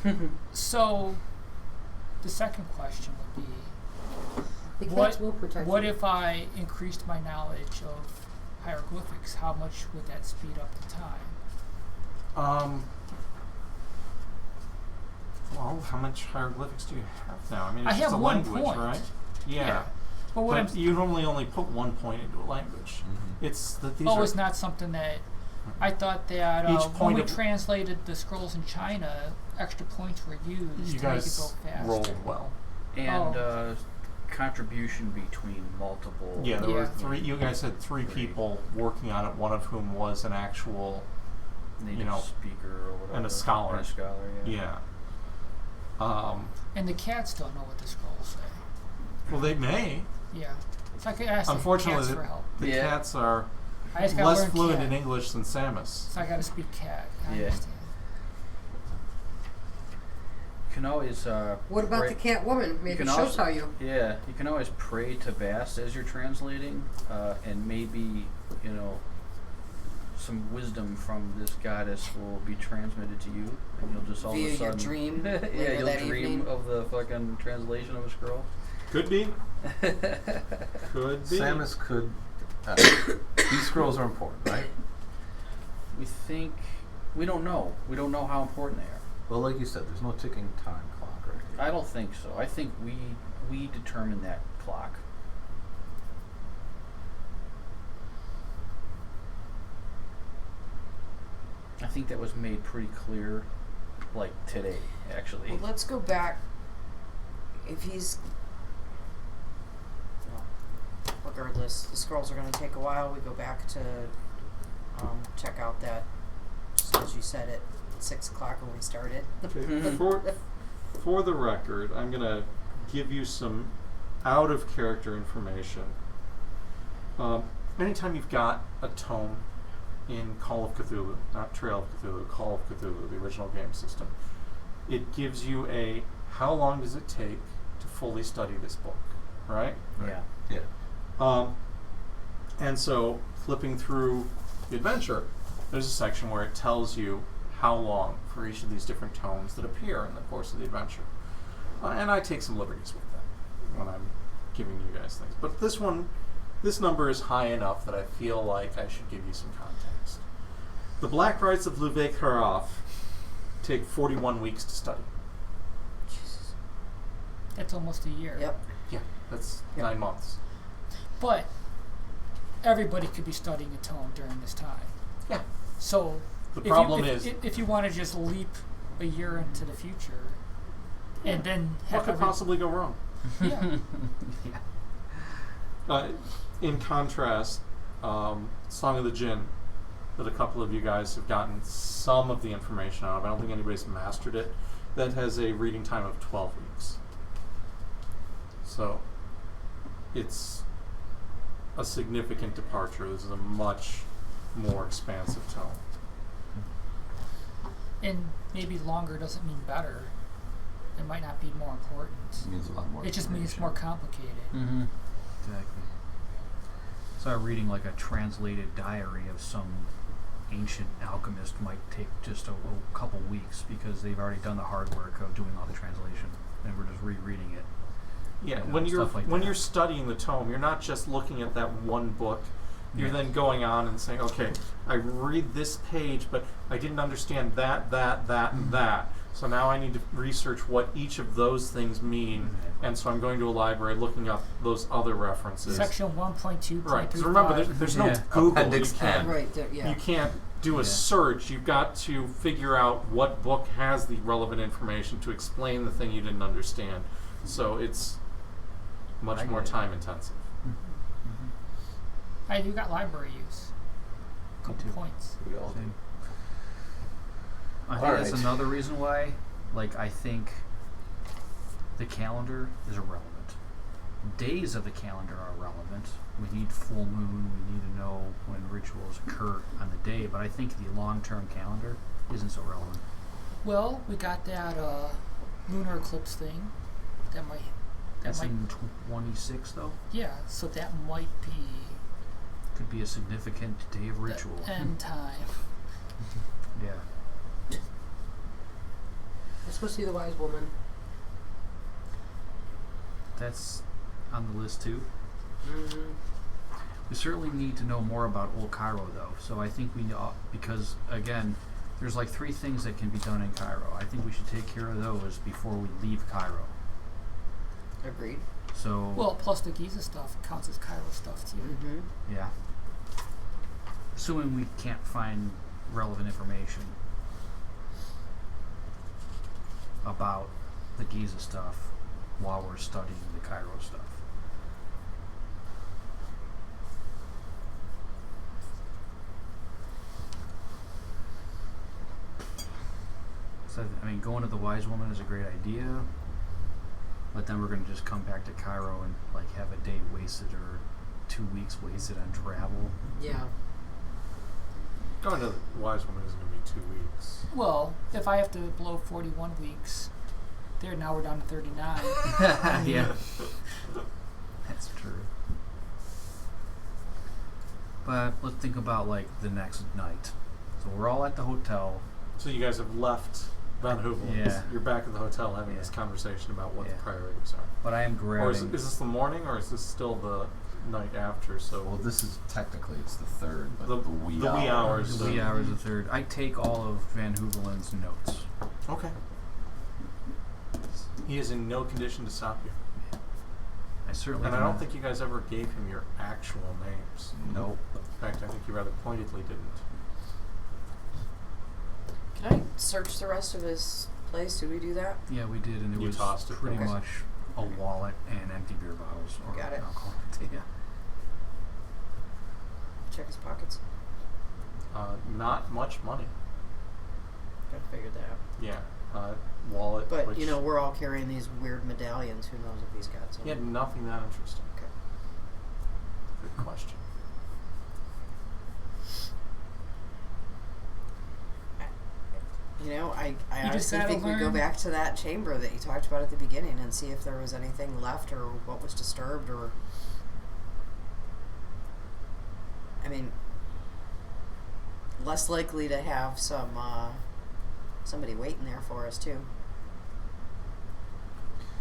be in this time. So, the second question would be, The cats will protect what you. if I increased my knowledge of hieroglyphics? How much would that speed up the time? Well, how much hieroglyphics do you have now? I mean, I it's just have a 1 language, point. right? Yeah. But what But you normally only put 1 point into a language. Mhm. It's that these oh, are it's not something that I thought that Each when point we of- translated the scrolls in China, extra points were used You to make it guys go faster. rolled well. And Oh. contribution between multiple. Yeah, there were Yeah. three. You guys had three people working on it. One of whom was an actual, native speaker or whatever. and a scholar. And a scholar, yeah. Yeah. And the cats don't know what the scrolls say. Well, they may. Yeah. So I could ask Unfortunately, the cats for help. The Yeah. cats are I just gotta less learn fluent cat. in English than Samus. So I gotta speak cat. I Yeah. understand. You can always. What about pray- the cat woman? Maybe can she'll also- tell you. Yeah, you can always pray to Bast as you're translating, and maybe, some wisdom from this goddess will be transmitted to you, and you'll just all Via of a your sudden dream yeah, later you'll that dream evening. of the fucking translation of a scroll. Could be. Could be. Samus could. These scrolls are important, right? We don't know. We don't know how important they are. Well, like you said, there's no ticking time clock right here. I don't think so. I think we determine that clock. I think that was made pretty clear, like today, actually. Well, let's go back. If he's. Well, regardless, the scrolls are going to take a while. We go back to check out that, just as you said, at 6 o'clock when we started. Okay, for the record, I'm going to give you some out of character information. Anytime you've got a tome in Call of Cthulhu, not Trail of Cthulhu, Call of Cthulhu, the original game system, it gives you a how long does it take to fully study this book, right? Yeah. Yeah. And so flipping through the adventure, there's a section where it tells you how long for each of these different tomes that appear in the course of the adventure. And I take some liberties with that when I'm giving you guys things. But this number is high enough that I feel like I should give you some context. The Black Rites of Luve Karaf take 41 weeks to study. Jesus. That's almost a year. Yep. Yeah, that's Yep. 9 months. But everybody could be studying a tome during this time. Yeah. So The problem if is, if you want to just leap a year into the future, and then what could every- possibly go wrong? Yeah. Yeah. In contrast, Song of the Jinn, that a couple of you guys have gotten some of the information out of, I don't think anybody's mastered it, that has a reading time of 12 weeks. So, it's a significant departure. This is a much more expansive tome. And maybe longer doesn't mean better. It might not be more important. It means a lot more. It just means information. more complicated. Mm-hmm. Exactly. So reading like a translated diary of some ancient alchemist might take just a couple weeks because they've already done the hard work of doing all the translation, and we're just rereading it. Yeah, You know, when you're stuff like when that. you're studying the tome, you're not just looking at that one book. You're Yeah. then going on and saying, okay, I read this page, but I didn't understand that, and that. So now I need to research what each of those things mean, and so I'm going to a library looking up those other references. Section 1.2.35. Right, because remember, there's no Yeah. Google. Appendix You can't, N. Right there, yeah. you can't do a Yeah. search. You've got to figure out what book has the relevant information to explain the thing you didn't understand. So it's much I more get it. time intensive. Hey, you got library use. Couple too. points. We all do. Same. I think Alright. that's another reason why, I think the calendar is irrelevant. Days of the calendar are relevant. We need full moon. We need to know when rituals occur on the day. But I think the long-term calendar isn't so relevant. Well, we got that lunar eclipse thing. That might. That's in 26, though. Yeah, so that might be Could be a significant day of ritual. the end time. Yeah. Let's go see the wise woman. That's on the list, too. Mm-hmm. We certainly need to know more about Old Cairo, though. So I think we know, because, again, there's 3 things that can be done in Cairo. I think we should take care of those before we leave Cairo. Agreed. So, Well, plus the Giza stuff counts as Cairo stuff too. Mm-hmm. yeah. Assuming we can't find relevant information about the Giza stuff while we're studying the Cairo stuff. So, I mean, going to the Wise Woman is a great idea, but then we're going to just come back to Cairo and like have a day wasted or 2 weeks wasted on travel. Yeah. Going to the Wise Woman isn't going to be 2 weeks. Well, if I have to blow 41 weeks, there now we're down to 39. Yeah. That's true. But let's think about like the next night. So we're all at the hotel. So you guys have left Van Heuvel. Yeah. You're back at the hotel having Yeah. this conversation about what Yeah. the priorities are. But I am grabbing. Or is this the morning, or is this still the night after? So Well, this is technically it's the third, but The- the wee the wee hours. the wee hours of third. I take all of Van Heuvelen's notes. okay. He is in no condition to stop you, I certainly. and I do don't not- think you guys ever gave him your actual names. Nope. In fact, I think you rather pointedly didn't. Can I search the rest of his place? Did we do that? Yeah, we did, and it You was tossed it pretty there. much a wallet and empty beer bottles. Or Got it. alcohol. Yeah. Check his pockets. Not much money. Gotta figure that out. Yeah. Wallet. But which you know, we're all carrying these weird medallions. Who knows if he's got some? he had nothing that interesting. Okay. Good question. You know, I You just honestly gotta think we go learn. back to that chamber that you talked about at the beginning and see if there was anything left or what was disturbed or. I mean, less likely to have some somebody waiting there for us too.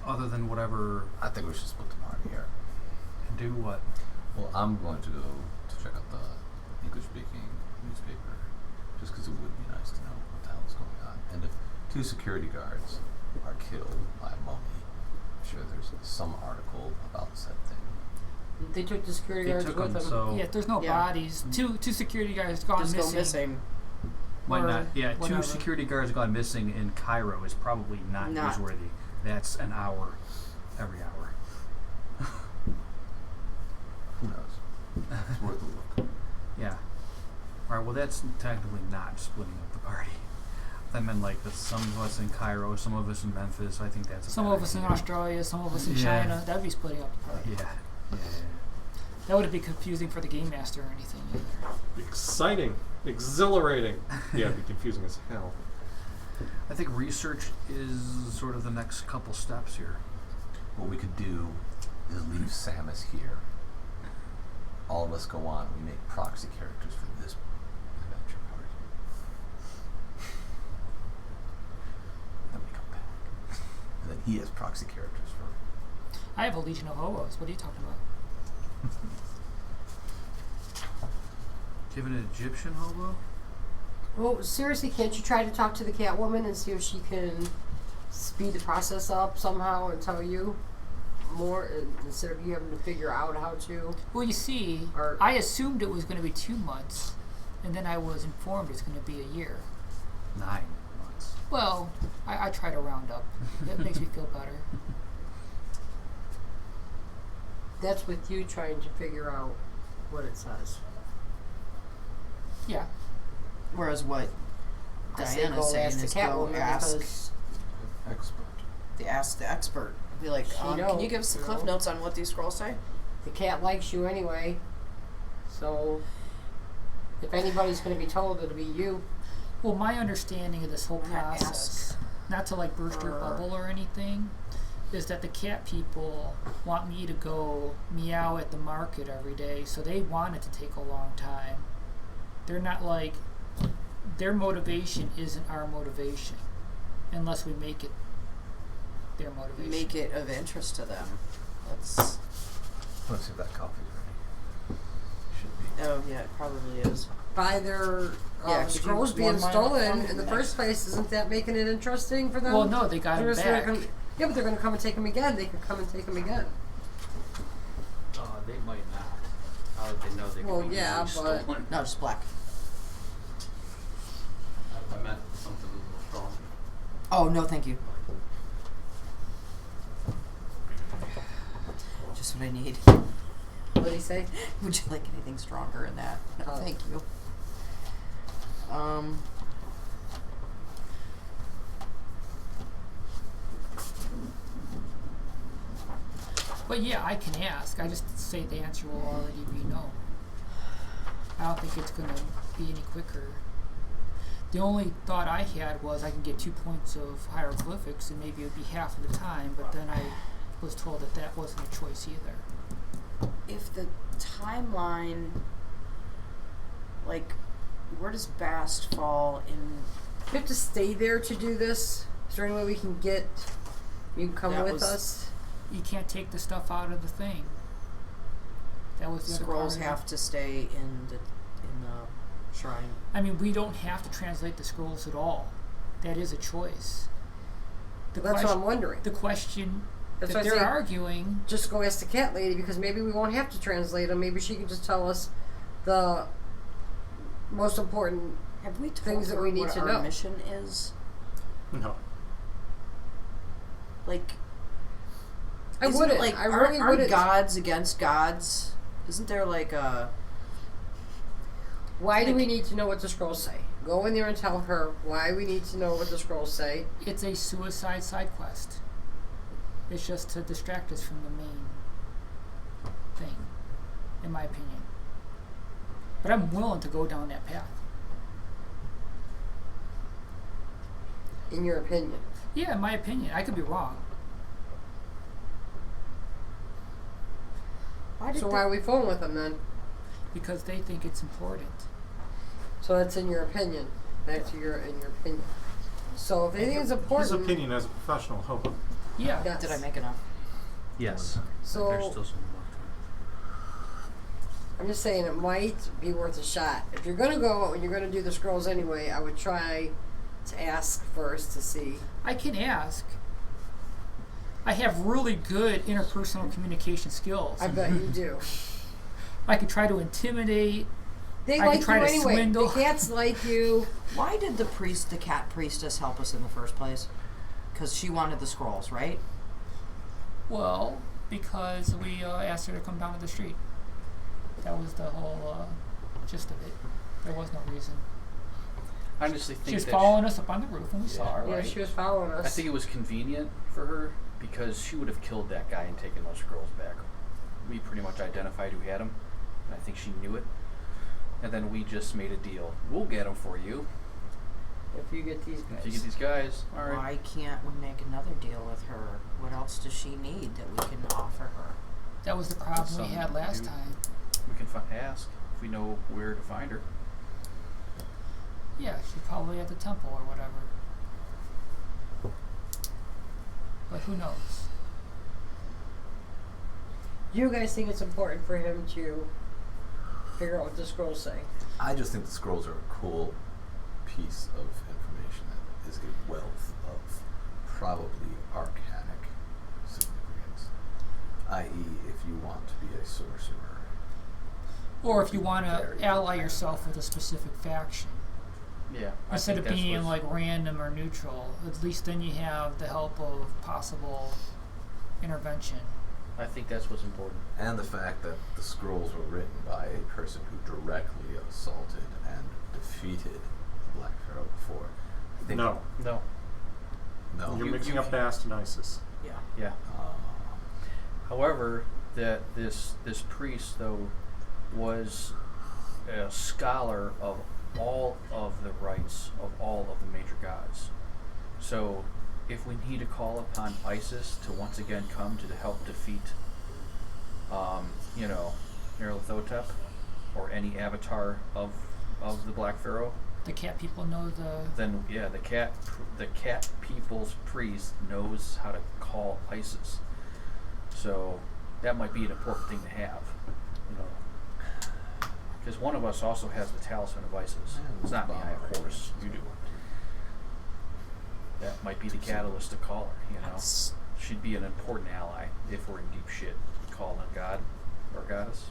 Other than whatever. I think we should split the party here. Do what? Well, I'm going to go to check out the English-speaking newspaper, just because it would be nice to know what the hell is going on. And if 2 security guards are killed by a mummy, I'm sure there's some article about said thing. They took the security They guards took with them, them. so Yeah, there's no Yeah. bodies. Two security guys gone Just missing. go missing. might or not. Yeah, whatever. 2 security guards gone missing in Cairo is probably not Not- newsworthy. That's an hour every hour. Who knows? It's worth a look. Yeah. Alright, well that's technically not splitting up the party. I meant like the, some of us in Cairo, some of us in Memphis. I think that's a Some bad of us in idea. Australia, some of us in Yeah. China. That'd be splitting up the party. Yeah. That wouldn't be confusing for the game master or anything either. Exciting, exhilarating. Yeah, it'd be confusing as hell. I think research is sort of the next couple steps here. What we could do is leave Samus here. All of us go on. We make proxy characters for this adventure party. Then we come back, and then he has proxy characters for. I have a legion of hobos. What are you talking about? Do you have an Egyptian hobo? Well, seriously, can't you try to talk to the Catwoman and see if she can speed the process up somehow and tell you more instead of you having to figure out how to? Well, you see, Or- I assumed it was going to be 2 months, and then I was informed it's going to be a year. 9 months. Well, I try to round up. That makes me feel better. That's with you trying to figure out what it says. Yeah. Whereas what I say Diana's go saying ask the is go Catwoman ask because Expert. the expert. Be like, She can knows, you give us the you cliff know? notes on what these scrolls say? the cat likes you anyway. So if anybody's going to be told, it'll be you. Well, my understanding of this whole I'm gonna process, not to like burst your bubble or anything, is that the cat people want me to go meow at the market every day, so they want it to take a long time. They're not like, their motivation isn't our motivation, unless we make it their motivation. Make it of interest to them. Let's. Let's see if that coffee's ready. Should be. Oh yeah, it probably is. By their Yeah, could you scrolls being one line up stolen from in the the first place, isn't that making it interesting for them? Well, no, they got They're him just back. gonna come- yeah, but they're going to come and take them again. They can come and take them again. They might not. Now that they know they Well, can be yeah, easily but- stolen. No, just black. I meant something a little stronger. Oh, no, thank you. Just what I need. What did he say? Would you like anything stronger in that? No, Oh. thank you. But yeah, I can ask. I just say the answer will already be no. I don't think it's going to be any quicker. The only thought I had was I can get 2 points of hieroglyphics and maybe it would be half of the time, but then I was told that that wasn't a choice either. If the timeline, like, where does Bast fall in? We have to stay there to do this. Is there any way we can get? You can come That with was- us. You can't take the stuff out of the thing. That was the other part Scrolls of it. have to stay in the shrine. I mean, we don't have to translate the scrolls at all. That is a choice. That's what I'm wondering. The question That's that why I they're say arguing, just go ask the cat lady because maybe we won't have to translate them. Maybe she can just tell us the most important. Have we told Things that her we need what to our know. mission is? No. Like, I isn't wouldn't. it like I aren't, really aren't wouldn't. gods against gods? Isn't there like a Why do we need to know what the scrolls say? Go in there and tell her why we need to know what the scrolls say. it's a suicide side quest. It's just to distract us from the main thing, in my opinion. But I'm willing to go down that path. In your opinion. Yeah, in my opinion. I could be wrong. why did So the- why are we fooling with them then? Because they think it's important. So that's in your opinion. That's in your opinion. So if they think it's important, His opinion as a professional, hope. Yeah. yes. did I make enough? Yes. So There's still some work I'm just saying it might be worth a shot. If you're gonna go and you're gonna do the scrolls anyway, I would try to ask first to see. I can ask. I have really good interpersonal communication skills. I bet you do. I could try to intimidate. They I could like try you to anyway. swindle. The cats like you. Why did the cat priestess help us in the first place? Because she wanted the scrolls, right? Well, because we asked her to come down to the street. That was the whole gist of it. There was no reason. I honestly think She was that following us up on the roof and we saw her, Yeah, right? she was following us. I think it was convenient for her because she would have killed that guy and taken those scrolls back. We pretty much identified who had them, and I think she knew it. And then we just made a deal. We'll get them for you. if you get these guys. If you get these guys, all right. Why can't we make another deal with her? What else does she need that we can offer her? That was the problem we something had to last do. time. We can ask if we know where to find her. Yeah, she's probably at the temple or whatever. But who knows? You guys think it's important for him to figure out what the scrolls say? I just think the scrolls are a cool piece of information that is a wealth of probably arcanic significance. I.e., if you want to be a sorcerer. Or if you want Very to ally good. yourself with a specific faction. Yeah. Instead of being like random or neutral, at least then you have the help of possible intervention. I think that's what's important. And the fact that the scrolls were written by a person who directly assaulted and defeated the Black Pharaoh before. I think No, No. No. you're You- mixing you up Bast and Isis. Yeah. Yeah. Uh, However, that this priest though was a scholar of all of the rites of all of the major gods. So if we need to call upon Isis to once again come to help defeat Nyarlathotep or any avatar of the Black Pharaoh, The cat people know then yeah, the cat people's priest knows how to call Isis. So that might be an important thing to have, because one of us also has the talisman of Isis. It's not me, I have Horus. You do. That might be the catalyst to call her. That's- She'd be an important ally if we're in deep shit. Call on God or goddess.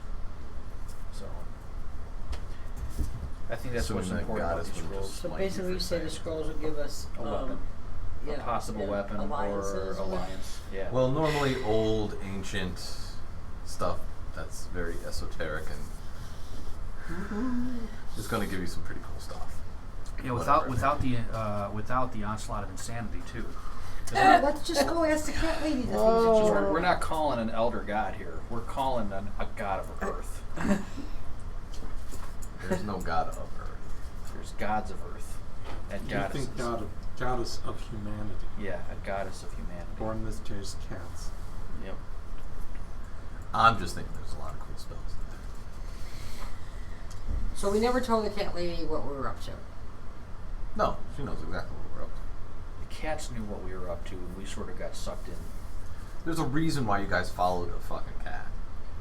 So I think that's what's Assuming that important about goddess these would scrolls. just So like basically, you say the scrolls will give us A weapon. yeah, A possible and weapon or alliances. alliance. Yeah. Well, normally old, ancient stuff that's very esoteric and it's going to give you some pretty cool stuff. Yeah, Whatever. without the onslaught of insanity too. 'Cause Let's just go ask the cat lady the things that you we're not calling an elder god here. We're calling a god of earth. There's no god of earth. There's gods of earth and You goddesses. think goddess of humanity. Yeah, a goddess of humanity. Born this days cats. Yep. I'm just thinking there's a lot of cool spells in there. So we never told the cat lady what we were up to. No, she knows exactly what we're up to. The cats knew what we were up to, and we sort of got sucked in. There's a reason why you guys followed a fucking cat.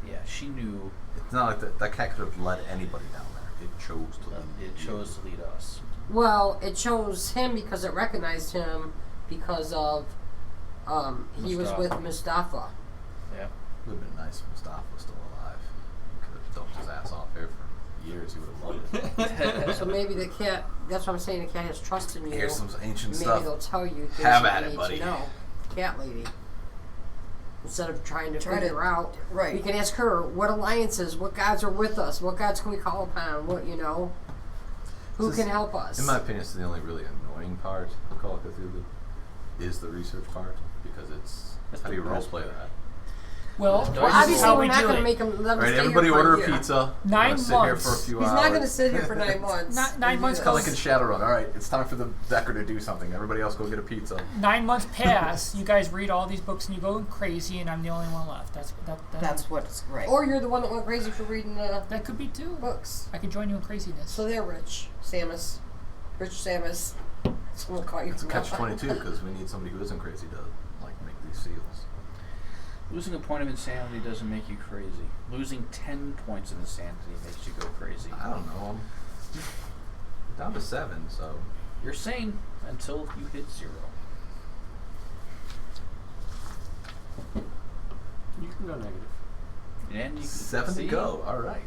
Yeah, she knew. It's not like that cat could have led anybody down there. It chose to lead It chose to lead us. Well, it chose him because it recognized him because of he was with Mustafa. Yeah. It would have been nice if Mustafa was still alive. He could have dumped his ass off here for years. He would have loved it. So maybe the cat. That's what I'm saying. The cat has trust in you. Here's some ancient Maybe stuff. they'll tell you things Have you at it, need buddy. to know. Cat lady. Instead of trying to Try to- figure out, right. we can ask her what alliances, what gods are with us, what gods can we call upon, what who This can is- help us. In my opinion, it's the only really annoying part of Call of Cthulhu is the research part because it's That's how do you the best roleplay part. that? Well, Well, this is obviously, how we're we not do going to it. make him let him Right, stay everybody here for order a a year. pizza. We're 9 gonna sit here for a months. few He's hours. not going to sit here for 9 months. Nine and months do Kind of like this. in Shadowrun. All right, it's time for the Decker to do something. Everybody else go get a pizza. 9 months pass. You guys read all these books and you go crazy, and I'm the only one left. That's what's right. Or you're the one that went crazy for reading the that could be too. books. I could join you in craziness. So they're rich. Samus. Rich Samus. That's what we'll call you. It's a from now catch-22 on. because we need somebody who isn't crazy to make these seals. Losing a point of insanity doesn't make you crazy. Losing 10 points of insanity makes you go crazy. I don't know. I'm down to 7, so You're sane until you hit 0. You can go negative. And you can 7 to see, go. All right.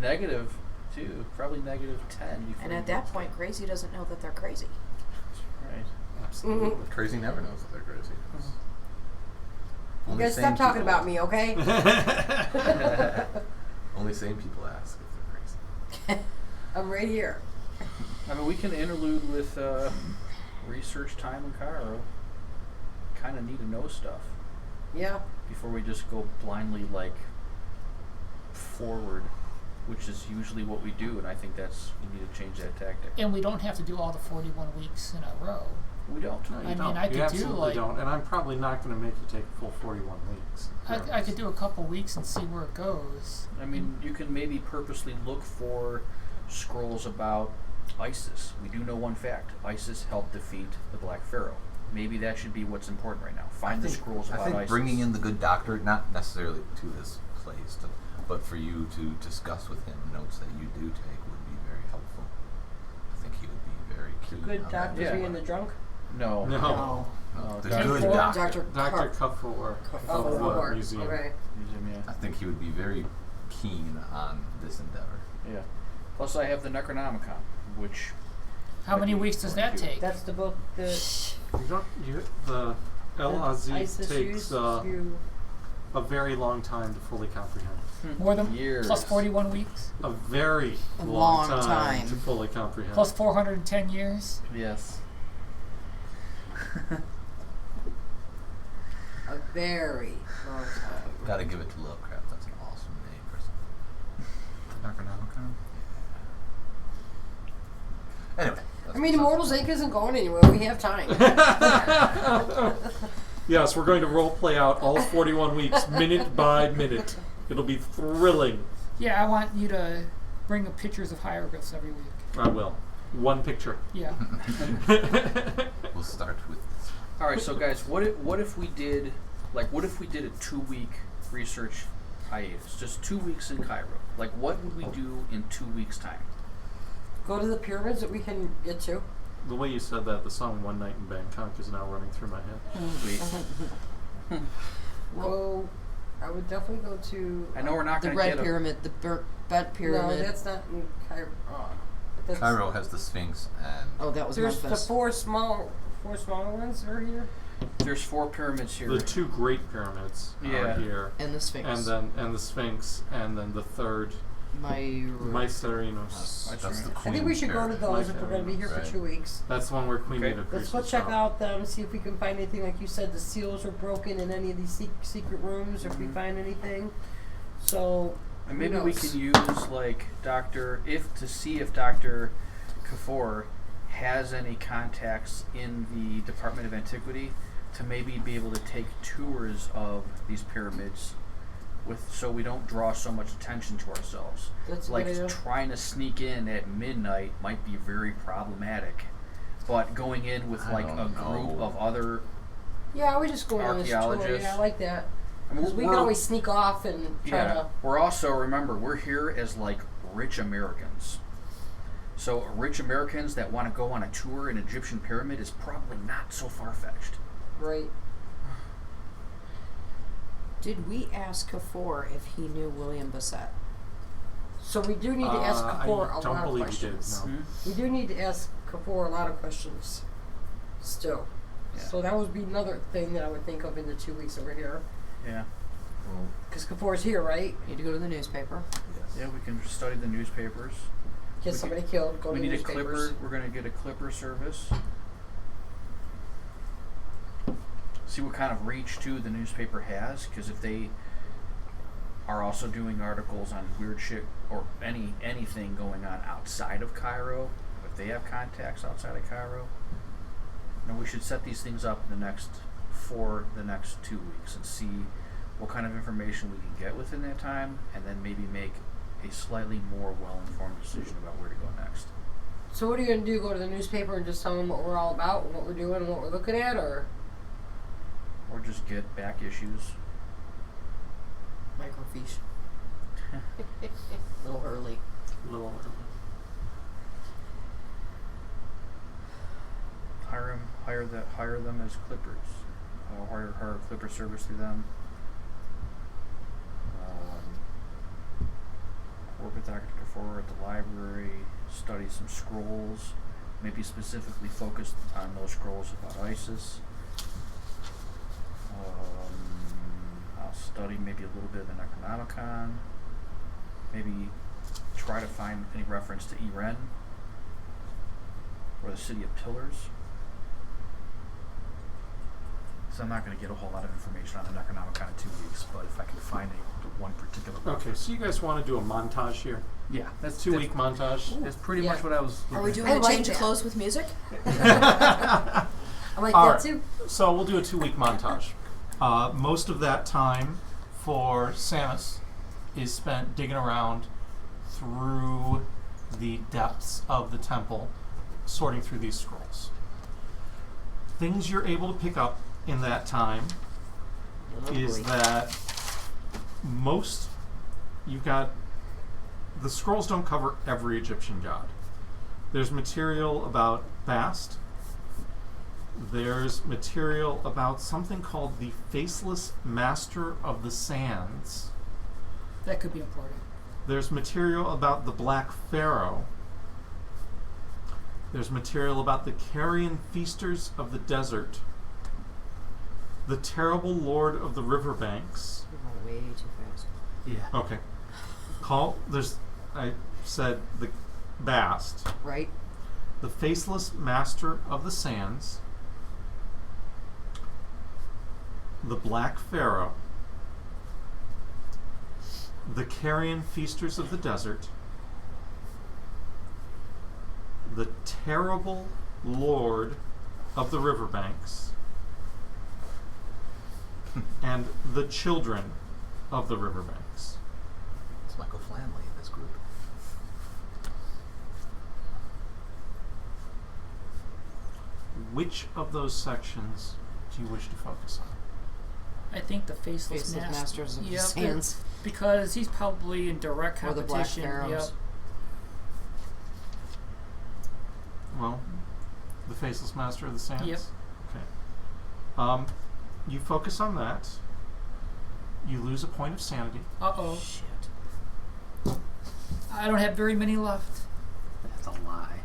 Negative 2, probably negative 10. Before And you at get that to- point, crazy doesn't know that they're crazy. Right. Absolutely. Mhm. Crazy never knows that they're crazy. You Only guys sane stop talking people about me, okay? Only sane people ask if they're crazy. I'm right here. I mean, we can interlude with research time in Cairo. Kind of need to know stuff Yeah. before we just go blindly forward, which is usually what we do, and I think we need to change that tactic. And we don't have to do all the 41 weeks in a row. We don't. No, you I don't. mean, I you could do, absolutely like- don't. And I'm probably not going to make you take a full 41 weeks. I could do a couple weeks and see where it goes. I mean, you can maybe purposely look for scrolls about Isis. We do know one fact. Isis helped defeat the Black Pharaoh. Maybe that should be what's important right now. Find the scrolls about I think Isis. bringing in the good doctor, not necessarily to this place, but for you to discuss with him notes that you do take would be very helpful. I think he would be very keen. Good on doctors Yeah. being the drunk. No. No. No. The Dr. good Ford. doctor. Dr. Kupfer Oh, of the Lord. museum. Okay. Yeah. I think he would be very keen on this endeavor. Yeah. Plus, I have the Necronomicon, which. How many Like, weeks does that take? That's the book that The El-Aziz ISIS takes used to. a very long time to fully comprehend. More than Years. plus 41 weeks? A very A long long time time. to fully comprehend. Plus 410 years? Yes. A very long time. Gotta give it to Lovecraft. That's an awesome name for something. Necronomicon? Anyway. I mean, Immortals Inc. isn't going anywhere. We have time. Yes, we're going to role play out all 41 weeks, minute by minute. It'll be thrilling. Yeah, I want you to bring up pictures of hieroglyphs every week. I will. One picture. Yeah. We'll start with this. All right, so guys, what if we did a 2-week research hiatus, just 2 weeks in Cairo? Like, what would we do in 2 weeks' time? Go to the pyramids that we can get to. The way you said that, the song One Night in Bangkok is now running through my head. Sweet. Go I would definitely go to. I know we're not The going to red get pyramid, the bent pyramid. No, that's not in Cairo. That's, Cairo has the Sphinx and Oh, that was There's Memphis. the four smaller ones are here. There's 4 pyramids here. The 2 great pyramids Yeah. are here, And the Sphinx. and the Sphinx, and then the third, Mysterinos. that's the I Queen think we should go to pyramid. those if we're going to be here Right. for 2 weeks. That's the one where Queen Okay. Nita Let's Priest go was check from. out them, see if we can find anything. Like you said, the seals are broken in any of these secret rooms. If we find anything, so And who maybe we knows? can use like to see if Dr. Kafour has any contacts in the Department of Antiquity to maybe be able to take tours of these pyramids so we don't draw so much attention to ourselves. That's a Like good idea. trying to sneak in at midnight might be very problematic. But going in with I like don't a group know. of other Yeah, we just go on this tour. archaeologists. Yeah, I like that. I mean, 'Cause we can always sneak off and try to. We're also, remember, we're here as like rich Americans. So rich Americans that want to go on a tour in Egyptian pyramid is probably not so far-fetched. Right. Did we ask Kafour if he knew William Bassett? So we do need to ask Kapoor I a lot don't of believe questions. he did, no. We do need to ask Kapoor a lot of questions. Still. Yeah. So that would be another thing that I would think of in the 2 weeks over here. Yeah. Because Kapoor's here, right? Need to go to the newspaper. Yeah, we can study the newspapers. Get We somebody killed, go we to the need a newspapers. clipper. We're going to get a clipper service. See what kind of reach, too, the newspaper has. Because if they are also doing articles on weird shit or anything going on outside of Cairo, if they have contacts outside of Cairo, we should set these things up for the next 2 weeks and see what kind of information we can get within that time, and then maybe make a slightly more well-informed decision about where to go next. So what are you going to do? Go to the newspaper and just tell them what we're all about and what we're doing and what we're looking at? Or Or just get back issues. Microfiche. A little early. A little Hire them as clippers. Hire a clipper service through them. Work with Dr. Kafour at the library. Study some scrolls. Maybe specifically focused on those scrolls about ISIS. I'll study maybe a little bit of the Necronomicon. Maybe try to find any reference to Iren or the City of Pillars. So I'm not going to get a whole lot of information on the Necronomicon in 2 weeks, but if I can find one particular Okay, so you guys want to do a montage here? yeah, that's 2 week montage? That's pretty Yeah. much what I was. Are we looking doing I a like change of that. clothes with music? I like All that right. too. So we'll do a 2 week montage. Most of that time for Samus is spent digging around through the depths of the temple, sorting through these scrolls. Things you're able to pick up in that time is that you've got, the scrolls don't cover every Egyptian god. There's material about Bast. There's material about something called the Faceless Master of the Sands. That could be important. There's material about the Black Pharaoh. There's material about the carrion feasters of the desert. The terrible lord of the riverbanks. We're going way too fast. Yeah. Okay. I said the Bast. Right? The Faceless Master of the Sands. The Black Pharaoh. The carrion feasters of the desert. The terrible lord of the riverbanks. And the children of the riverbanks. It's Michael Flanley in this group. Which of those sections do you wish to focus on? I think the faceless, Faceless Masters of the Yep, Sands. because he's probably in direct Or the Black competition. Pharaohs. Yep. Well, the Faceless Master of the Sands? Yep. Okay. You focus on that. you lose a point of sanity. Uh-oh. Shit. I don't have very many left. That's a lie.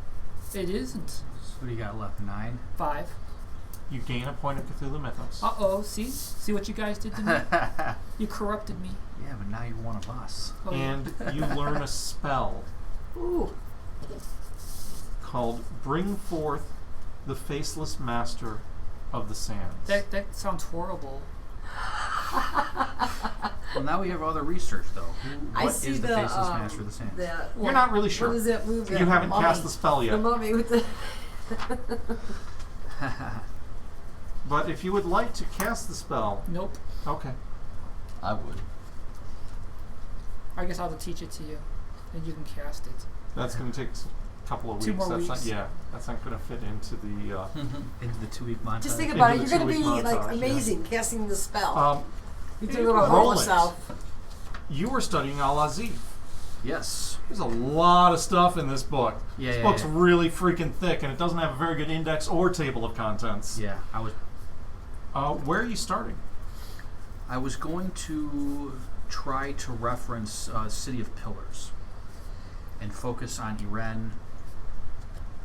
It isn't. What do you got left? 9? 5. You gain a point of Cthulhu Mythos. Uh-oh. See what you guys did to me? Yeah, You corrupted me. but now you're one of us. Oh, And you learn a spell Ooh. called Bring Forth the Faceless Master of the Sands. that sounds horrible. Well, now we have other research, though. I What see is the the, Faceless Master of the Sands? You're not really sure. What is that movie? You haven't Mummy. cast the spell yet. The mummy with the. But if you would like to cast the spell, Nope. okay. I would. I guess I'll have to teach it to you, and you can cast it. That's going to take a couple of weeks. 2 more That's weeks. that's not going to fit into the. Into the 2-week Just montage. think about it. Into You're the going to be 2-week like montage, yeah. amazing casting the spell. You're going to roll roll it. yourself. You were studying Al-Azif. Yes. There's a lot of stuff in this book. Yeah, This yeah, book's yeah. really freaking thick, and it doesn't have a very good index or table of contents. Yeah, I Where are you starting? was going to try to reference City of Pillars and focus on Iren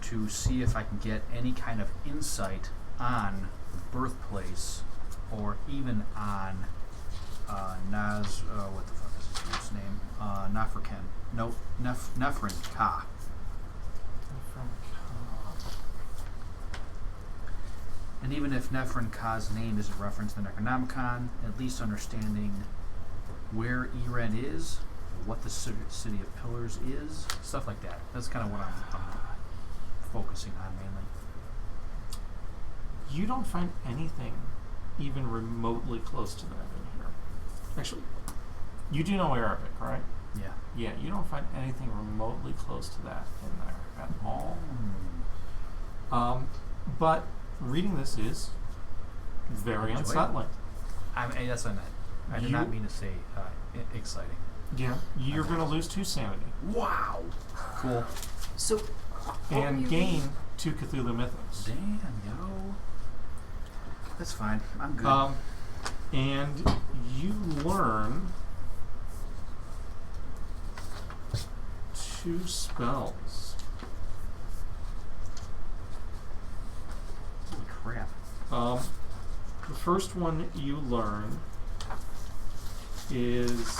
to see if I can get any kind of insight on the birthplace or even on what the fuck is his name? Nefrken. No, Nefren Ka. And even if Nefren Ka's name isn't referenced in the Necronomicon, at least understanding where Iren is, what the City of Pillars is, stuff like that. That's kind of what I'm focusing on mainly. You don't find anything even remotely close to that in here. Actually, you do know Arabic, right? Yeah. Yeah, you don't find anything remotely close to that in there at all. But reading this is very Enjoyable. unsettling. That's what I meant. I did not You- mean to say exciting. Yeah, you're going to lose 2 sanity Wow. Cool. So, and gain 2 Cthulhu Mythos. Damn, yo. That's fine. I'm good. And you learn 2 spells. Holy crap. The first one you learn is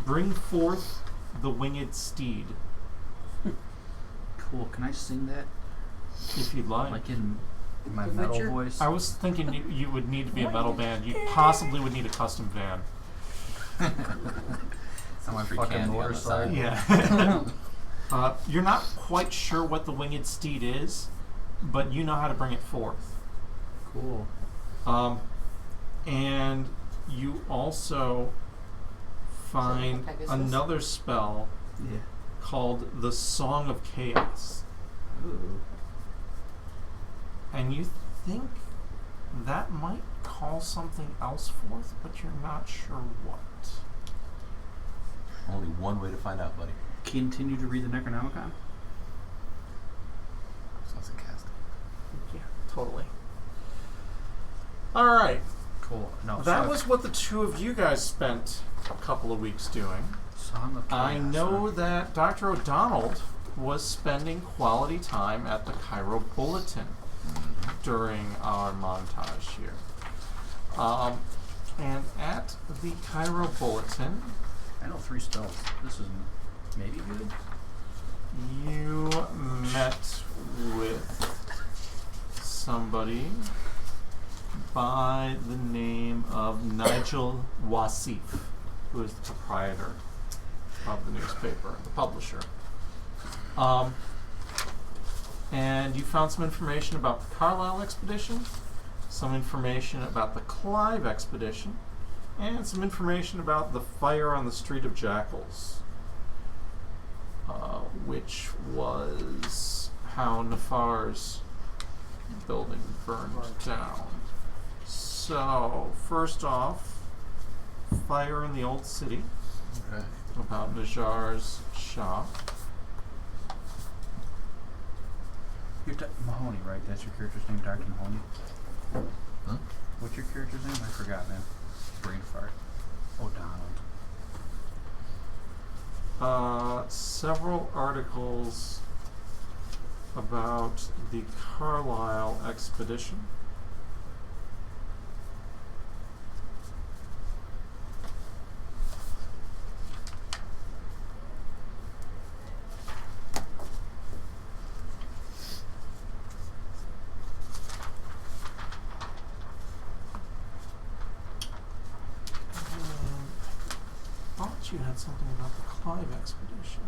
Bring Forth the Winged Steed, Cool. Can I sing that? if you'd like. Like in my The metal Witcher? voice? I was thinking you would need to be a metal band. You possibly would need a custom van. On my Free fucking candy on the motorcycle. side. Yeah. You're not quite sure what the Winged Steed is, but you know how to bring it forth. Cool. And you also find Pegasus? another spell Yeah. called the Song of Chaos. Ooh. And you think that might call something else forth, but you're not sure what. Only one way to find out, buddy. Continue to read the Necronomicon? Sounds like casting. Yeah, totally. Alright, Cool. No, that so was what the 2 of you guys spent a couple of weeks doing. Song of Chaos. I know huh? that Dr. O'Donnell was spending quality time at the Cairo Bulletin during our montage here. And at the Cairo Bulletin, I know 3 spells. This is maybe good. you met with somebody by the name of Nigel Wasif, who is the proprietor of the newspaper, the publisher. And you found some information about the Carlisle expedition, some information about the Clive expedition, and some information about the fire on the Street of Jackals, which was how Nafar's building burned down. So, first off, fire in the old city, Right. about Najar's shop. You're Mahoney, right? That's your character's name, Dr. Mahoney? Huh? What's your character's name? I forgot, man. Brain fart. Oh, Donald. Several articles about the Carlisle expedition. I thought you had something about the Clive expedition.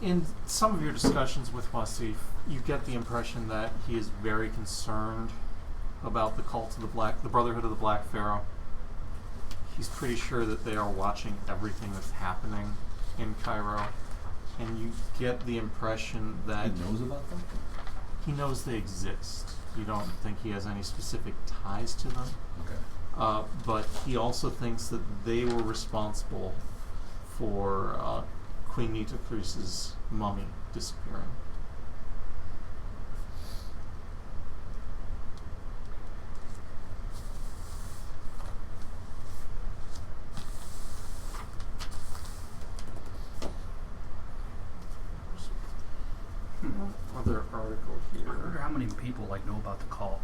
In some of your discussions with Wasif, you get the impression that he is very concerned about the cult of the Brotherhood of the Black Pharaoh. He's pretty sure that they are watching everything that's happening in Cairo, and you get the impression that He knows about them? he knows they exist. You don't think he has any specific ties to them. Okay. But he also thinks that they were responsible for Queen Nitocris's mummy disappearing. Other article I wonder here. how many people know about the cult.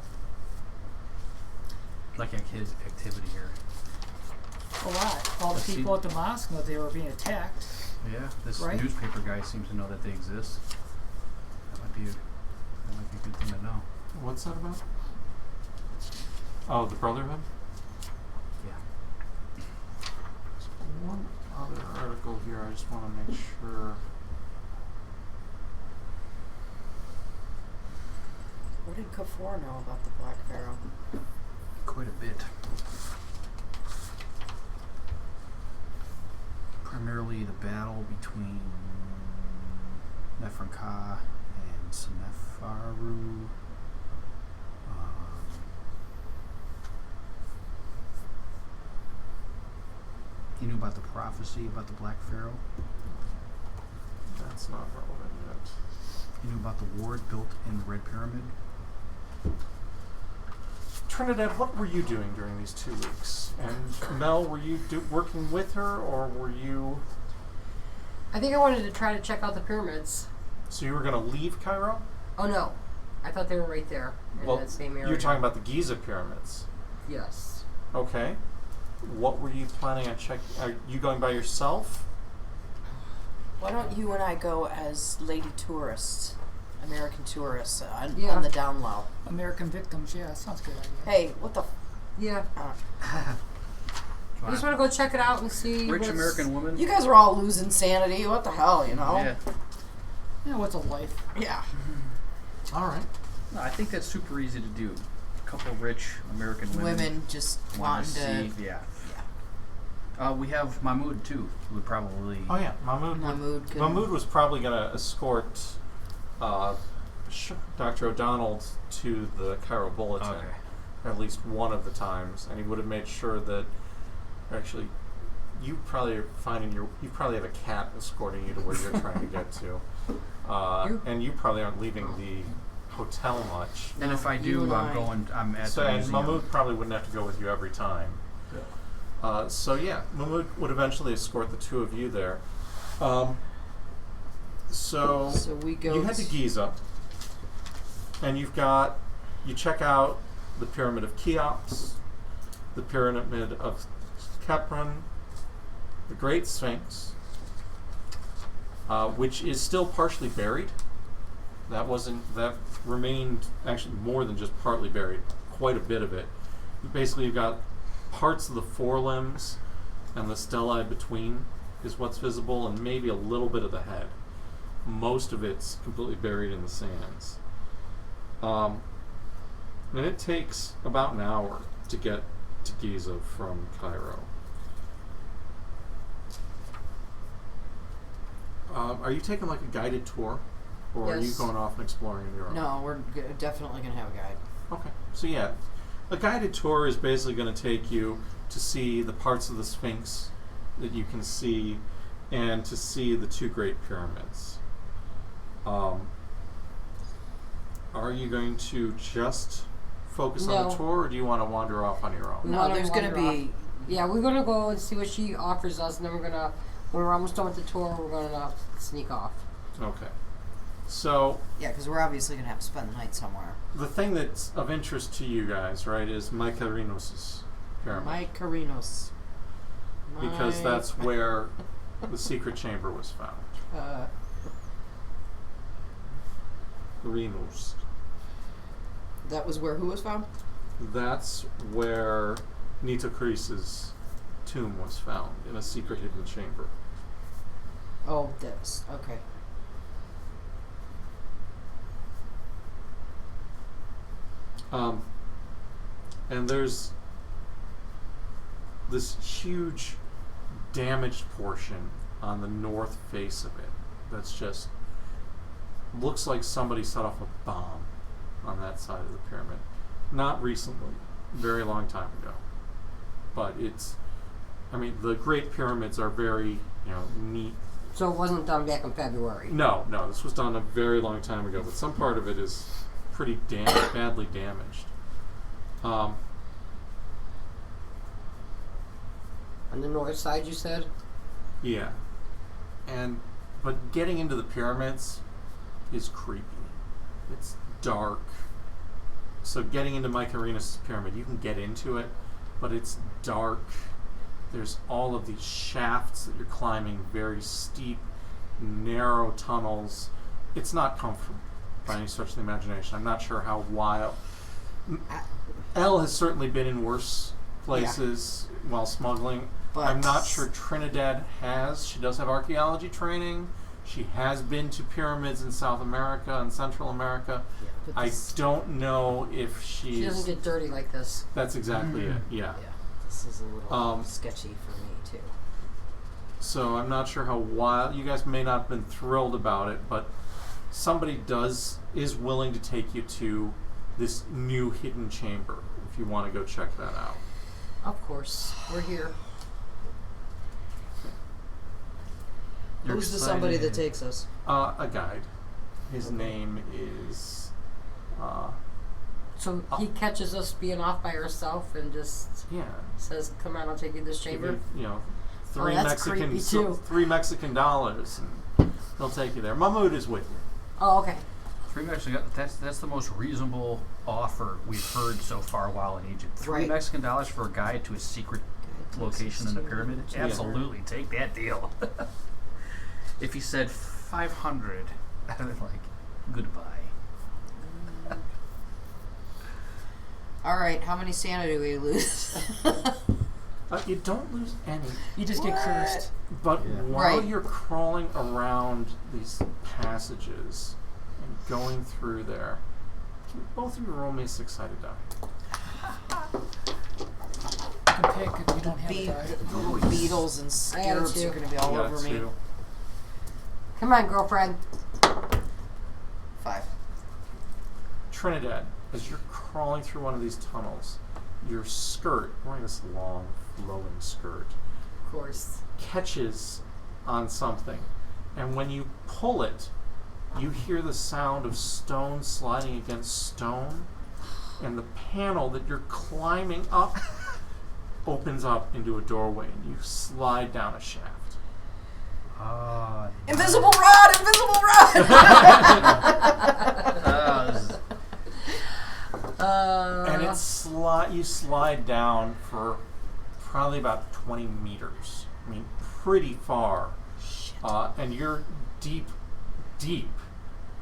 Activity here. A lot. All the Let's see. people at the mosque know they were being attacked. Yeah, this Right. newspaper guy seems to know that they exist. That might be a good thing to know. What's that about? Oh, the Brotherhood? Yeah. There's one other article here I just want to make sure. What did Kafor know about the Black Pharaoh? Quite a bit. Primarily the battle between Neferka and Senefaru. He knew about the prophecy about the Black Pharaoh. That's not relevant yet. He knew about the ward built in the Red Pyramid. Trinidad, what were you doing during these 2 weeks? And Mel, were you working with her, or were you... I think I wanted to try to check out the pyramids. So you were going to leave Cairo? Oh no, I thought they were right there in that same area. you're talking about the Giza pyramids. Yes. Okay. What were you planning on checking? Are you going by yourself? Why don't you and I go as lady tourists, American tourists, on Yeah. the down low? American victims, yeah, sounds good idea. Hey, what the? Yeah. I just want to go check it out and see. Rich what's- American woman. You guys are all losing sanity. What the hell, you know? Yeah. Yeah, what's a life? Yeah. All right. No, I think that's super easy to do. A couple of rich American Women just want wanting to to. see. Yeah. We have Mahmoud too, who would probably. Oh yeah, Mahmoud. Mahmoud was probably going to escort Dr. O'Donnell to the Cairo Bulletin Okay. at least one of the times, and he would have made sure that actually you probably have a cat escorting you to where you're trying to get to, and you probably aren't leaving the hotel much. And if I You do, and I'm I. going. I'm at So the and museum. Mahmoud probably wouldn't have to go with you every time. So yeah, Mahmoud would eventually escort the two of you there. So we go. you head to Giza, and you check out the Pyramid of Cheops, the Pyramid of Khephren, the Great Sphinx, which is still partially buried. That remained actually more than just partly buried, quite a bit of it. Basically, you've got parts of the forelimbs and the stellae between is what's visible, and maybe a little bit of the head. most of it's completely buried in the sands. And it takes about an hour to get to Giza from Cairo. Are you taking like a guided tour? Or are you Yes. going off and exploring on your own? No, we're definitely going to have a guide. Okay. So yeah, a guided tour is basically going to take you to see the parts of the Sphinx that you can see and to see the two Great Pyramids. Are you going to just focus on the No. tour, or do you want to wander off on your own? We No, wanna there's going to wander be... Yeah, we're gonna go and see what she offers us, and then when we're almost done with the tour, we're gonna sneak off. Okay. So Yeah, because we're obviously going to have to spend the night somewhere. the thing that's of interest to you guys, right, is Mycarinos' pyramid. Mycarinos. Because that's where the secret chamber was found. Carinos. That was where who was found? That's where Nitocris's tomb was found, in a secret hidden chamber. Oh, this. Okay. And there's this huge damaged portion on the north face of it that's just looks like somebody set off a bomb on that side of the pyramid. Not recently, very long time ago. But it's, I mean, the Great Pyramids are very, neat. So it wasn't done back in February. No, this was done a very long time ago, but some part of it is pretty badly damaged. On the north side, you said? Yeah. But getting into the pyramids is creepy. It's dark. So getting into Mycarinos' pyramid, you can get into it, but it's dark. There's all of these shafts that you're climbing, very steep, narrow tunnels. It's not comfortable by any stretch of the imagination. I'm not sure how wild. Elle has certainly been in worse places while smuggling. But I'm not sure Trinidad has. She does have archaeology training. She has been to pyramids in South America and Central America. but I this- don't know if she's... She doesn't get dirty like this. That's exactly it, yeah. Yeah, this is a little Um, sketchy for me, too. So I'm not sure how wild... You guys may not have been thrilled about it, but somebody is willing to take you to this new hidden chamber if you want to go check that out. Of course, we're here. You're Who's the somebody that excited. takes us? A guide. His name is... So he catches us being off by ourselves and just yeah. says, "Come on, I'll take you to this chamber." Three that's creepy too. $3 and he'll take you there. Mahmoud is with you. Oh, okay. That's the most reasonable offer we've heard so far while in Egypt. $3 Right. Mexican for a guide to a secret location in the pyramid? Yeah. Absolutely, take that deal. If he said 500, I'd have been like, goodbye. All right, how many sanity do we lose? You don't lose any. You just get cursed. But Yeah. while Right. you're crawling around these passages and going through there, can both of you roll me a six-sided die? You can pick if you don't have a die. The beetles and I got a scarabs two. are going to be all You got over me. two. Come on, girlfriend. 5. Trinidad, as you're crawling through one of these tunnels, your skirt, wearing this long, flowing skirt, Of course. catches on something, and when you pull it, you hear the sound of stone sliding against stone, and the panel that you're climbing up opens up into a doorway, and you slide down a shaft. Invisible rod! Invisible rod! And you slide down for probably about 20 meters. I mean, pretty far. And you're deep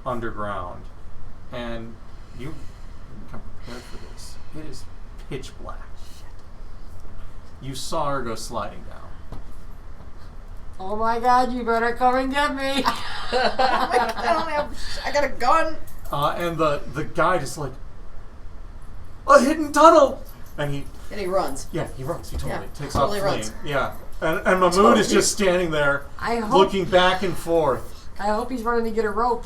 underground. And you come prepared for this. It is pitch black. You saw her go sliding down. Oh my God! You better come and get me. I got a gun. And the guy just like, a hidden tunnel, and he runs. Yeah, he runs. He totally takes totally off runs. fleeing. Yeah, and Mahmood is just standing there, I hope. looking back and forth. I hope he's running to get a rope.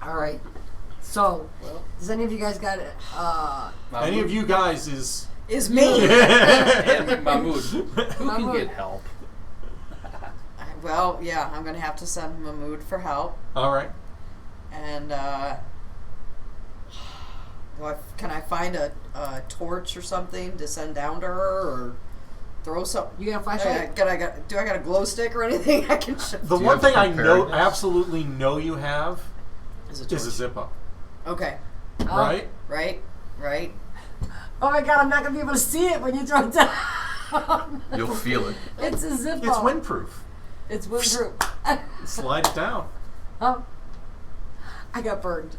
All right. So, does any of you guys got it? Any of you guys is me. And Mahmood. Who can Mahmood. get help? Well, yeah, I'm gonna have to send Mahmood for help, all right. and can I find a torch or something to send down to her, or throw something? You got a flashlight? Do I got a glow stick or anything I can show? The Do you one have thing I know, preparedness? absolutely know you have, Is a is a Zippo, Okay, right? right. Oh my God! I'm not gonna be able to see it when you throw it down. You'll feel it. It's a Zippo. It's windproof. It's windproof. Slide it down. Oh, I got burned.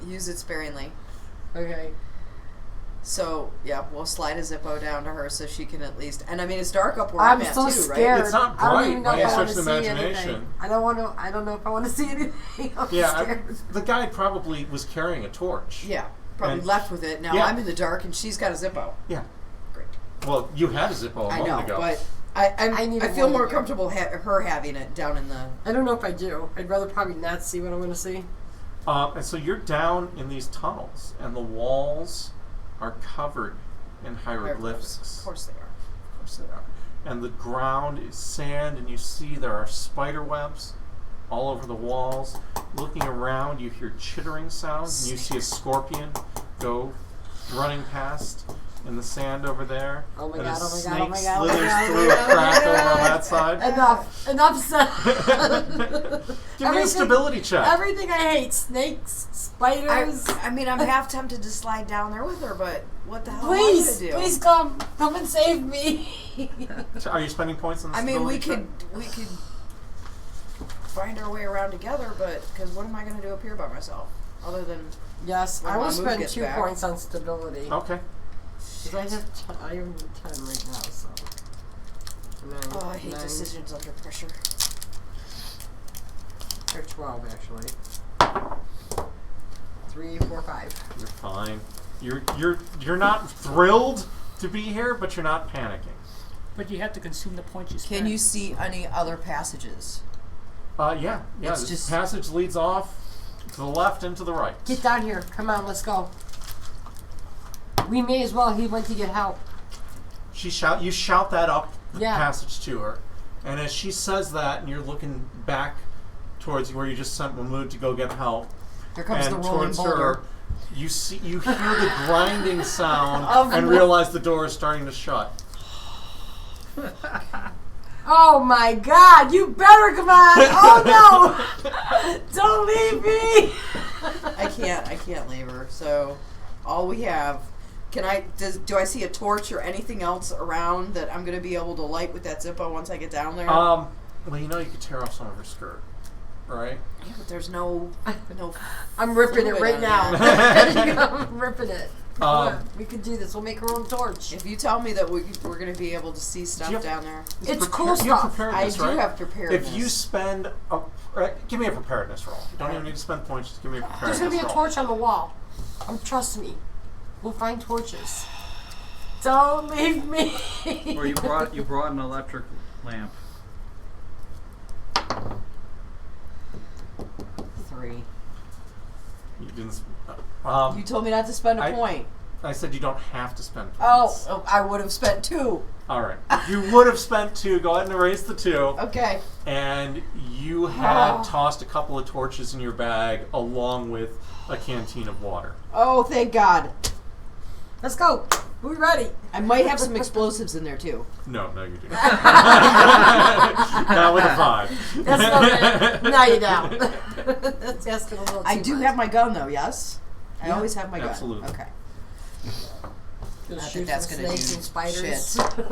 Use it sparingly. Okay. So yeah, we'll slide a Zippo down to her so she can at least. And I mean, it's dark up where I'm at so too, scared. right? It's not I don't bright even know by if any I want stretch to of see imagination. anything. I don't know if I want to see anything. I'm Yeah, scared. the guy probably was carrying a torch. Yeah, probably And- left with it. Now Yeah. I'm in the dark and she's got a Zippo. Yeah. Great. Well, you had a Zippo a I moment know, ago. but I I need I a feel one more here. comfortable her having it down in the. I don't know if I do. I'd rather probably not see what I'm going to see. And so you're down in these tunnels, and the walls are covered in hieroglyphics. Of course they are. Of course they are. And the ground is sand, and you see there are spider webs all over the walls. Looking around, you hear chittering sounds, and you see a scorpion go running past in the sand over there. Oh my and God, a oh my God, snake oh my God, oh my slithers God, oh through my a God, crack oh my over on God. that side. Enough said. Give me a stability check. Everything I hate. Snakes, spiders. I mean, I'm half tempted to slide down there with her, but what the hell Please, am I gonna do? please come and save me. Are you spending points on the I mean, we stability could find our way around together, but because what am I gonna do up here by myself other than? Yes, When I will my mood spend gets 2 back. points on stability. check? Okay. Because I have 10 right now, so. Oh, I hate decisions under pressure. Or 12 actually. 3, 4, 5. You're fine. You're not thrilled to be here, but you're not panicking. But you have to consume the points you spend. Can you see any other passages? Yeah. It's This just- passage leads off to the left and to the right. Get down here. Come on, let's go. We may as well. He went to get help. You shout that up the Yeah. passage to her, and as she says that, and you're looking back towards where you just sent Mahmood to go get help, Here comes and the rolling towards boulder. her, you hear the grinding sound Of and what? realize the door is starting to shut. Oh my God! You better come on! Oh no! Don't leave me! I can't leave her. So, all we have. Do I see a torch or anything else around that I'm gonna be able to light with that Zippo once I get down there? Well, you know you could tear off some of her skirt, right? Yeah, but there's no. I'm ripping it Fluid right on now. I'm ripping it. Um, we could do this. We'll make our own torch. If you tell me that we're gonna be able to see stuff Yep. down there, It's Prepare- cool you have stuff. preparedness, I do right? have preparedness. If you spend give me a preparedness roll. You don't even need to spend points. Just give me a preparedness There's gonna be a roll. torch on the wall. Trust me. We'll find torches. Don't leave me. Or you brought an electric lamp. 3. You didn't. You told me not to spend a I- point. I said you don't have to spend points. Oh, I would have spent 2. All right. You would have spent 2. Go ahead and erase the 2. Okay. And you had Oh. tossed a couple of torches in your bag along with a canteen of water. Oh, thank God. Let's go. We're ready. I might have some explosives in there too. No, you do not. Not with a 5. That's not good. No, you don't. That's asking a little too I do much. have my gun though. Yes, I Yeah, always have my gun. absolutely. Okay. Gonna I think shoot that's some gonna snakes do and spiders. shit.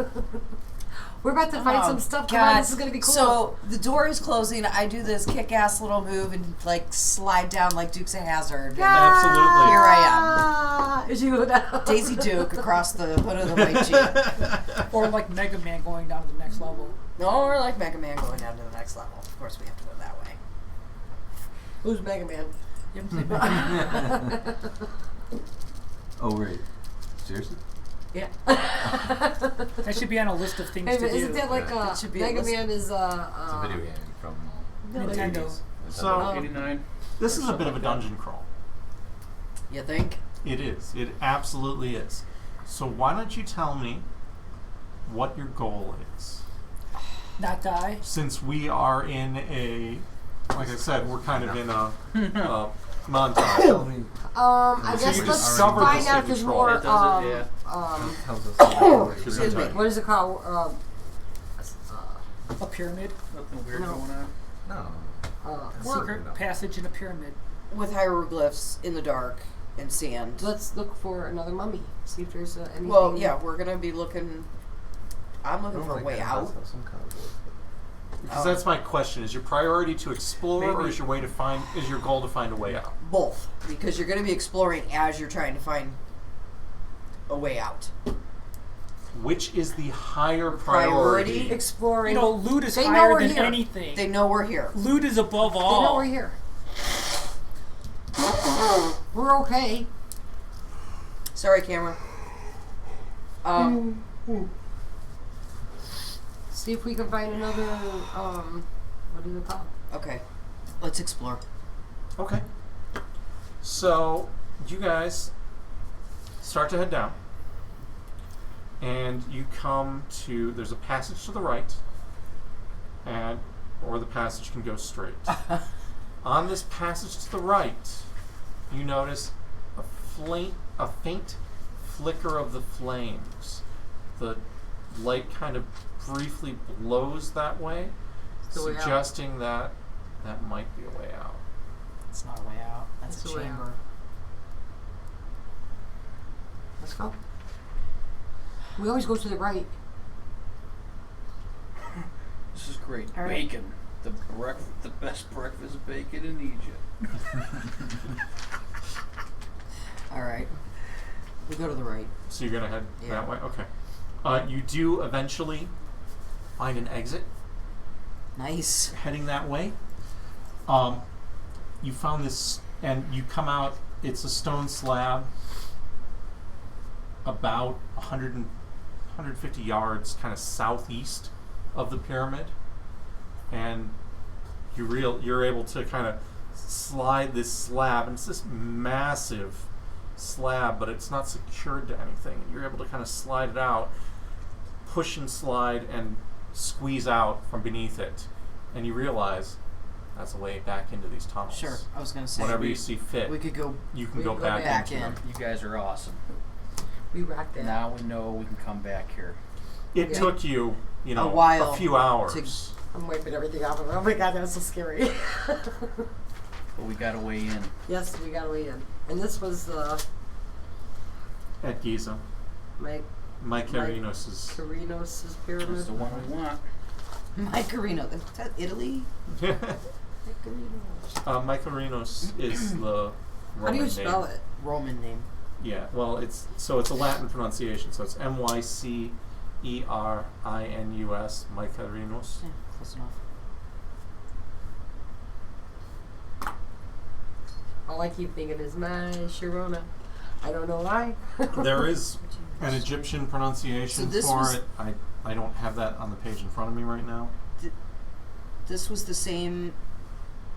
We're about to find Oh, some stuff. Come on, this is gonna be cool. So the door is closing. I do this kick-ass little move and like slide down like Dukes of Hazzard. Absolutely. Here I Is she Daisy Duke across the hood of the white Jeep. Or like Mega Man going down to the next level. Or like Mega Man going down to the next level. Of course, we have to go that way. Who's Mega Man? You haven't played Mega Man? Oh wait, seriously? Yeah. That should be on a list of things Hey, to but do. isn't that like It should be a Mega list. Man is It's a video game from Nintendo. the 80s. So- 89. This is a bit of a dungeon crawl. You think? It is. It absolutely is. So why don't you tell me what your goal is? Not die. Since we are in a, like I said, we're kind of in a montage. Tell me. I So guess you let's discovered find this out in if there's control. more. It does it, Tells us Excuse me. What is it called? A pyramid. Nothing weird No. going on. No. Secret passage in a pyramid. With hieroglyphs in the dark and sand. Let's look for another mummy. See if there's anything. Well, yeah, we're gonna be looking. I'm looking for a way out. Some kind of Because that's my question: is your priority to explore, or Maybe- is your way to find? Is your goal to find a way out? Both, because you're gonna be exploring as you're trying to find a way out. Which is the higher Priority? priority? exploring. You know, loot is They know higher we're than here. anything. They know we're here. Loot is above They all. know we're here. We're okay. Sorry, camera. See if we can find another. What is it called? Okay, let's explore. Okay. So you guys start to head down, and you come to. There's a passage to the right, and or the passage can go straight. On this passage to the right, you notice a faint flicker of the flames. The light kind of briefly blows that way, The way out. suggesting that that might be a way out. It's not a way out. That's It's a a way chamber. out. Let's go. We always go to the right. This is great. All right. Bacon. The best breakfast bacon in Egypt. All right, we go to the right. So you're gonna head Yeah. that way? Okay. You do eventually find an exit Nice. heading that way. You found this, and you come out. It's a stone slab, about 150 yards, kind of southeast of the pyramid, and you're able to kind of slide this slab, and it's this massive slab, but it's not secured to anything. You're able to kind of slide it out, push and slide, and squeeze out from beneath it, and you realize that's a way back into these tunnels. Sure. I was gonna say Whenever you see fit, we could go. you can we go can go back, back into in. them. You guys are awesome. We rock that. Now we know we can come back here. It Yeah. took you, A while a few hours. to- I'm wiping everything off of it. Oh my god, that was so scary. But we got a way in. Yes, we got a way in. And this was At Giza, Mike Mike Carinos' Carinos' That's pyramid. the one we want. Mike Carino. Is that Italy? Mike Carino. Mike Carinos is the Roman How do you name. spell it? Roman name. Yeah, well, it's a Latin pronunciation, so it's Mycerinus, Mike Carinos. Yeah, close enough. All I keep thinking is my Sharona. I don't know why. There is an Egyptian pronunciation So this for was- it. I don't have that on the page in front of me right now. This was the same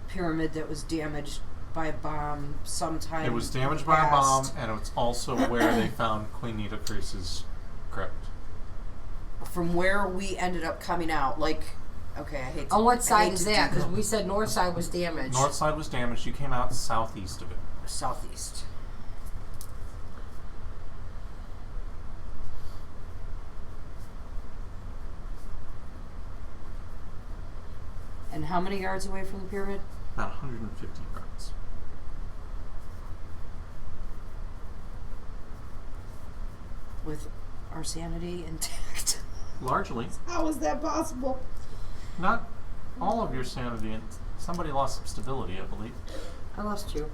pyramid that was damaged by a bomb sometime. It was damaged by a bomb, past. and it's also where they found Queen Nitocris's crypt. From where we ended up coming out, like, okay, I hate to. On what I side hate is to that? do- Because we said north side was damaged. North side was damaged. You came out southeast of it. Southeast. And how many yards away from the pyramid? About 150 yards. With our sanity intact. Largely. How is that possible? Not all of your sanity, and somebody lost some stability, I believe. I lost you.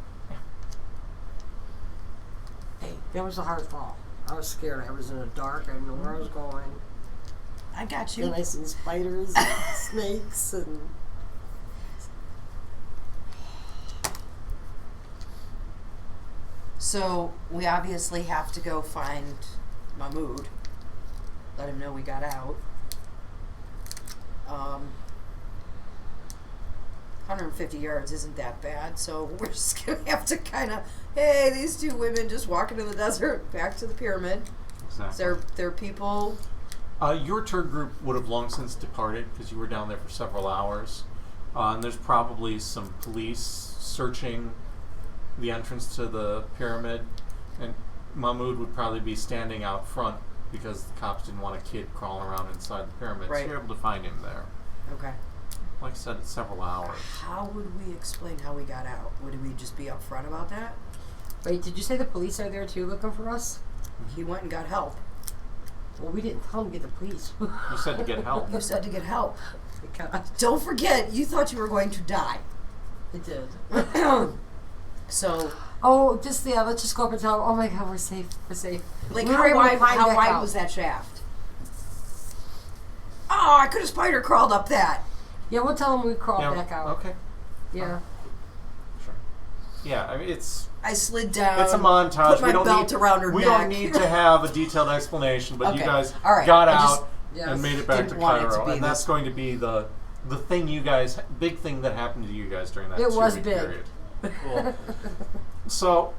Hey, That was a hard fall. I was scared. I was in the dark. I didn't know where I was going. I got you. And I seen spiders and snakes and... So we obviously have to go find Mahmood. Let him know we got out. 150 yards isn't that bad, so we're just gonna have to kind of, hey, these two women just walking in the desert back to the pyramid. Exactly. They're people. Your tour group would have long since departed because you were down there for several hours. And there's probably some police searching the entrance to the pyramid. And Mahmoud would probably be standing out front because the cops didn't want a kid crawling around inside the pyramid. Right. So you're able to find him there. Okay. Like I said, it's several hours. How would we explain how we got out? Would we just be upfront about that? Wait, did you say the police are there too looking for us? He went and got help. Well, we didn't tell him to get the police. You said to get help. You said to get help. God, Don't forget, you thought you were going to die. it did. So, Oh, let's just go up and tell him, oh my God, we're safe. We're safe. like, We were how able to wide, climb how back wide out. was that shaft? Oh, I could have spider crawled up that. Yeah, we'll tell him we crawled Yeah, back out. Okay. Yeah. Sure. Yeah, I mean, it's I slid down. a montage. Put my we don't belt need, around her we neck. don't need to have a detailed explanation, but you Okay. guys All right. got I just- out Yes. and made it back to Didn't want it to Cairo, be and that's this- going to be the thing you guys, big thing that happened to you guys during that It was 2-week big. period. Cool. So,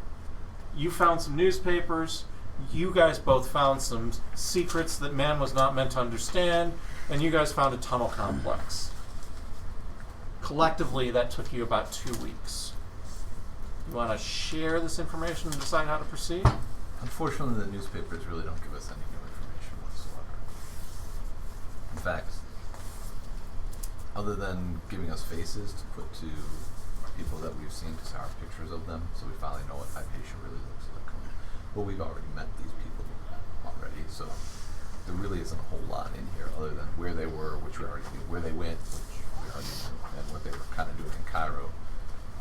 you found some newspapers. You guys both found some secrets that man was not meant to understand, and you guys found a tunnel complex. Collectively, that took you about 2 weeks. You want to share this information and decide how to proceed? Unfortunately, the newspapers really don't give us any new information whatsoever. In fact, other than giving us faces to put to people that we've seen to our pictures of them, so we finally know what Hypatia really looks like. Well, we've already met these people already, so there really isn't a whole lot in here other than where they were, which we already knew, where they went, which we already knew, and what they were kind of doing in Cairo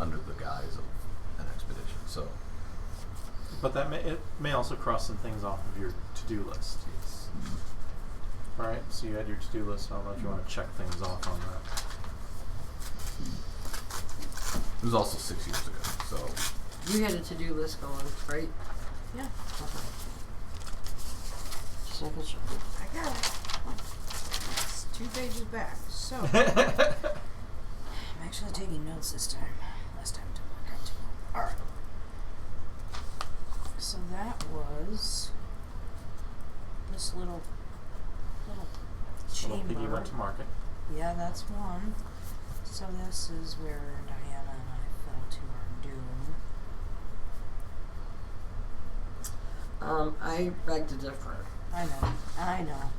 under the guise of an expedition. So, But it may also cross some things off of your to-do list. yes. All right, so you had your to-do list. I don't know if you want to check things off on that. It was also 6 years ago, so You had a to-do list going, right? Yeah. Okay. Just making sure. I got it. It's 2 pages back. So, I'm actually taking notes this time. Last time didn't work out too well. Alright. So that was this little Little chamber. piggy went to market. Yeah, that's one. So this is where Diana and I fell to our doom. I beg to differ. I know.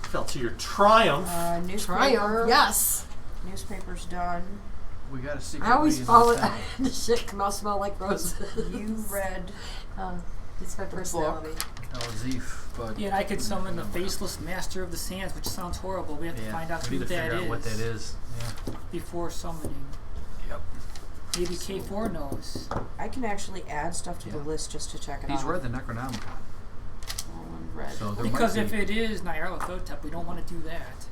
Fell to your triumph. Newspaper. Triumph. Yes. Newspaper's done. We got a secret. I always reason follow to it. tell. The shit come out smell like roses. You read It's my the personality. book. El Zif, but Yeah, and I could summon the faceless master of the sands, which sounds horrible. We have to find out we who need to that figure out what that is. Yeah. before summoning. Yep. Maybe K4 knows. I can actually add stuff to the Yeah. list just to check it He's out. read the Necronomicon. Read. So there Because might if be, it is Nyarlathotep, we don't want to do that.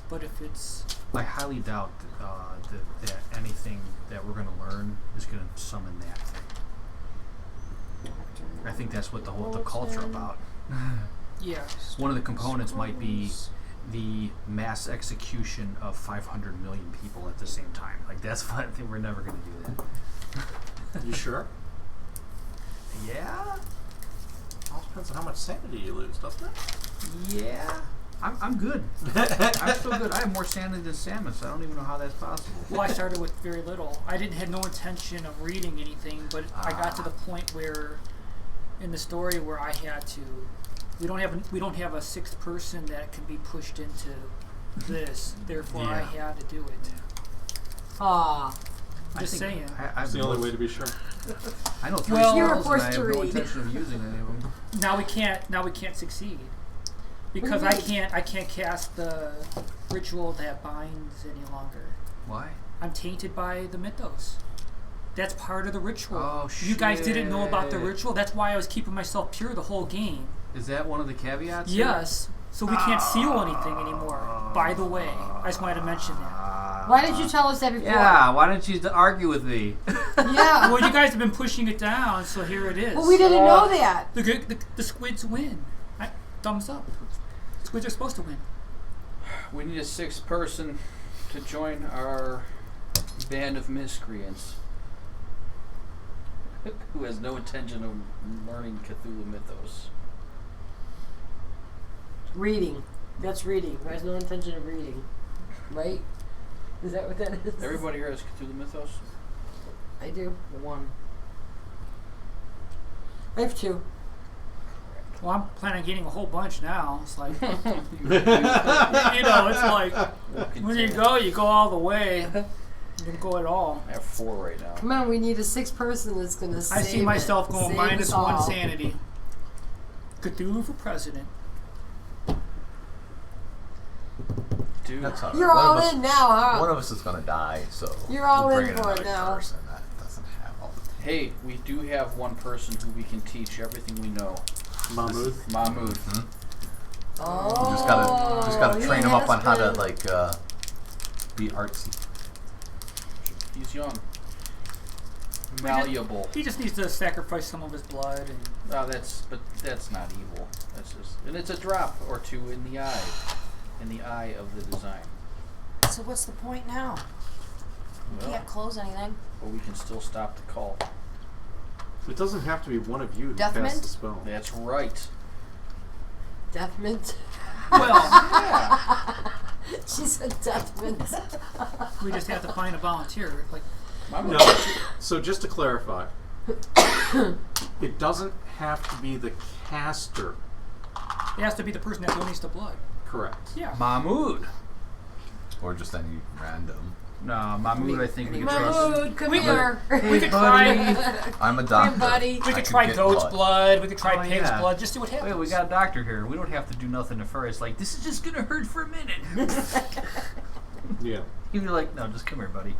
But if it's I highly doubt that anything that we're going to learn is going to summon that thing. I think that's what the culture about. yeah, One of the components might be the mass execution of 500 million people at the same time. Like that's what I think we're never going to do that. You sure? Yeah, All depends on how much sanity you lose, doesn't it? yeah. I'm good. I'm still good. I have more sanity than Samus. I don't even know how that's possible. well, I started with very little. I didn't had no intention of reading anything, but I got to the point where, in the story, where I had to. We don't have a sixth person that can be pushed into this. Therefore, I Yeah. had to do it. Ah. Just I think saying. It's the only way to be sure. I know 3 Well- You were spells and I forced have to no read. intention of using any of them. Now we can't succeed because I can't cast the ritual that binds any longer. Why? I'm tainted by the mythos. That's part of the ritual. Oh, You guys didn't know about the shit. ritual. That's why I was keeping myself pure the whole game. Is that one of the caveats? here? Yes. So we can't seal anything anymore. By the way, I just wanted to mention that. Why did you tell us that before? Yeah, why didn't you argue with me? Yeah. Well, you guys have been pushing it down, so here it is. Well, we didn't know that. The squids win. Thumbs up. Squids are supposed to win. We need a 6th person to join our band of miscreants who has no intention of learning Cthulhu mythos. Reading. That's reading. Who has no intention of reading. Right? Is that what that is? Everybody here has Cthulhu mythos? I do. 1. I have 2. Well, I'm planning on getting a whole bunch now. It's like, you know, it's like, when you go all the way. You can go at all. I have 4 right now. Come on, we need a 6th person that's going to save I see myself going Save minus us all. 1 sanity. Cthulhu for president. Dude, That's all right. You're One all of us- in now, huh? One of us is gonna die, so You're all we'll in bring for it another now. person that doesn't have all the hey, we do have one person who we can teach everything we know. Mahmood. Mahmood. Oh. Just gotta train him up on how to been- like be artsy. He's young. Malleable. He just needs to sacrifice some of his blood. And Oh, that's not evil. That's just, and it's a drop or 2 in the eye of the design. So what's the point now? Well, Can't close anything. but we can still stop the cult. It doesn't have to be one of you who Death casts mint? the spell. That's right. Death mint. well, She said death mint. we just have to find a volunteer. Like, No. So just to clarify, it doesn't have to be the caster. it has to be the person that donates the blood. Correct. Yeah. Mahmood. Or just any random. No, Mahmood, I think we can trust. Mahmood, come We here. We could try. I'm a Here, doctor. buddy. We I could try get goat's blood. We could try Oh, pig's yeah. blood. Just see what happens. Wait, we got a doctor here. We don't have to do nothing at first. Like, this is just gonna hurt for a minute. Yeah. You'd be like, no, just come here, buddy.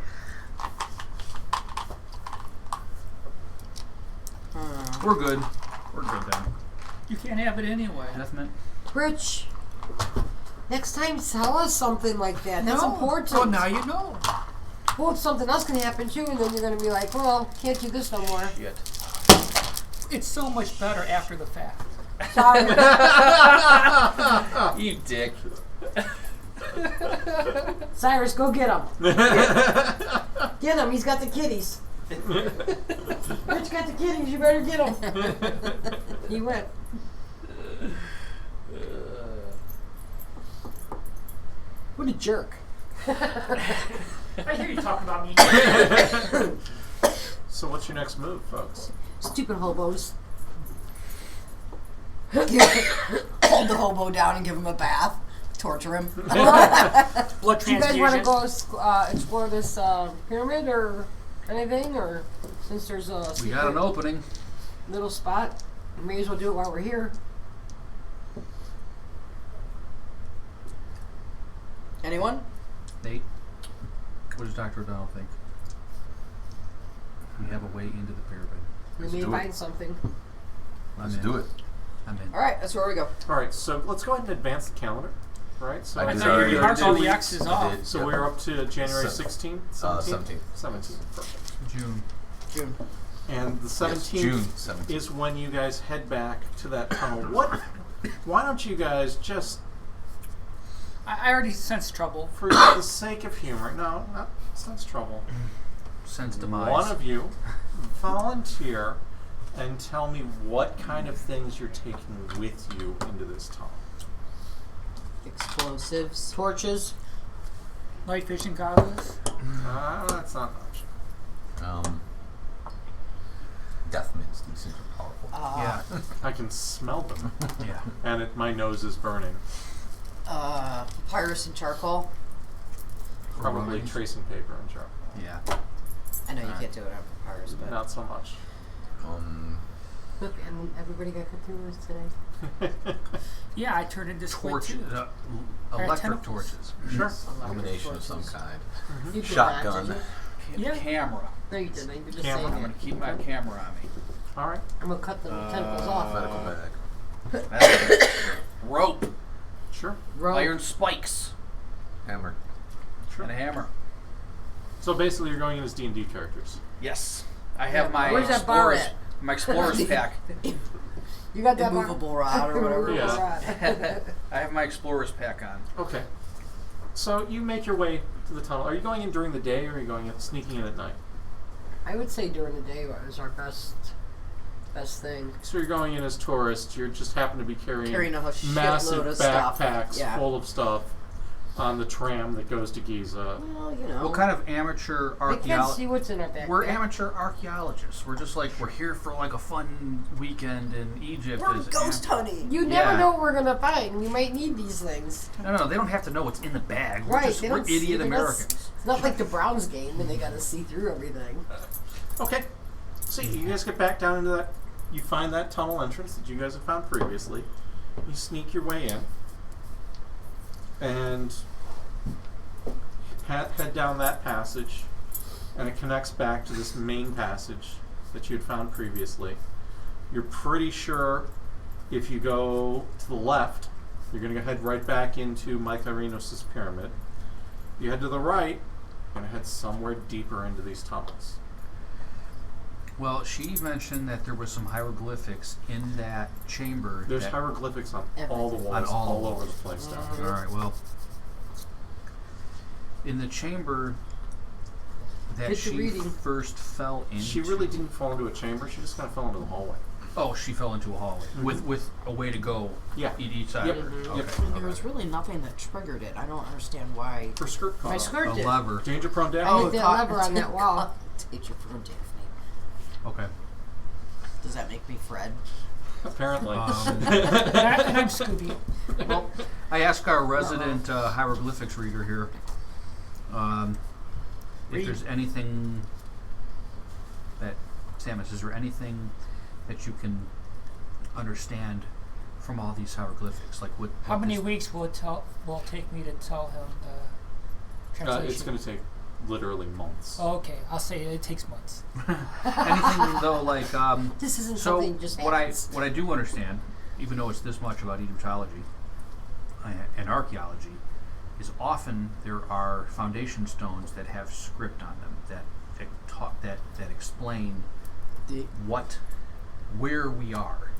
We're good. We're good then. You can't have it anyway. Death mint? Rich, next time tell us something like that. That's No. important. Well, now you know. Well, something else can happen too, and then you're going to be like, well, can't do this no more. Shit. It's so much better after the fact. Sorry. You dick. Cyrus, go get him. Get him. He's got the kitties. Rich got the kitties. You better get him. He went. What a jerk. I hear you talking about me. So what's your next move, folks? Stupid hobos. Hold the hobo down and give him a bath. Torture him. Blood Do you guys want to transfusion. go explore this pyramid or anything? Or since there's a We got an secret opening. little spot, we may as well do it while we're here. Anyone? Nate, what does Dr. O'Donnell think? We have a way into the pyramid. We Let's may do it. find something. Let's do it. I'm in. Alright, that's where we go. All right, so let's go ahead and advance the calendar. All right, so I I did thought already you marked all the do. X's I off. did. So Yep. we're up to January Se- 16th, 17th. 17th, perfect. June. June. And the Yes, 17th June 17th. is when you guys head back to that tunnel. What? Why don't you guys just, I already sense trouble. for the sake of humor, no, not sense trouble. Sense demise. One of you volunteer and tell me what kind of things you're taking with you into this tunnel. Explosives. Torches. Night vision goggles. That's not an option. Death mints. These things are powerful. Yeah. I can smell them, Yeah. and my nose is burning. Papyrus and charcoal. Probably Rubbings. tracing paper and charcoal. Yeah. I know you can't do it on papyrus, but Not so much. Look, and everybody got Cthulhu's today. Yeah, I turned into squid Torch, too. electric tentacles. torches. Sure. Illumination of some kind. You did Shotgun. that, did you? Yeah. Camera. No, you didn't. You were just Camera. I'm saying gonna it. keep my camera on me. All right. I'm gonna cut the tentacles off. Medical bag. That's rope, Sure. Rope. iron spikes, Hammer. Sure. and a hammer. So basically, you're going in as D&D characters. Yes, I have my Where's that bar explorers, at? my explorers pack. You got that Immovable rod or whatever. Yeah. I have my explorers pack on. Okay. So you make your way to the tunnel. Are you going in during the day, or are you going in, sneaking in at night? I would say during the day is our best thing. So you're going in as tourists. You just happen to be Carrying a massive shitload of stuff. backpacks Yeah. full of stuff on the tram that goes to Giza. Well, you know. What kind of amateur They can't see archaeology? what's in our backpack. We're amateur archaeologists. We're just like, we're here for like a fun weekend in Egypt. We're as ghost hunting. You never Yeah. know what we're gonna find. We might need these things. No, they don't have to know what's in the bag. We're, Right, just, they we're don't see- idiot they're not s- Americans. It's not like the Browns game and they gotta see through everything. Okay. So you guys get back down into that. You find that tunnel entrance that you guys had found previously. You sneak your way in. And head down that passage. And it connects back to this main passage that you had found previously. You're pretty sure if you go to the left, you're going to head right back into Mike Irenos' pyramid. You head to the right, you're going to head somewhere deeper into these tunnels. Well, she mentioned that there was some hieroglyphics in that chamber. There's that, hieroglyphics on all the walls, On all the over walls. the place down All here. right, well, in the chamber that Get to she reading. first fell into. She really didn't fall into a chamber. She just kind of fell into the hallway. Oh, she fell into a hallway Mhm. with a way to go. Yeah. Each side. Yep. of her. Mhm. Okay. Yep. And there was really nothing that triggered it. I don't understand why. Her skirt caught My on. skirt A did. lever. Danger prone down. Oh, that lever on that wall. Take your from Daphne. Okay. Does that make me Fred? Apparently. And I'm Scooby. Well, I asked our resident hieroglyphics reader here if there's anything that, Samus, is there anything that you can understand from all these hieroglyphics? Like what? How many this- weeks will it take me to tell him the translation? It's going to take literally months. Oh, okay, I'll say it takes months. Anything though, like This isn't so something just what happens. I do understand, even though it's this much about Egyptology and archaeology, is often there are foundation stones that have script on them that explain where we are,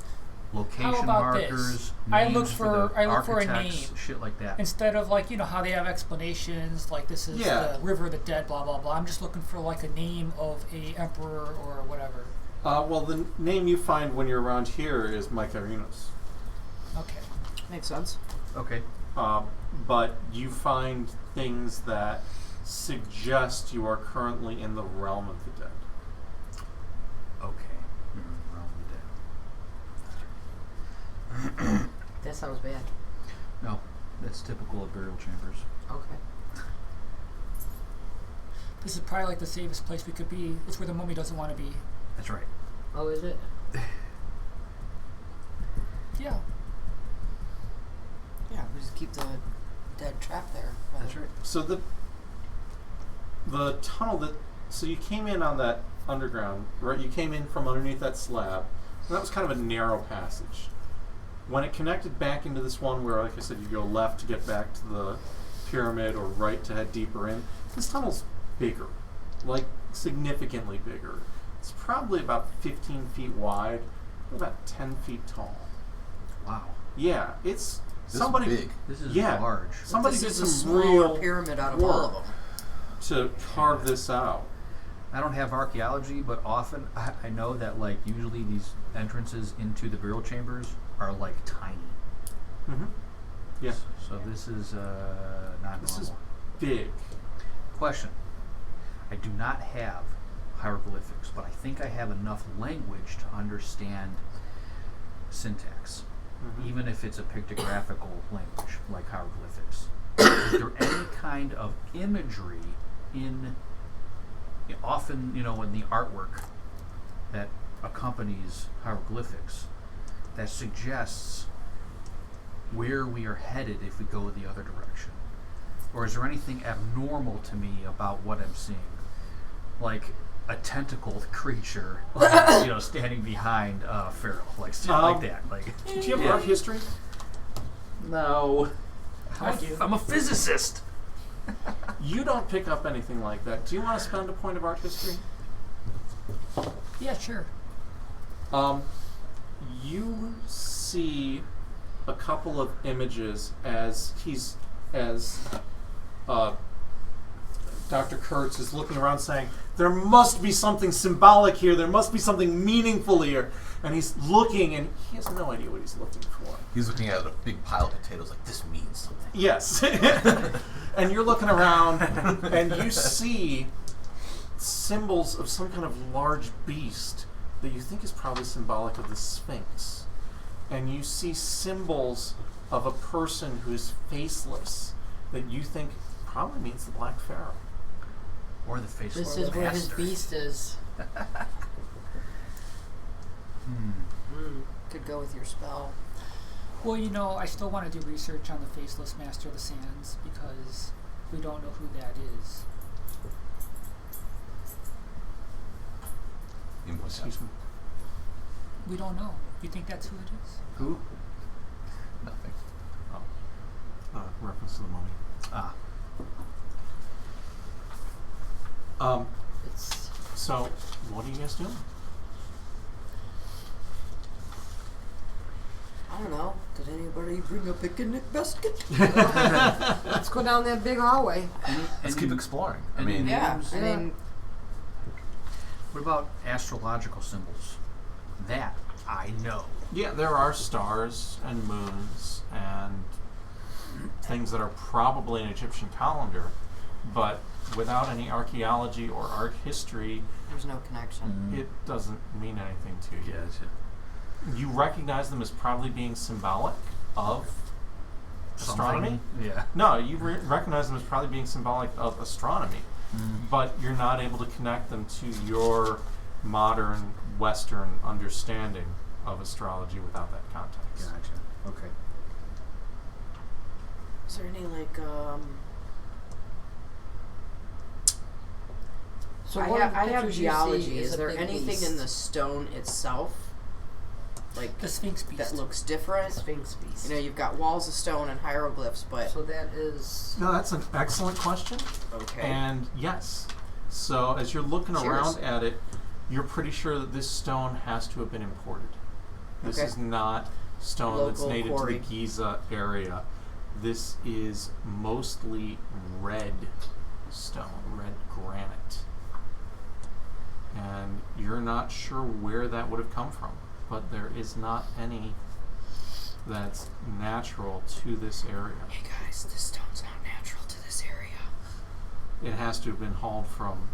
location How about markers, this? I look names for the I look for a architects, name. shit like that. Instead of like, you know, how they have explanations, like this is Yeah. the River of the Dead, blah, blah, blah. I'm just looking for like a name of a emperor or whatever. Well, the name you find when you're around here is Mike Irenos. Okay. Makes sense. Okay. But you find things that suggest you are currently in the realm of the dead. Okay. Realm of the Dead. That sounds bad. No, that's typical of burial chambers. Okay. This is probably like the safest place we could be. It's where the mummy doesn't want to be. That's right. Oh, is it? Yeah. Yeah, we just keep the dead trapped there. That's right. So the tunnel so you came in on that underground, right? You came in from underneath that slab, and that was kind of a narrow passage. When it connected back into this one where, like I said, you go left to get back to the pyramid or right to head deeper in, this tunnel's bigger, like significantly bigger. It's probably about 15 feet wide, about 10 feet tall. Wow. Yeah, it's This somebody. is big. This is Yeah. large. Somebody this did is a some smaller real pyramid out of all of work them. to carve this out. I don't have archaeology, but often I know that like usually these entrances into the burial chambers are like tiny. Mm-hmm. Yeah, So this is not this normal. is big. Question. I do not have hieroglyphics, but I think I have enough language to understand syntax, Mhm. even if it's a pictographical language like hieroglyphics. Is there any kind of imagery in, often, you know, in the artwork that accompanies hieroglyphics that suggests where we are headed if we go the other direction? Or is there anything abnormal to me about what I'm seeing? Like, a tentacled creature, like, you know, standing behind Pharaoh, like shit like that. Like, Do you have art history? no, I do. I'm a physicist. You don't pick up anything like that. Do you want to spend a point of art history? Yeah, sure. You see a couple of images as Dr. Kurtz is looking around saying, there must be something symbolic here, there must be something meaningful here. And he's looking, and he has no idea what he's looking for. He's looking at a big pile of potatoes like, this means something. Yes. And you're looking around, and you see symbols of some kind of large beast that you think is probably symbolic of the Sphinx. And you see symbols of a person who is faceless that you think probably means the Black Pharaoh. Or the faceless This is where his bastard. beast is. Could go with your spell. Well, you know, I still want to do research on the Faceless Master of the Sands because we don't know who that is. Excuse me. We don't know. You think that's who it is? Who? Nothing. Reference to the mummy. Ah. It's So, what are you guys doing? I don't know. Did anybody bring a picnic basket? let's go down that big hallway. Let's keep exploring. I any mean, names? I mean, What about astrological symbols? That I know. Yeah, there are stars and moons and things that are probably an Egyptian calendar, but without any archaeology or art history, there's no connection. it doesn't mean anything to you. yeah, it's it. You recognize them as probably being symbolic of astronomy. Something? Yeah. No, you recognize them as probably being symbolic of astronomy, but you're not able to connect them to your modern Western understanding of astrology without that context. Gotcha. Okay. Is there any So I one have, of the I have pictures you see geology. Is a there big anything beast. in the stone itself, like The Sphinx Beast. that looks different? Sphinx beast? You know, you've got walls of stone and hieroglyphs, but So that is. No, that's an excellent question. okay. And yes, so as you're looking Cheers. around at it, you're pretty sure that this stone has to have been imported. This Okay. is not stone that's Local native quarry. to the Giza area. This is mostly red stone, red granite. And you're not sure where that would have come from, but there is not any that's natural to this area. Hey guys, this stone's not natural to this area. It has to have been hauled from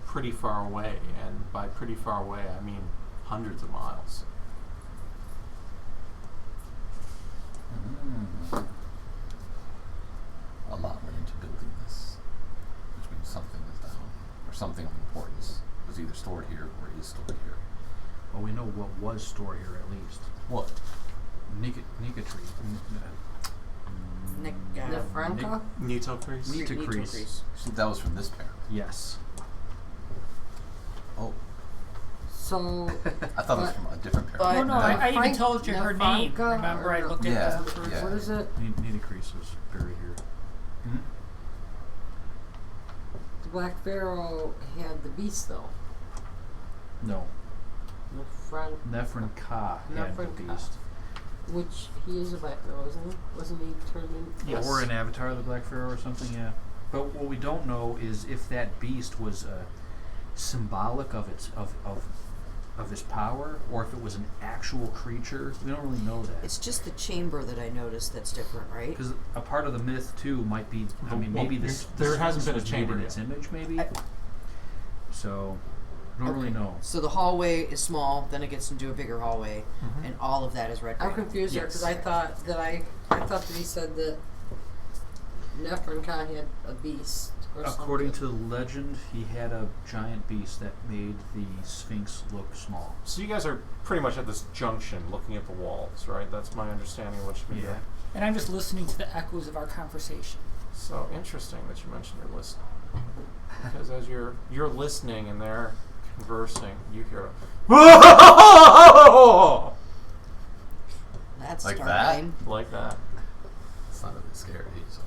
pretty far away, and by pretty far away I mean hundreds of miles. A lot went into building this, which means something is down, or something of importance was either stored here or is stored here. Well, we know what was stored here at least. What? Nicotry. Nefrenka? Nitocris? Nitocris. So that was from this pair. Yes. Oh, So. I thought it was from a different pair. But- Oh no, I even Frank- told you her name. Nefrenka Remember, I or- looked Yeah. at the Yeah. What is it? Nitocris was buried here. Hmm? The Black Pharaoh had the beast though. No. Nefren, Nefren-Ka had the Nefren-Ka. beast. which he is a Black Pharaoh, isn't he? Wasn't he turned in? Yes. Or an avatar of the Black Pharaoh or something, yeah. But what we don't know is if that beast was symbolic of its of his power, or if it was an actual creature. We don't really know that. It's just the chamber that I noticed that's different, right? Because a part of the myth too might be. I mean, maybe Well, this. there this hasn't been a was made chamber in yet. its image, maybe. I- So, we don't really Okay. know. So the hallway is small, then it gets into a bigger hallway, Mhm. and all of that is red. I'm granite. confused here because I Yes. thought that he said that Nefren-Ka had a beast or According something. to the legend, he had a giant beast that made the Sphinx look small. So you guys are pretty much at this junction looking at the walls, right? That's my understanding of what you've been doing. And I'm just listening to the echoes of our conversation. So interesting that you mentioned your listening. Because as you're listening and they're conversing, you hear That's Like that? startling. like that. It's not a bit scary, so.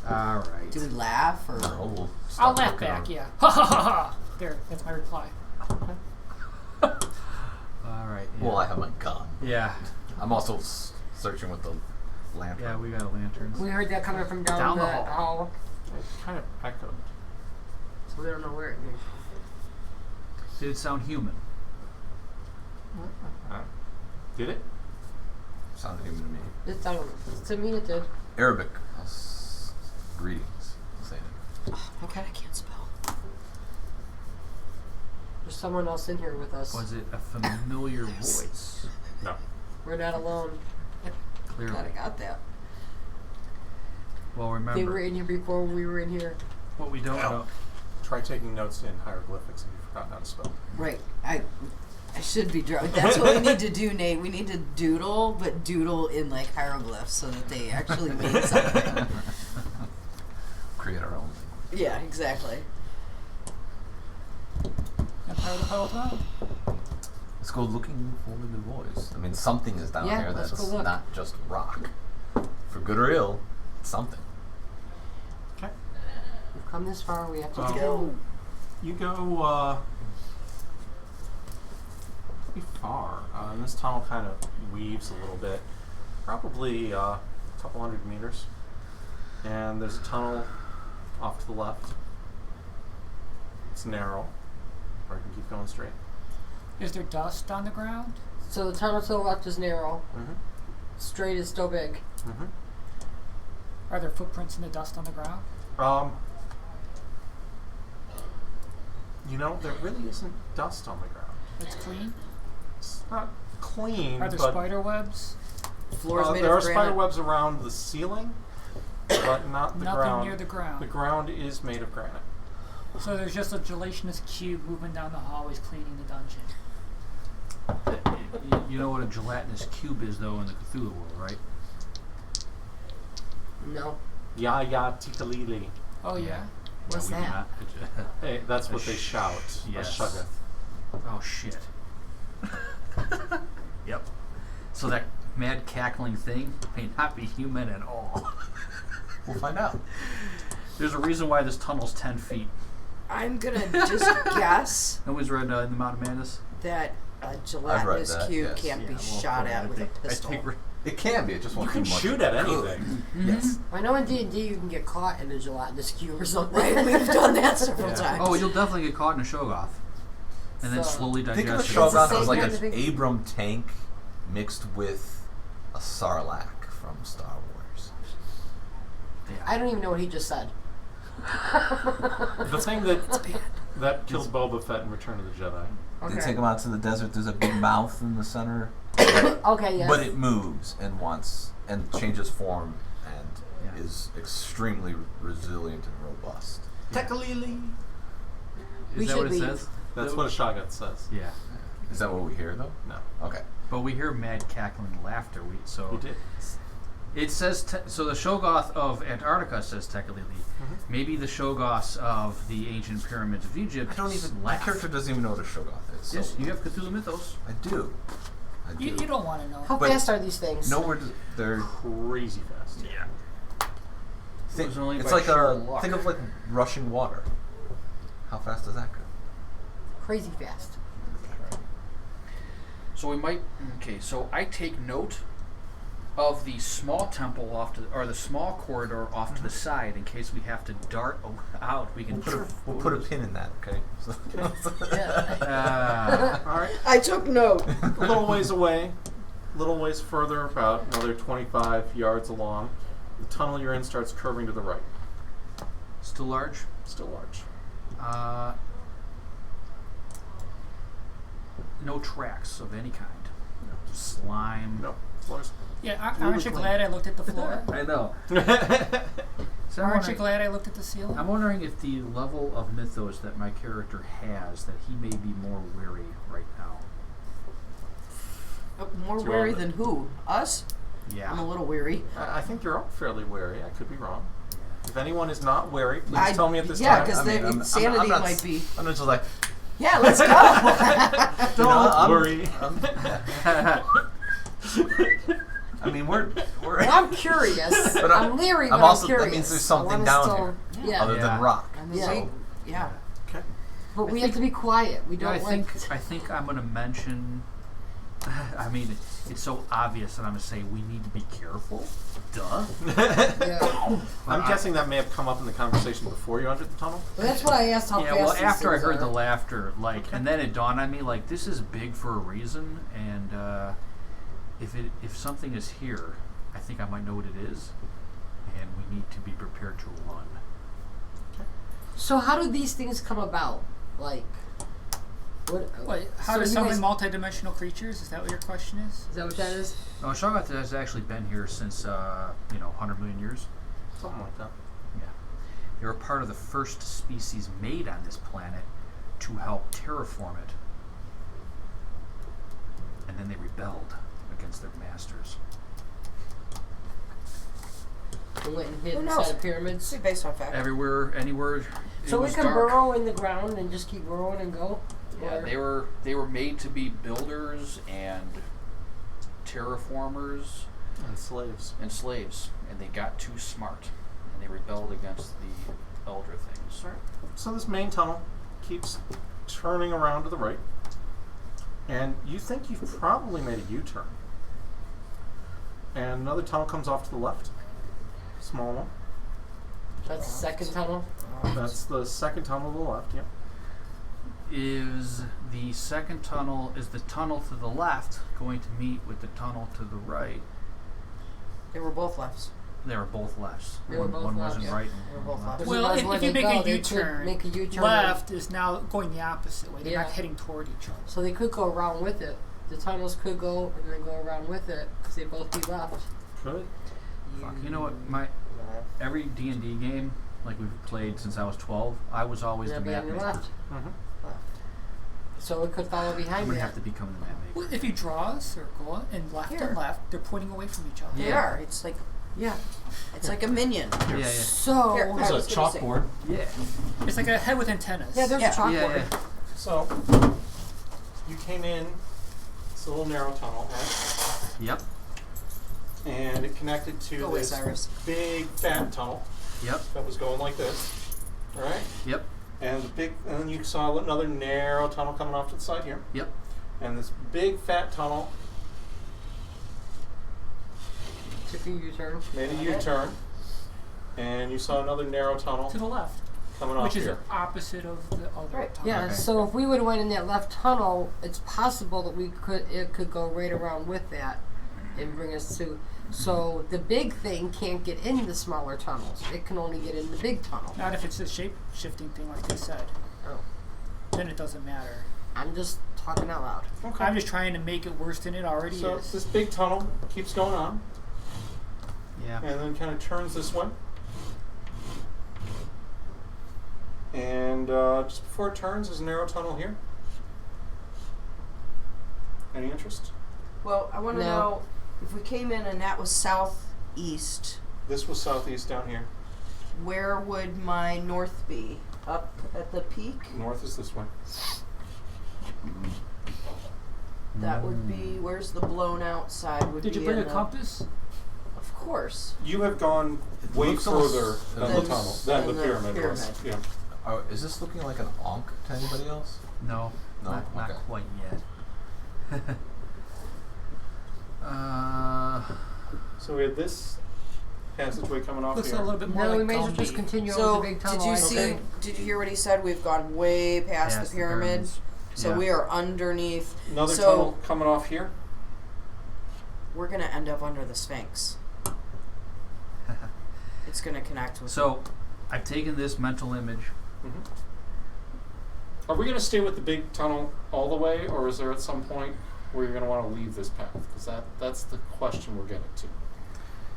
All right. Do we laugh or? No, we'll I'll start laugh looking back. around. Yeah. Ha ha ha ha. There. That's my reply. All right. Yeah. Well, I have my gun. Yeah. I'm also searching with the lantern. Yeah, we got a lantern. We heard that coming from down, Down the the hall. hall, It kind of echoed. so we don't know where it is. Did it sound human? Did it? Sounded human to me. It sounded, to me it did. Arabic. Greetings. I'll say it. Oh God, I can't spell. There's someone else in here with us. Was it a familiar voice? No. We're not alone. Clearly. God, I got that. Well, They remember were in here before we were in here. what we don't know. Try taking notes in hieroglyphics if you've forgotten how to spell. Right. I should be drunk. That's what we need to do, Nate. We need to doodle, but doodle in like hieroglyphs so that they actually mean something. Create our own. Yeah, exactly. Empire of the Peloton? Let's go looking for the voice. I mean, something is down Yeah, here let's that's go look. not just rock. For good or ill, it's something. Okay. We've come this far, we have to Um, go. You go pretty far. And this tunnel kind of weaves a little bit. Probably a couple hundred meters. And there's a tunnel off to the left. It's narrow. Or you can keep going straight. Is there dust on the ground? So the tunnel to the left is narrow. Mm-hmm. Straight is still big. Mm-hmm. Are there footprints in the dust on the ground? You know, there really isn't dust on the ground. It's clean? It's not clean, Are there but spider webs? Floor's made there of are granite. spider webs around the ceiling, but not the Nothing ground. near the ground. The ground is made of granite. So there's just a gelatinous cube moving down the hallways cleaning the dungeon. You know what a gelatinous cube is, though, in the Cthulhu world, right? No. Ya ya tikalili. Oh yeah? What's we do that? not- Hey, that's A what they shout. yes. A shuggoth. Oh shit. Yep. So that mad cackling thing may not be human at all. We'll find out. There's a reason why this tunnel's 10 feet. I'm gonna just guess Nobody's read In the Mountain Madness? that a gelatinous that, cube yes. can't be well, shot I at with a think- pistol. I think It can be. It just You won't can do much. shoot at anything. Yes. I know in D&D you can get caught in a gelatinous cube or something. Right, we've done that several Yeah. times. Oh, you'll definitely get caught in a Shoggoth. And then So- slowly digest Think of a it. It's Shoggoth the as same like kind an of thing. Abram tank mixed with a Sarlacc from Star Wars. Yeah. I don't even know what he just said. The thing that killed Boba Fett in Return of the Jedi. They Okay. take him out to the desert. There's a big mouth in the center, Okay, yes. but it moves and changes form and Yeah. is extremely resilient and robust. Tekalili. We Is that should what it leave. says? That's what a shoggoth says. Yeah. Is that what we hear though? No. Okay. But we hear mad cackling laughter. So You did. it says so. The Shoggoth of Antarctica says Tekalili. Maybe the Shoggoths of the ancient pyramids of Egypt. I don't even. My laugh. character doesn't even know what a Shoggoth is. So Yes, you have Cthulhu mythos. I do. You don't want to know. How But- fast are these things? Nowhere they're. Crazy fast. Yeah. Think, was only it's by like sheer luck. think of like rushing water. How fast does that go? Crazy fast. So we might. Okay, so I take note of the small temple off to, or the small corridor off to the side in case we have to dart out. We can We'll put a pin in that, okay? So All right. I took note. A little ways away, a little ways further, about another 25 yards along, the tunnel you're in starts curving to the right. Still large. Still large. No tracks of any kind. Slime. No. Floors. Yeah, aren't Really you clean. glad I looked at the floor? I know. So Aren't you glad I looked at the ceiling? I'm wondering if the level of mythos that my character has, that he may be more wary right now. More Throw wary it. than who? Us? Yeah. I'm a little weary. I think you're all fairly wary. I could be wrong. If anyone is not wary, please I- tell me at this yeah, time. 'cause the insanity I'm not might be. I'm just like, Yeah, let's go. Don't worry. I mean, we're Well, I'm curious. But I'm leery, I'm but also- I'm that curious. means there's I something wanna down still, here. Yeah, other than rock. I mean, Yeah. yeah. Okay. but we have to be quiet. We don't I like. think I'm gonna mention. I mean, it's so obvious that I'm gonna say we need to be careful. Duh. Yeah. I'm guessing that may have come up in the conversation before you entered the tunnel. Well, that's what I asked how Yeah, fast well, these after I things heard the are. laughter, and then it dawned on me, this is big for a reason, and if something is here, I think I might know what it is, and we need to be prepared to run. So how do these things come about? Like, what? How so to you summon guys- multi-dimensional creatures? Is that what your question is? Is that what that is? No, Shogat has actually been here since 100 million years. Something like that. Yeah, they were part of the first species made on this planet to help terraform it, and then they rebelled against their masters. They went and hid Who inside knows? of pyramids. It's based on fact. Everywhere, anywhere. So it we was can dark. burrow in the ground and just keep burrowing and go. Yeah, Or- they were made to be builders and terraformers And slaves. and slaves, and they got too smart, and they rebelled against the elder things. So this main tunnel keeps turning around to the right, and you think you've probably made a U-turn. And another tunnel comes off to the left, small one. That's the second tunnel. That's the second tunnel to the left. Yep. Is the second tunnel, is the tunnel to the left going to meet with the tunnel to the right? They were both lefts. They were both lefts. They were One, both one left, wasn't yeah. right. They were And both one left. was Well, Well, Because if where you they make go, a they could U-turn, make a U-turn. left is now going the opposite way. They're Yeah. not heading toward each other. So they could go around with it. The tunnels could go and then go around with it because they both be left. Good. Fuck, you know what? Every D&D game, like we've played since I was 12, I was always They'll the be map on your maker. left. Mm-hmm. So it could follow I'm behind gonna that. have to become the map maker. Well, if you draw a circle and left Here. and left, they're pointing away from each other. They Yeah. are. It's like Yeah. a minion. Yeah, yeah. So Here. There's I a was gonna say. chalkboard. Yeah. It's like a head with antennas. yeah, there's Yeah. a chalkboard. Yeah, yeah. So you came in. It's a little narrow tunnel, right? Yep. And it connected to Go away, this Cyrus. big fat tunnel Yep. that was going like this. All right. Yep. And then you saw another narrow tunnel coming off to the side here. Yep. And this big fat tunnel Took a U-turn. made a U-turn. And you saw another narrow tunnel To the left, coming off which is here. opposite of the other Right. tunnel. Yeah. Okay. So if we would have went in that left tunnel, it's possible that it could go right around with that and bring us to. So the big thing can't get in the smaller tunnels. It can only get in the big tunnel. Not if it's a shape-shifting thing like they said. Oh. Then it doesn't matter. I'm just talking out loud. Okay. I'm just trying to make it worse than it already So is. this big tunnel keeps going on Yeah. and then kind of turns this way. And just before it turns, there's a narrow tunnel here. Any interest? Well, I want to No. know if we came in and that was southeast, This was southeast down here. where would my north be? Up at the peak? North is this way. That would be, where's the blown out side? Would Did you be bring a in the- compass? Of course. You have gone way looks almost- further than the Than- tunnel, than the than the pyramid was. pyramid. Yeah. Oh, is this looking like an onk to anybody else? No. No? Not Okay. quite yet. So we had this passageway coming off Looks here. a little bit more No, like we may as well Gumby. just continue So, over the big tunnel. did you I see? think. Did you hear what he said? We've gone way past the pyramid, pyramids. so Yeah. we are underneath. Another so tunnel coming off here. we're gonna end up under the Sphinx. It's gonna connect with. So, I've taken this mental image. Are we going to stay with the big tunnel all the way, or is there at some point where you're going to want to leave this path? Because that's the question we're getting to.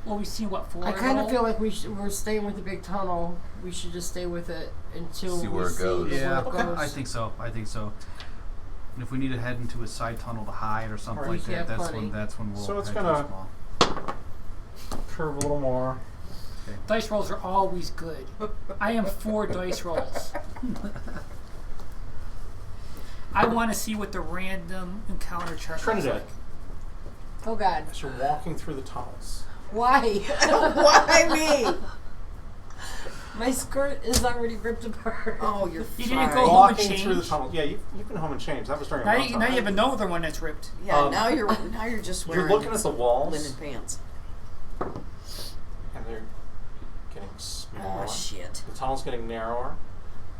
Well, we've seen what, 4 I kind of all? feel like we're staying with the big tunnel. We should just stay with it until See we where it see goes. where Yeah, it okay. goes. I think so. And if we need to head into a side tunnel to hide or something Alright. like Yeah, that, plenty. that's when we'll So it's head to a gonna- small. Curve a little more. Okay. Dice rolls are always good. I am for dice rolls. I want to see what the random encounter chart looks Trinidad, like. Oh God. as you're walking through the tunnels, Why? Why me? My skirt is already ripped apart. Oh, you're You fine. didn't go home and walking through the change? tunnel. Yeah, you've been home and changed. That was during Now a you have another one that's ripped. Yeah, Um, now you're just wearing You're looking at the walls, linen pants. and they're getting smaller. Oh shit. The tunnel's getting narrower,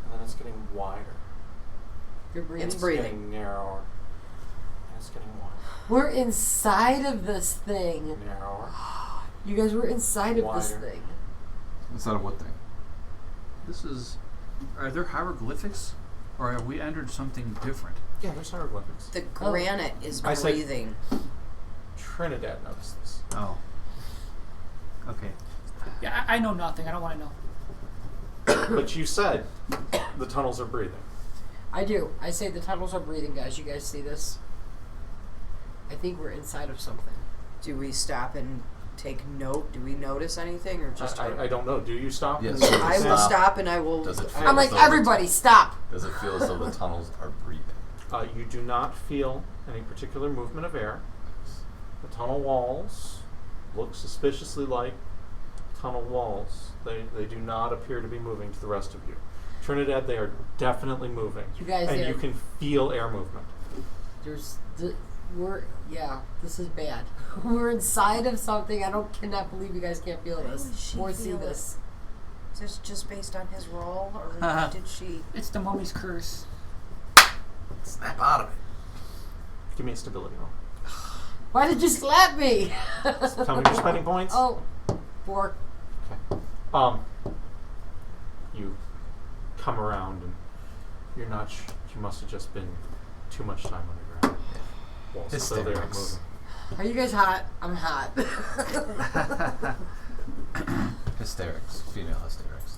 and then it's getting wider. You're breathing. It's It's breathing. getting narrower, and it's getting wider. We're inside of this thing. Narrower. You guys were inside of this Wider. thing. Instead of what thing? This is. Are there hieroglyphics, or have we entered something different? Yeah, there's hieroglyphics. The granite is I said- breathing. Trinidad noticed this. Oh. Okay. Yeah, I know nothing. I don't want to know. But you said the tunnels are breathing. I do. I say the tunnels are breathing, guys. You guys see this? I think we're inside of something. Do we stop and take note? Do we notice anything, or just? I don't know. Do you stop? Yes. and- I will stop and I will. Does it feel I'm as like, though everybody, stop! Does it feel as though the tunnels are breathing? You do not feel any particular movement of air. The tunnel walls look suspiciously like tunnel walls. They do not appear to be moving to the rest of you. Trinidad, they are definitely moving. You guys, and they're- you can feel air movement. This is bad. We're inside of something. I cannot believe you guys can't feel Why this would she or see feel this. Is this just based on his role, or did she? It's the mummy's curse. Snap out of it. Give me a stability roll. Why did you slap me? Tell me your spending points. Oh, 4. Okay. You come around and you're not. You must have just been too much time underground. Walls so they aren't Hysterics. moving. Are you guys hot? I'm hot. Hysterics. Female hysterics.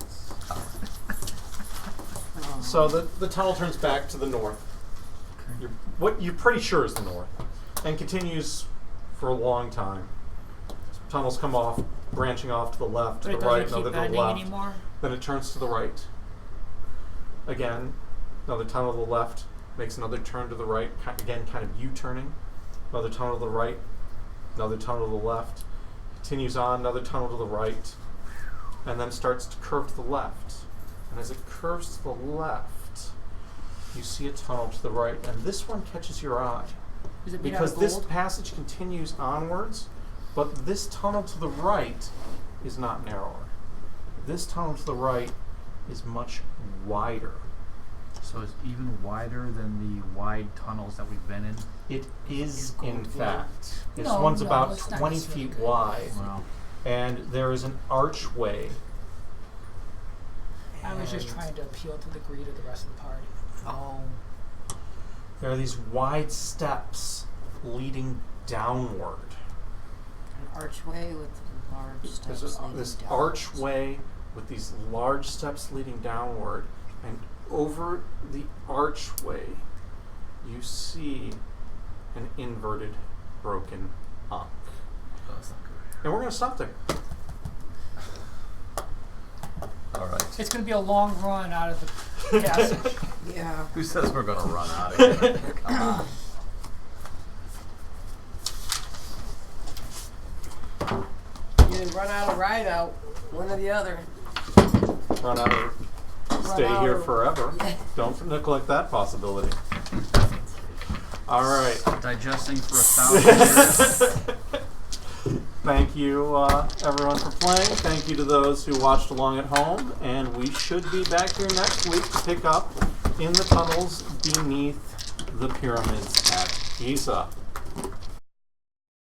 So the tunnel turns back to the north. What you're pretty sure is the north, and continues for a long time. Tunnels come off, branching off to the left, to But it the right, doesn't another keep to the bending left. anymore. Then it turns to the right. Again, another tunnel to the left, makes another turn to the right, again kind of U-turning. Another tunnel to the right, another tunnel to the left. Continues on, another tunnel to the right, and then starts to curve to the left. And as it curves to the left, you see a tunnel to the right, and this one catches your eye. Is it made Because out of this gold? passage continues onwards, but this tunnel to the right is not narrower. This tunnel to the right is much wider. So it's even wider than the wide tunnels that we've been in. It is, gold in blue? fact. This No, one's no, about it's not 20 necessarily feet good. wide, Wow. and there is an archway. I was just And trying to appeal to the greed of the rest of the party. Oh. There are these wide steps leading downward. An archway with large steps. There's leading this downwards. archway with these large steps leading downward, and over the archway you see an inverted, broken Ankh. Oh, that's not good. And we're going to stop there. All right. It's going to be a long run out of the passage. Yeah. Who says we're gonna run out of here? Come on. You didn't run out or ride out. One or the other. Run out or stay out here or- forever. Don't neglect that possibility. All right. Digesting for 1,000 years. Thank you, everyone, for playing. Thank you to those who watched along at home. And we should be back here next week to pick up in the tunnels beneath the pyramids at Giza.